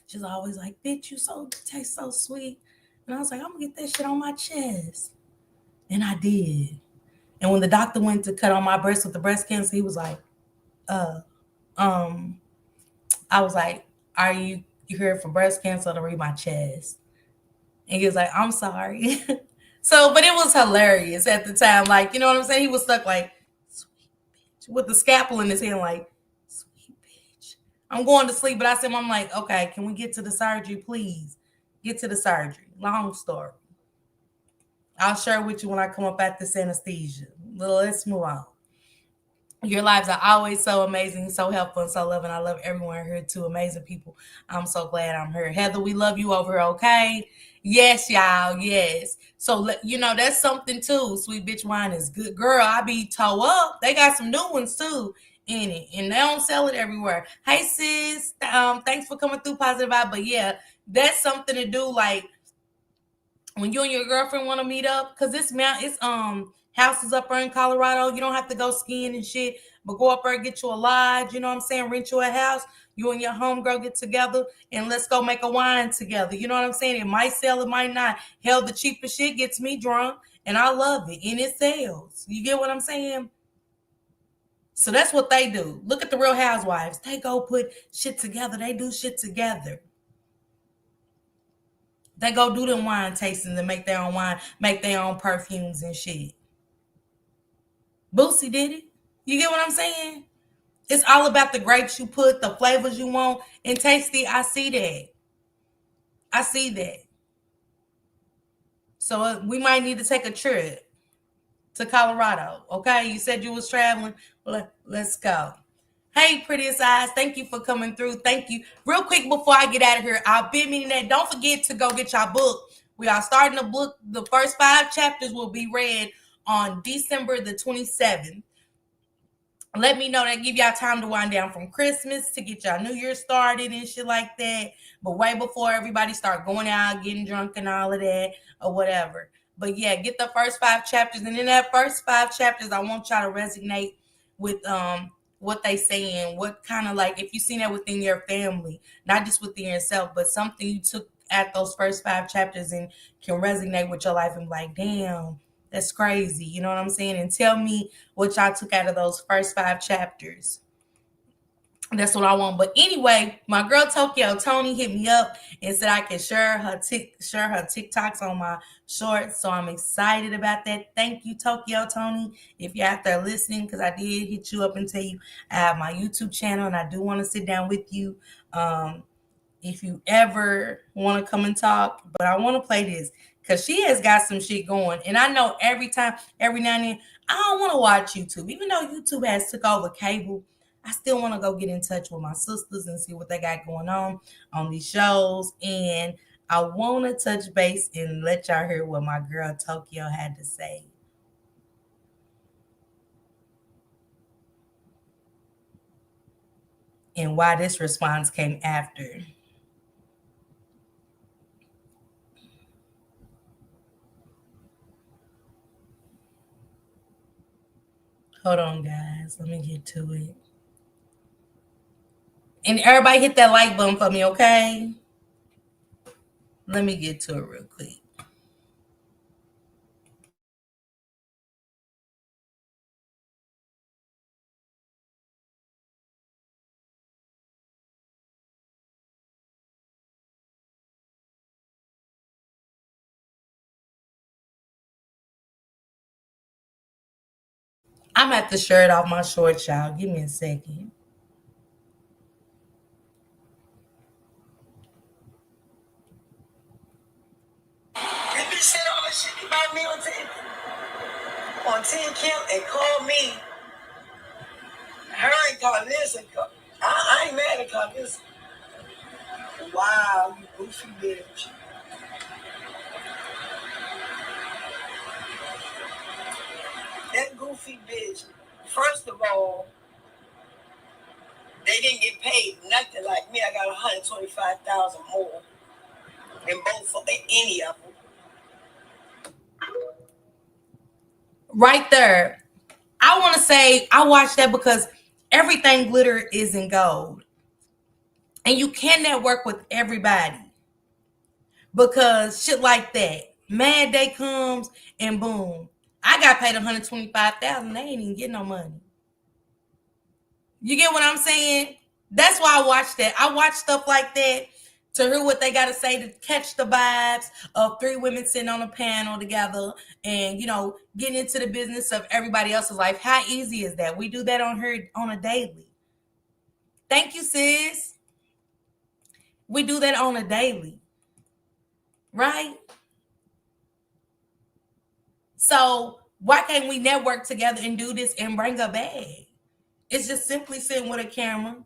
she's always like, bitch, you taste so sweet. And I was like, I'm gonna get that shit on my chest. And I did. And when the doctor went to cut on my breast with the breast cancer, he was like, uh, um, I was like, are you here for breast cancer to read my chest? And he was like, I'm sorry. So, but it was hilarious at the time. Like, you know what I'm saying? He was stuck like, sweet bitch, with the scalpel in his hand, like, sweet bitch. I'm going to sleep, but I said, I'm like, okay, can we get to the surgery, please? Get to the surgery. Long story. I'll share with you when I come up at this anesthesia. Let's move on. Your lives are always so amazing, so helpful, and so loving. I love everyone here too. Amazing people. I'm so glad I'm here. Heather, we love you over here, okay? Yes, y'all. Yes. So, you know, that's something too. Sweet Bitch Wine is good. Girl, I be toe up. They got some new ones too in it, and they don't sell it everywhere. Hey, sis. Thanks for coming through Positive Vibe. But yeah, that's something to do. Like, when you and your girlfriend want to meet up, because it's houses up there in Colorado. You don't have to go skiing and shit, but go up there and get you a lodge, you know what I'm saying? Rent you a house. You and your homegirl get together and let's go make a wine together. You know what I'm saying? It might sell, it might not. Hell, the cheapest shit gets me drunk and I love it. And it sells. You get what I'm saying? So that's what they do. Look at the Real Housewives. They go put shit together. They do shit together. They go do them wine tastings and make their own wine, make their own perfumes and shit. Boosie did it. You get what I'm saying? It's all about the grapes you put, the flavors you want, and tasty. I see that. I see that. So we might need to take a trip to Colorado. Okay, you said you was traveling. Let's go. Hey, prettiest eyes. Thank you for coming through. Thank you. Real quick before I get out of here, I've been meaning that. Don't forget to go get your book. We are starting the book. The first 5 chapters will be read on December the 27th. Let me know that give y'all time to wind down from Christmas to get y'all New Year started and shit like that. But way before everybody start going out, getting drunk and all of that or whatever. But yeah, get the first 5 chapters. And in that first 5 chapters, I want y'all to resonate with what they saying, what kind of like if you seen that within your family, not just within yourself, but something you took at those first 5 chapters and can resonate with your life and be like, damn, that's crazy. You know what I'm saying? And tell me what y'all took out of those first 5 chapters. That's what I want. But anyway, my girl Tokyo Tony hit me up and said I can share her TikToks on my shorts. So I'm excited about that. Thank you, Tokyo Tony. If you're out there listening, because I did hit you up and tell you I have my YouTube channel and I do want to sit down with you. If you ever want to come and talk, but I want to play this because she has got some shit going. And I know every now and then, I don't want to watch YouTube. Even though YouTube has took over cable, I still want to go get in touch with my sisters and see what they got going on these shows. And I want to touch base and let y'all hear what my girl Tokyo had to say. And why this response came after. Hold on, guys. Let me get to it. And everybody hit that like button for me, okay? Let me get to it real quick. I'm at the shirt off my shorts, y'all. Give me a second. If you said all that shit about me on 10 Kim and call me her and Carnissa, I ain't mad at Carnissa. Wow, you goofy bitch. That goofy bitch, first of all, they didn't get paid nothing like me. I got 125,000 more in both for any of them. Right there. I want to say I watched that because everything glitter isn't gold. And you can't network with everybody because shit like that. Mad day comes and boom. I got paid 125,000. They ain't even getting no money. You get what I'm saying? That's why I watch that. I watch stuff like that to hear what they got to say to catch the vibes of three women sitting on a panel together and, getting into the business of everybody else's life. How easy is that? We do that on here on a daily. Thank you, sis. We do that on a daily, right? So why can't we network together and do this and bring a bag? It's just simply sitting with a camera,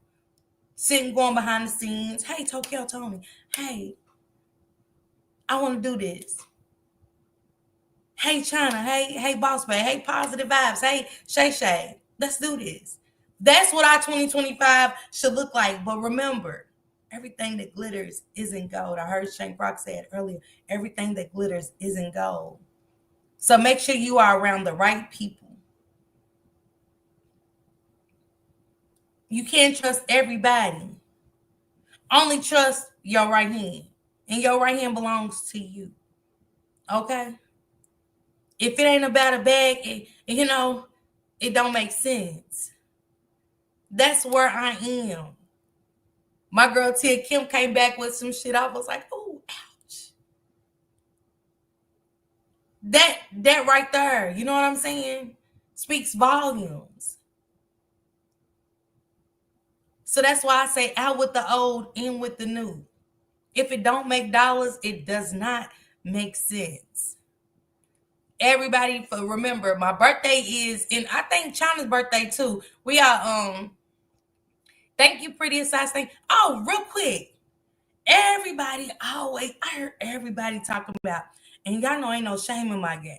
sitting going behind the scenes. Hey, Tokyo Tony. Hey, I want to do this. Hey, China. Hey, Boss Bay. Hey, Positive Vibes. Hey, Shay Shay. Let's do this. That's what our 2025 should look like. But remember, everything that glitters isn't gold. I heard Shank Rock say it earlier. Everything that glitters isn't gold. So make sure you are around the right people. You can't trust everybody. Only trust your right hand. And your right hand belongs to you. Okay? If it ain't about a bag, it don't make sense. That's where I am. My girl Tia Kim came back with some shit. I was like, oh, ouch. That right there, you know what I'm saying? Speaks volumes. So that's why I say out with the old, in with the new. If it don't make dollars, it does not make sense. Everybody, remember, my birthday is in, I think China's birthday too. We are thank you, pretty assassin. Oh, real quick. Everybody always, I heard everybody talking about, and y'all know ain't no shame in my game.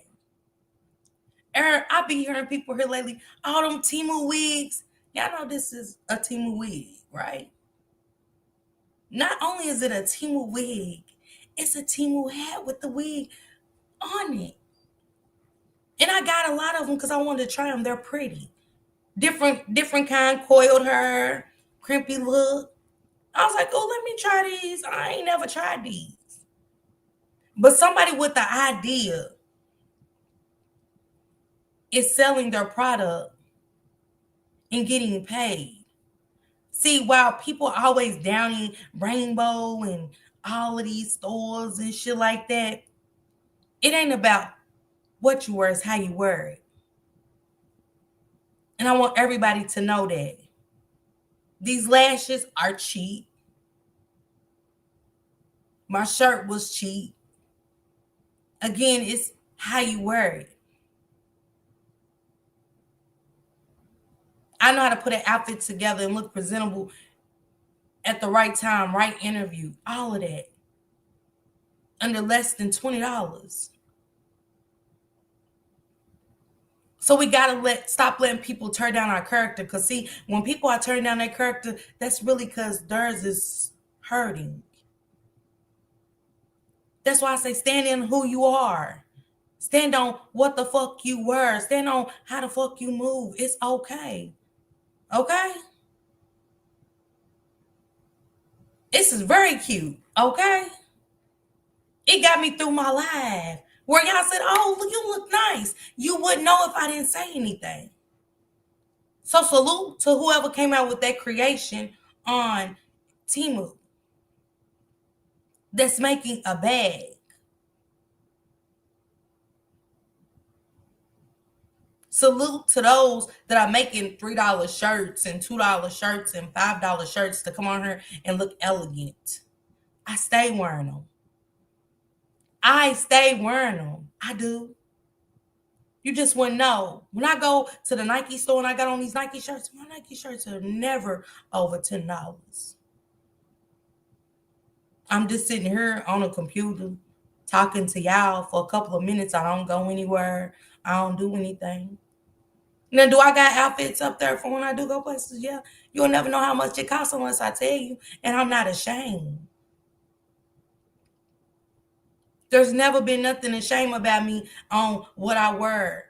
I be hearing people here lately, all them Timu wigs. Y'all know this is a Timu wig, right? Not only is it a Timu wig, it's a Timu hat with the wig on it. And I got a lot of them because I wanted to try them. They're pretty. Different kind, coiled hair, crimpy look. I was like, oh, let me try these. I ain't never tried these. But somebody with the idea is selling their product and getting paid. See, while people are always downing Rainbow and all of these stores and shit like that, it ain't about what you wear, it's how you wear it. And I want everybody to know that. These lashes are cheap. My shirt was cheap. Again, it's how you wear it. I know how to put an outfit together and look presentable at the right time, right interview, all of that. Under less than $20. So we gotta stop letting people turn down our character. Cause see, when people are turning down their character, that's really because theirs is hurting. That's why I say stand in who you are. Stand on what the fuck you were. Stand on how the fuck you move. It's okay. Okay? This is very cute, okay? It got me through my life. Where y'all said, oh, you look nice. You wouldn't know if I didn't say anything. So salute to whoever came out with that creation on Temu that's making a bag. Salute to those that are making $3 shirts and $2 shirts and $5 shirts to come on here and look elegant. I stay wearing them. I do. You just wouldn't know. When I go to the Nike store and I got on these Nike shirts, my Nike shirts are never over $10. I'm just sitting here on a computer talking to y'all for a couple of minutes. I don't go anywhere. I don't do anything. Now, do I got outfits up there for when I do go places? Yeah. You'll never know how much it costs unless I tell you. And I'm not ashamed. There's never been nothing to shame about me on what I wear,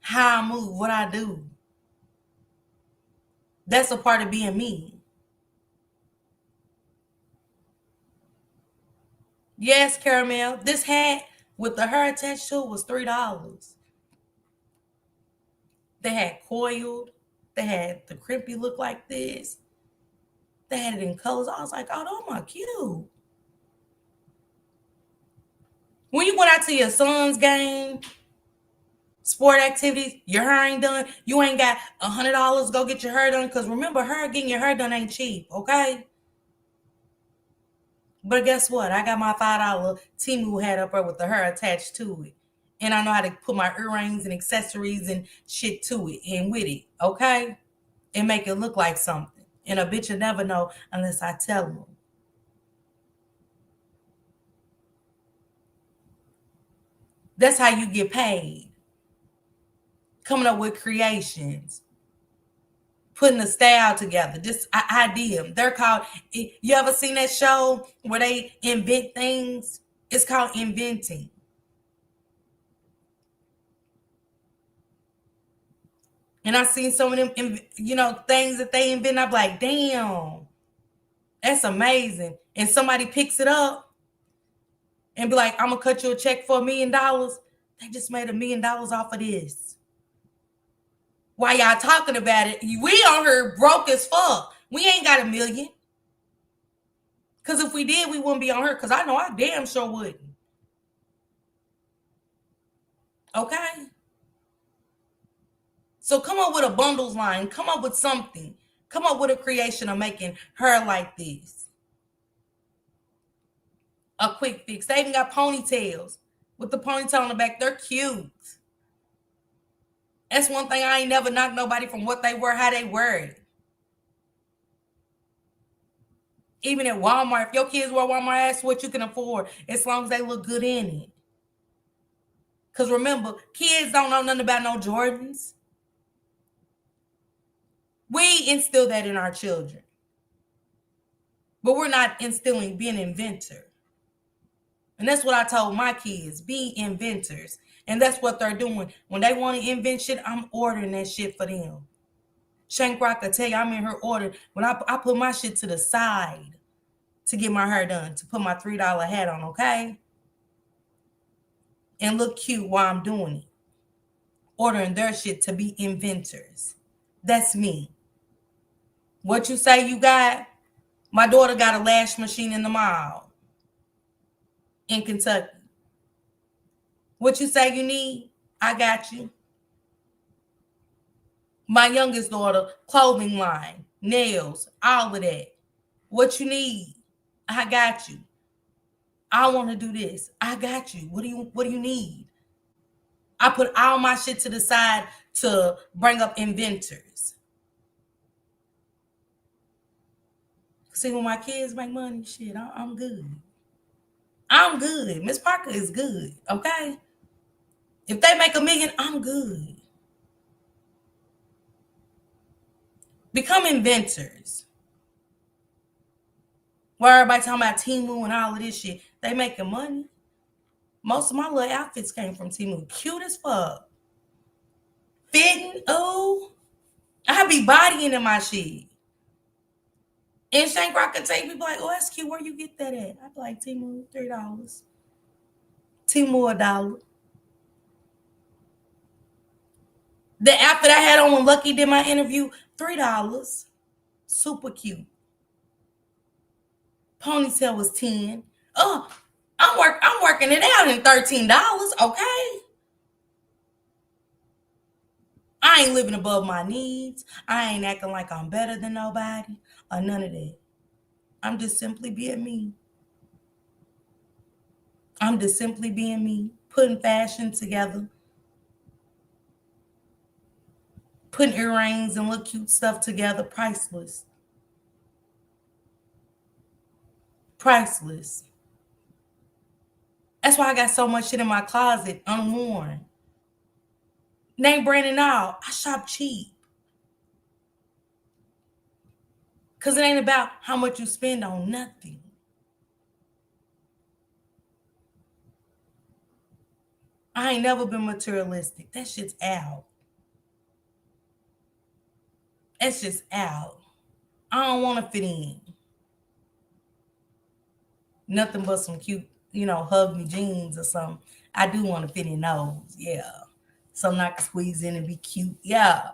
how I move, what I do. That's a part of being me. Yes, Caramel. This hat with the hair attached to it was $3. They had coiled. They had the crimpy look like this. They had it in colors. I was like, oh, my cute. When you went out to your son's game, sport activities, your hair ain't done, you ain't got $100 to go get your hair done. Because remember, getting your hair done ain't cheap, okay? But guess what? I got my $5 Temu hat up there with the hair attached to it. And I know how to put my earrings and accessories and shit to it and with it, okay? And make it look like something. And a bitch will never know unless I tell them. That's how you get paid. Coming up with creations. Putting a style together. Just idea. They're called, you ever seen that show where they invent things? It's called inventing. And I seen some of them, things that they invent. I'm like, damn, that's amazing. And somebody picks it up and be like, I'm gonna cut you a check for $1 million. They just made $1 million off of this. While y'all talking about it, we on here broke as fuck. We ain't got $1 million. Because if we did, we wouldn't be on her. Because I know I damn sure wouldn't. Okay? So come up with a bundles line. Come up with something. Come up with a creation of making her like this. A quick fix. They even got ponytails with the ponytail on the back. They're cute. That's one thing I ain't never knocked nobody from what they wear, how they wear it. Even at Walmart, if your kids wear Walmart, ask what you can afford, as long as they look good in it. Because remember, kids don't know nothing about no Jordans. We instill that in our children. But we're not instilling being an inventor. And that's what I told my kids, be inventors. And that's what they're doing. When they want to invent shit, I'm ordering that shit for them. Shank Rock will tell you, I'm in her order. When I put my shit to the side to get my hair done, to put my $3 hat on, okay? And look cute while I'm doing it. Ordering their shit to be inventors. That's me. What you say you got? My daughter got a lash machine in the mall in Kentucky. What you say you need? I got you. My youngest daughter, clothing line, nails, all of that. What you need? I got you. I want to do this. I got you. What do you need? I put all my shit to the side to bring up inventors. See, when my kids make money, shit, I'm good. I'm good. Miss Parker is good, okay? If they make $1 million, I'm good. Become inventors. Where everybody talking about Temu and all of this shit, they making money. Most of my little outfits came from Temu. Cute as fuck. Fitting, oh. I be bodying in my shit. And Shank could take people like, oh, that's cute. Where you get that at? I'd be like, Temu, $3. Temu, $1. The outfit I had on when Lucky did my interview, $3. Super cute. Ponytail was 10. Oh, I'm working it out in $13. Okay. I ain't living above my needs. I ain't acting like I'm better than nobody or none of that. I'm just simply being me. I'm just simply being me, putting fashion together, putting earrings and little cute stuff together. Priceless. Priceless. That's why I got so much shit in my closet unworn. Name brand and all. I shop cheap. Because it ain't about how much you spend on nothing. I ain't never been materialistic. That shit's out. That's just out. I don't want to fit in. Nothing but some cute, hug me jeans or something. I do want to fit in those. Yeah. Something I can squeeze in and be cute. Yeah.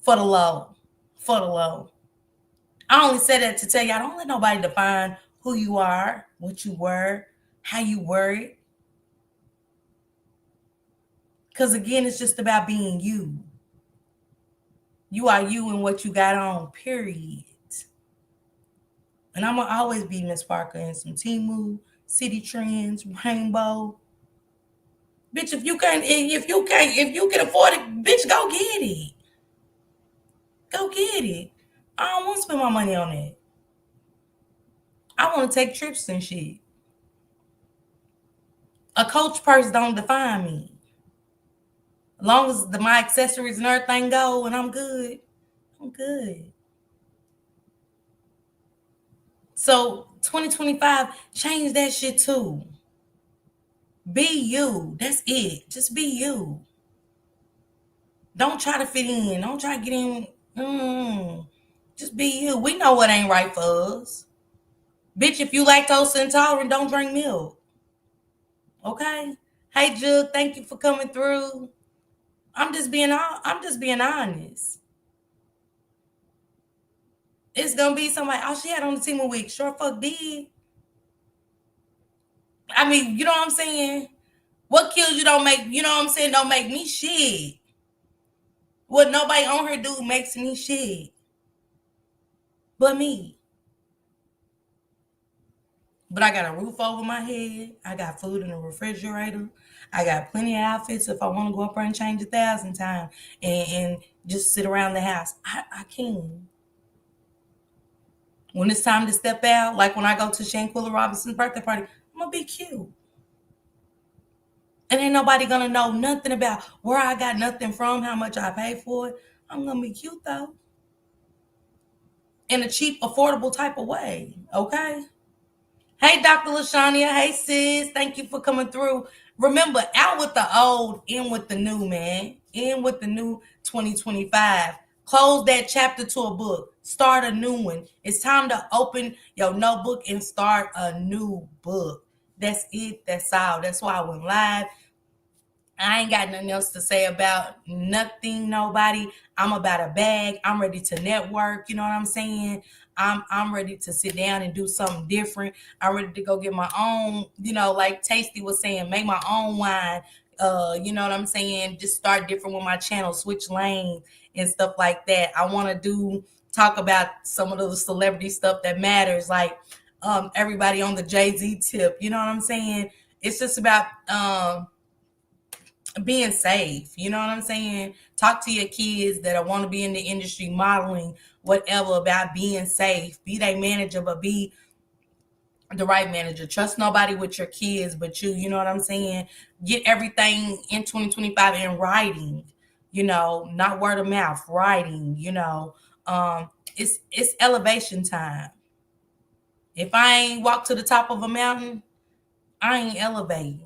For the low. For the low. I only say that to tell you I don't let nobody define who you are, what you were, how you were it. Because again, it's just about being you. You are you and what you got on, period. And I'm gonna always be Miss Parker in some Temu, City Trends, Rainbow. Bitch, if you can afford it, bitch, go get it. Go get it. I don't want to spend my money on it. I want to take trips and shit. A Coach purse don't define me. As long as my accessories and everything go and I'm good, I'm good. So 2025, change that shit too. Be you. That's it. Just be you. Don't try to fit in. Don't try to get in. Just be you. We know what ain't right for us. Bitch, if you lactose intolerant, don't drink milk. Okay? Hey Jug, thank you for coming through. I'm just being honest. It's gonna be somebody, oh, she had on the team a week. Sure fuck did. I mean, you know what I'm saying? What kills you don't make, you know what I'm saying, don't make me shit. What nobody on her do makes me shit. But me. But I got a roof over my head. I got food in the refrigerator. I got plenty of outfits if I want to go up there and change 1,000 times and just sit around the house. I can. When it's time to step out, like when I go to Shanquilla Robinson's birthday party, I'm going to be cute. And ain't nobody going to know nothing about where I got nothing from, how much I paid for it. I'm going to be cute, though. In a cheap, affordable type of way, okay? Hey, Dr. LaShania. Hey, sis. Thank you for coming through. Remember, out with the old, in with the new, man. In with the new 2025. Close that chapter to a book. Start a new one. It's time to open your notebook and start a new book. That's it. That's all. That's why I went live. I ain't got nothing else to say about nothing, nobody. I'm about a bag. I'm ready to network. You know what I'm saying? I'm ready to sit down and do something different. I'm ready to go get my own, like Tasty was saying, make my own wine. You know what I'm saying? Just start different with my channel, switch lanes and stuff like that. I want to talk about some of the celebrity stuff that matters, like everybody on the Jay-Z tip. You know what I'm saying? It's just about being safe. You know what I'm saying? Talk to your kids that want to be in the industry, modeling, whatever, about being safe. Be their manager, but be the right manager. Trust nobody with your kids but you. You know what I'm saying? Get everything in 2025 in writing, not word of mouth, writing, it's elevation time. If I ain't walk to the top of a mountain, I ain't elevating.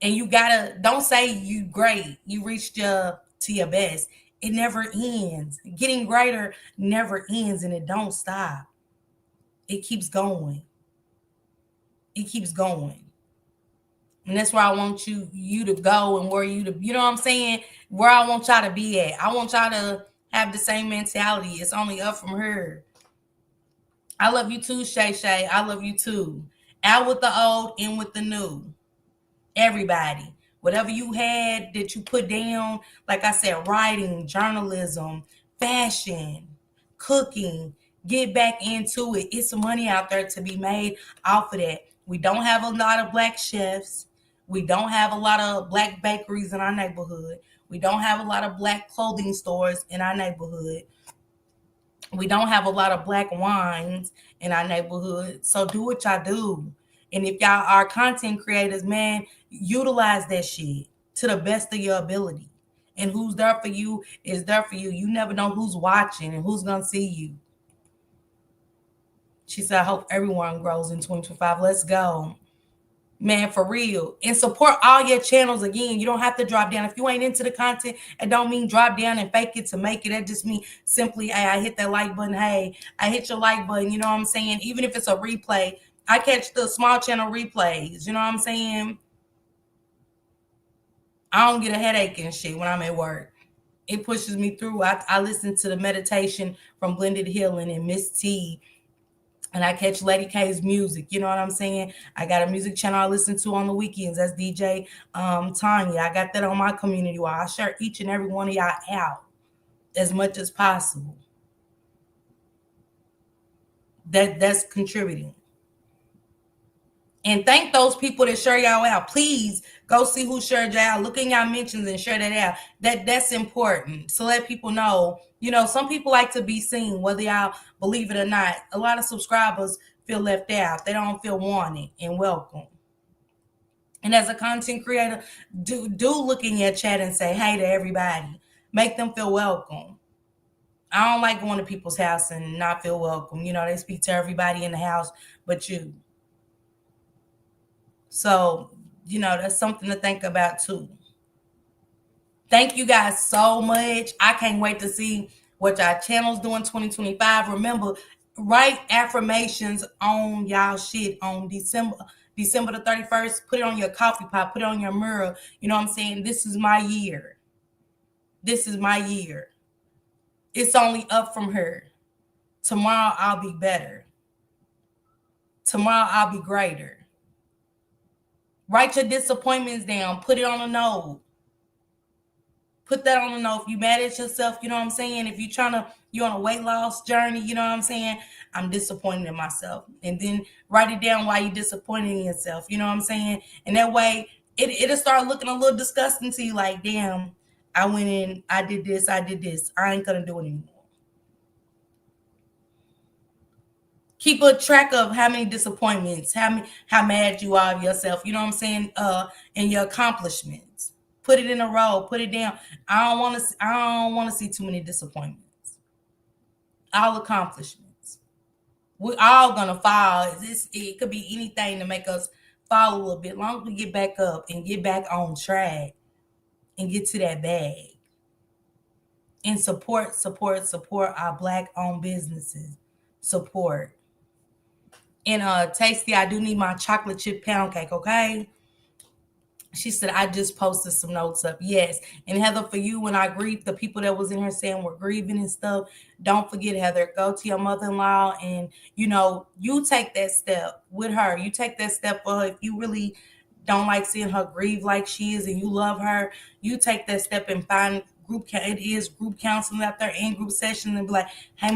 And you don't say you great, you reached to your best. It never ends. Getting greater never ends, and it don't stop. it keeps going. It keeps going. And that's where I want you to go, and where you know what I'm saying? Where I want y'all to be at. I want y'all to have the same mentality. It's only up from here. I love you too, Shay Shay. I love you too. Out with the old, in with the new. Everybody. Whatever you had that you put down, like I said, writing, journalism, fashion, cooking, get back into it. It's money out there to be made off of that. We don't have a lot of black chefs. We don't have a lot of black bakeries in our neighborhood. We don't have a lot of black clothing stores in our neighborhood. We don't have a lot of black wines in our neighborhood. So do what y'all do. And if y'all are content creators, man, utilize that shit to the best of your ability. And who's there for you is there for you. You never know who's watching and who's gonna see you. She said, I hope everyone grows in 2025. Let's go. Man, for real. And support all your channels. Again, you don't have to drop down. If you ain't into the content, it don't mean drop down and fake it to make it. That just means simply, hey, I hit that like button. Hey, I hit your like button. You know what I'm saying? Even if it's a replay, I catch the small channel replays. You know what I'm saying? I don't get a headache and shit when I'm at work. It pushes me through. I listen to the meditation from Blended Healing and Miss T, and I catch Lady K's music. You know what I'm saying? I got a music channel I listen to on the weekends. That's DJ Tanya. I got that on my community where I share each and every one of y'all out as much as possible. That's contributing. And thank those people that share y'all out. Please go see who shared y'all. Look in y'all mentions and share that out. That's important. So let people know. You know, some people like to be seen, whether y'all believe it or not. A lot of subscribers feel left out. They don't feel wanted and welcome. And as a content creator, do look in your chat and say hey to everybody. Make them feel welcome. I don't like going to people's house and not feel welcome. You know, they speak to everybody in the house but you. So, you know, that's something to think about too. Thank you guys so much. I can't wait to see what y'all channel's doing 2025. Remember, write affirmations on y'all shit on December the 31st. Put it on your coffee pot, put it on your mirror. You know what I'm saying? This is my year. This is my year. It's only up from here. Tomorrow I'll be better. Tomorrow I'll be greater. Write your disappointments down. Put it on a note. Put that on a note. If you mad at yourself, you know what I'm saying? If you're on a weight loss journey, you know what I'm saying? I'm disappointed in myself. And then write it down why you're disappointed in yourself. You know what I'm saying? And that way, it'll start looking a little disgusting to you. Like, damn, I went in, I did this. I ain't going to do it anymore. Keep a track of how many disappointments, how mad you are of yourself. You know what I'm saying? And your accomplishments. Put it in a row. Put it down. I don't want to see too many disappointments. All accomplishments. We're all gonna fall. It could be anything to make us fall a little bit. As long as we get back up and get back on track and get to that bag. And support our Black-owned businesses. Support. And Tasty, I do need my chocolate chip pound cake, okay? She said, I just posted some notes up. Yes. And Heather, for you, when I grieve, the people that was in here saying we're grieving and stuff, don't forget, Heather, go to your mother-in-law and, you know, you take that step with her. You take that step for her. If you really don't like seeing her grieve like she is and you love her, you take that step and find it is group counseling out there and group sessions and be like, hey,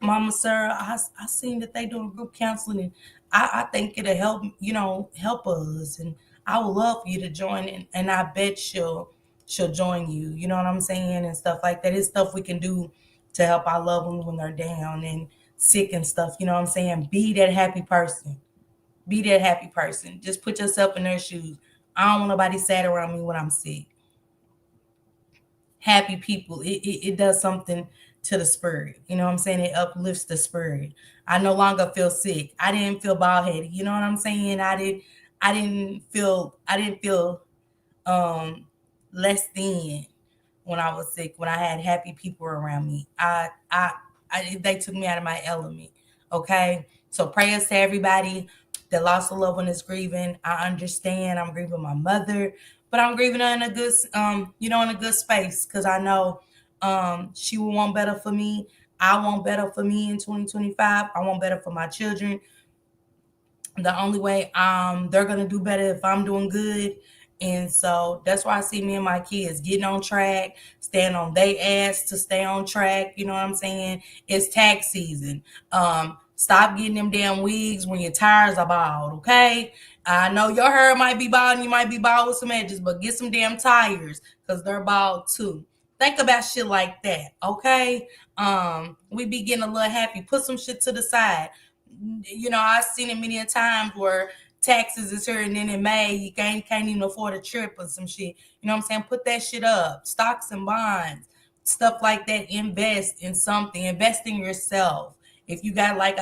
Mama Sarah, I seen that they doing group counseling and I think it'll help us. And I would love for you to join, and I bet she'll join you. You know what I'm saying, and stuff like that. It's stuff we can do to help our loved ones when they're down and sick and stuff. You know what I'm saying? Be that happy person. Be that happy person. Just put yourself in their shoes. I don't want nobody sad around me when I'm sick. Happy people, it does something to the spirit. You know what I'm saying? It uplifts the spirit. I no longer feel sick. I didn't feel bald headed. You know what I'm saying? I didn't feel less than when I was sick, when I had happy people around me. They took me out of my element. Okay. So prayers to everybody that lost a loved one is grieving. I understand. I'm grieving my mother, but I'm grieving her in a good, in a good space because I know she will want better for me. I want better for me in 2025. I want better for my children. The only way they're gonna do better if I'm doing good. And so that's why I see me and my kids getting on track, staying on their ass to stay on track. You know what I'm saying? It's tax season. Stop getting them damn wigs when your tires are bald, okay? I know your hair might be bald and you might be bald with some edges, but get some damn tires because they're bald too. Think about shit like that, okay? We be getting a little happy. Put some shit to the side. I've seen it many a times where taxes is here and then in May you can't even afford a trip or some shit. You know what I'm saying? Put that shit up. Stocks and bonds, stuff like that. Invest in something. Invest in yourself. If you got like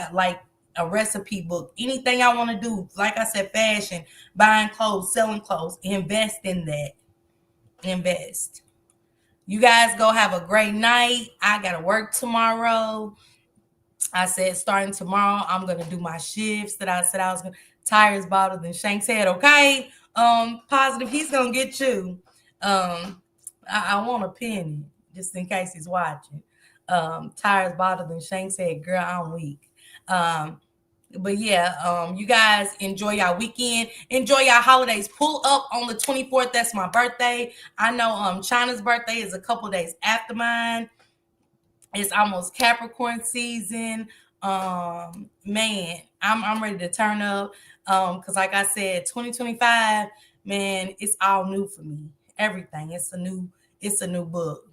a recipe book, anything I want to do, like I said, fashion, buying clothes, selling clothes, invest in that. Invest. You guys go have a great night. I gotta work tomorrow. I said starting tomorrow, I'm gonna do my shifts that I said I was gonna. Tires bottled than Shank's head, okay? Positive, he's gonna get you. I want a penny just in case he's watching. Tires bottled than Shank's head, girl, I'm weak. But yeah, you guys enjoy y'all weekend, enjoy y'all holidays. Pull up on the 24th. That's my birthday. I know China's birthday is a couple days after mine. It's almost Capricorn season. Man, I'm ready to turn up. Because like I said, 2025, man, it's all new for me. Everything. It's a new book.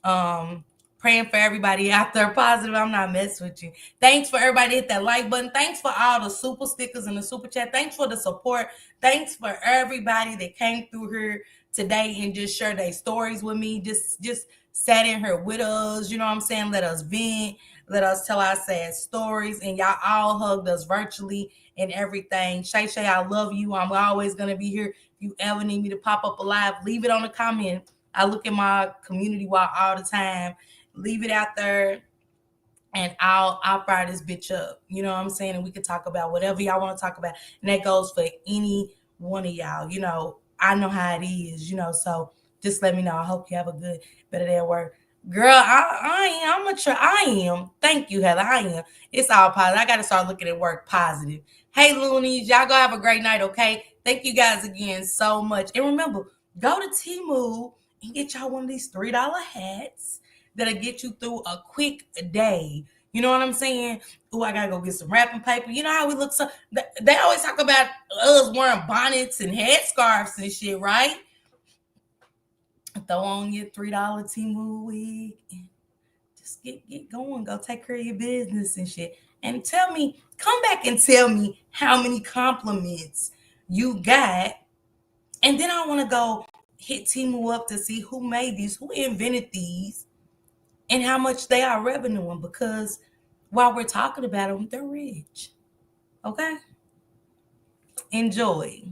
Um, Praying for everybody out there positive. I'm not messing with you. Thanks for everybody hit that like button. Thanks for all the super stickers and the super chat. Thanks for the support. Thanks for everybody that came through here today and just shared their stories with me. Just sat in here with us. You know what I'm saying? Let us vent. Let us tell our sad stories. And y'all all hugged us virtually and everything. Shay Shay, I love you. I'm always gonna be here. If you ever need me to pop up alive, leave it on the comment. I look at my community wall all the time. Leave it out there and I'll fire this bitch up. You know what I'm saying? And we can talk about whatever y'all want to talk about. And that goes for any one of y'all. I know how it is, so just let me know. I hope you have a good better day at work. Girl, I am. I'm a try. I am. Thank you, Heather. I am. It's all positive. I gotta start looking at work positive. Hey, loonies, y'all go have a great night, okay? Thank you guys again so much. And remember, go to Temu and get y'all one of these $3 hats that'll get you through a quick day. You know what I'm saying? Oh, I gotta go get some wrapping paper. You know how we look so they always talk about us wearing bonnets and headscarves and shit, right? Throw on your $3 Temu wig and just get going. Go take care of your business and shit. And come back and tell me how many compliments you got. And then I want to go hit Temu up to see who made these, who invented these, and how much they are revenuing, because while we're talking about them, they're rich. Okay? Enjoy.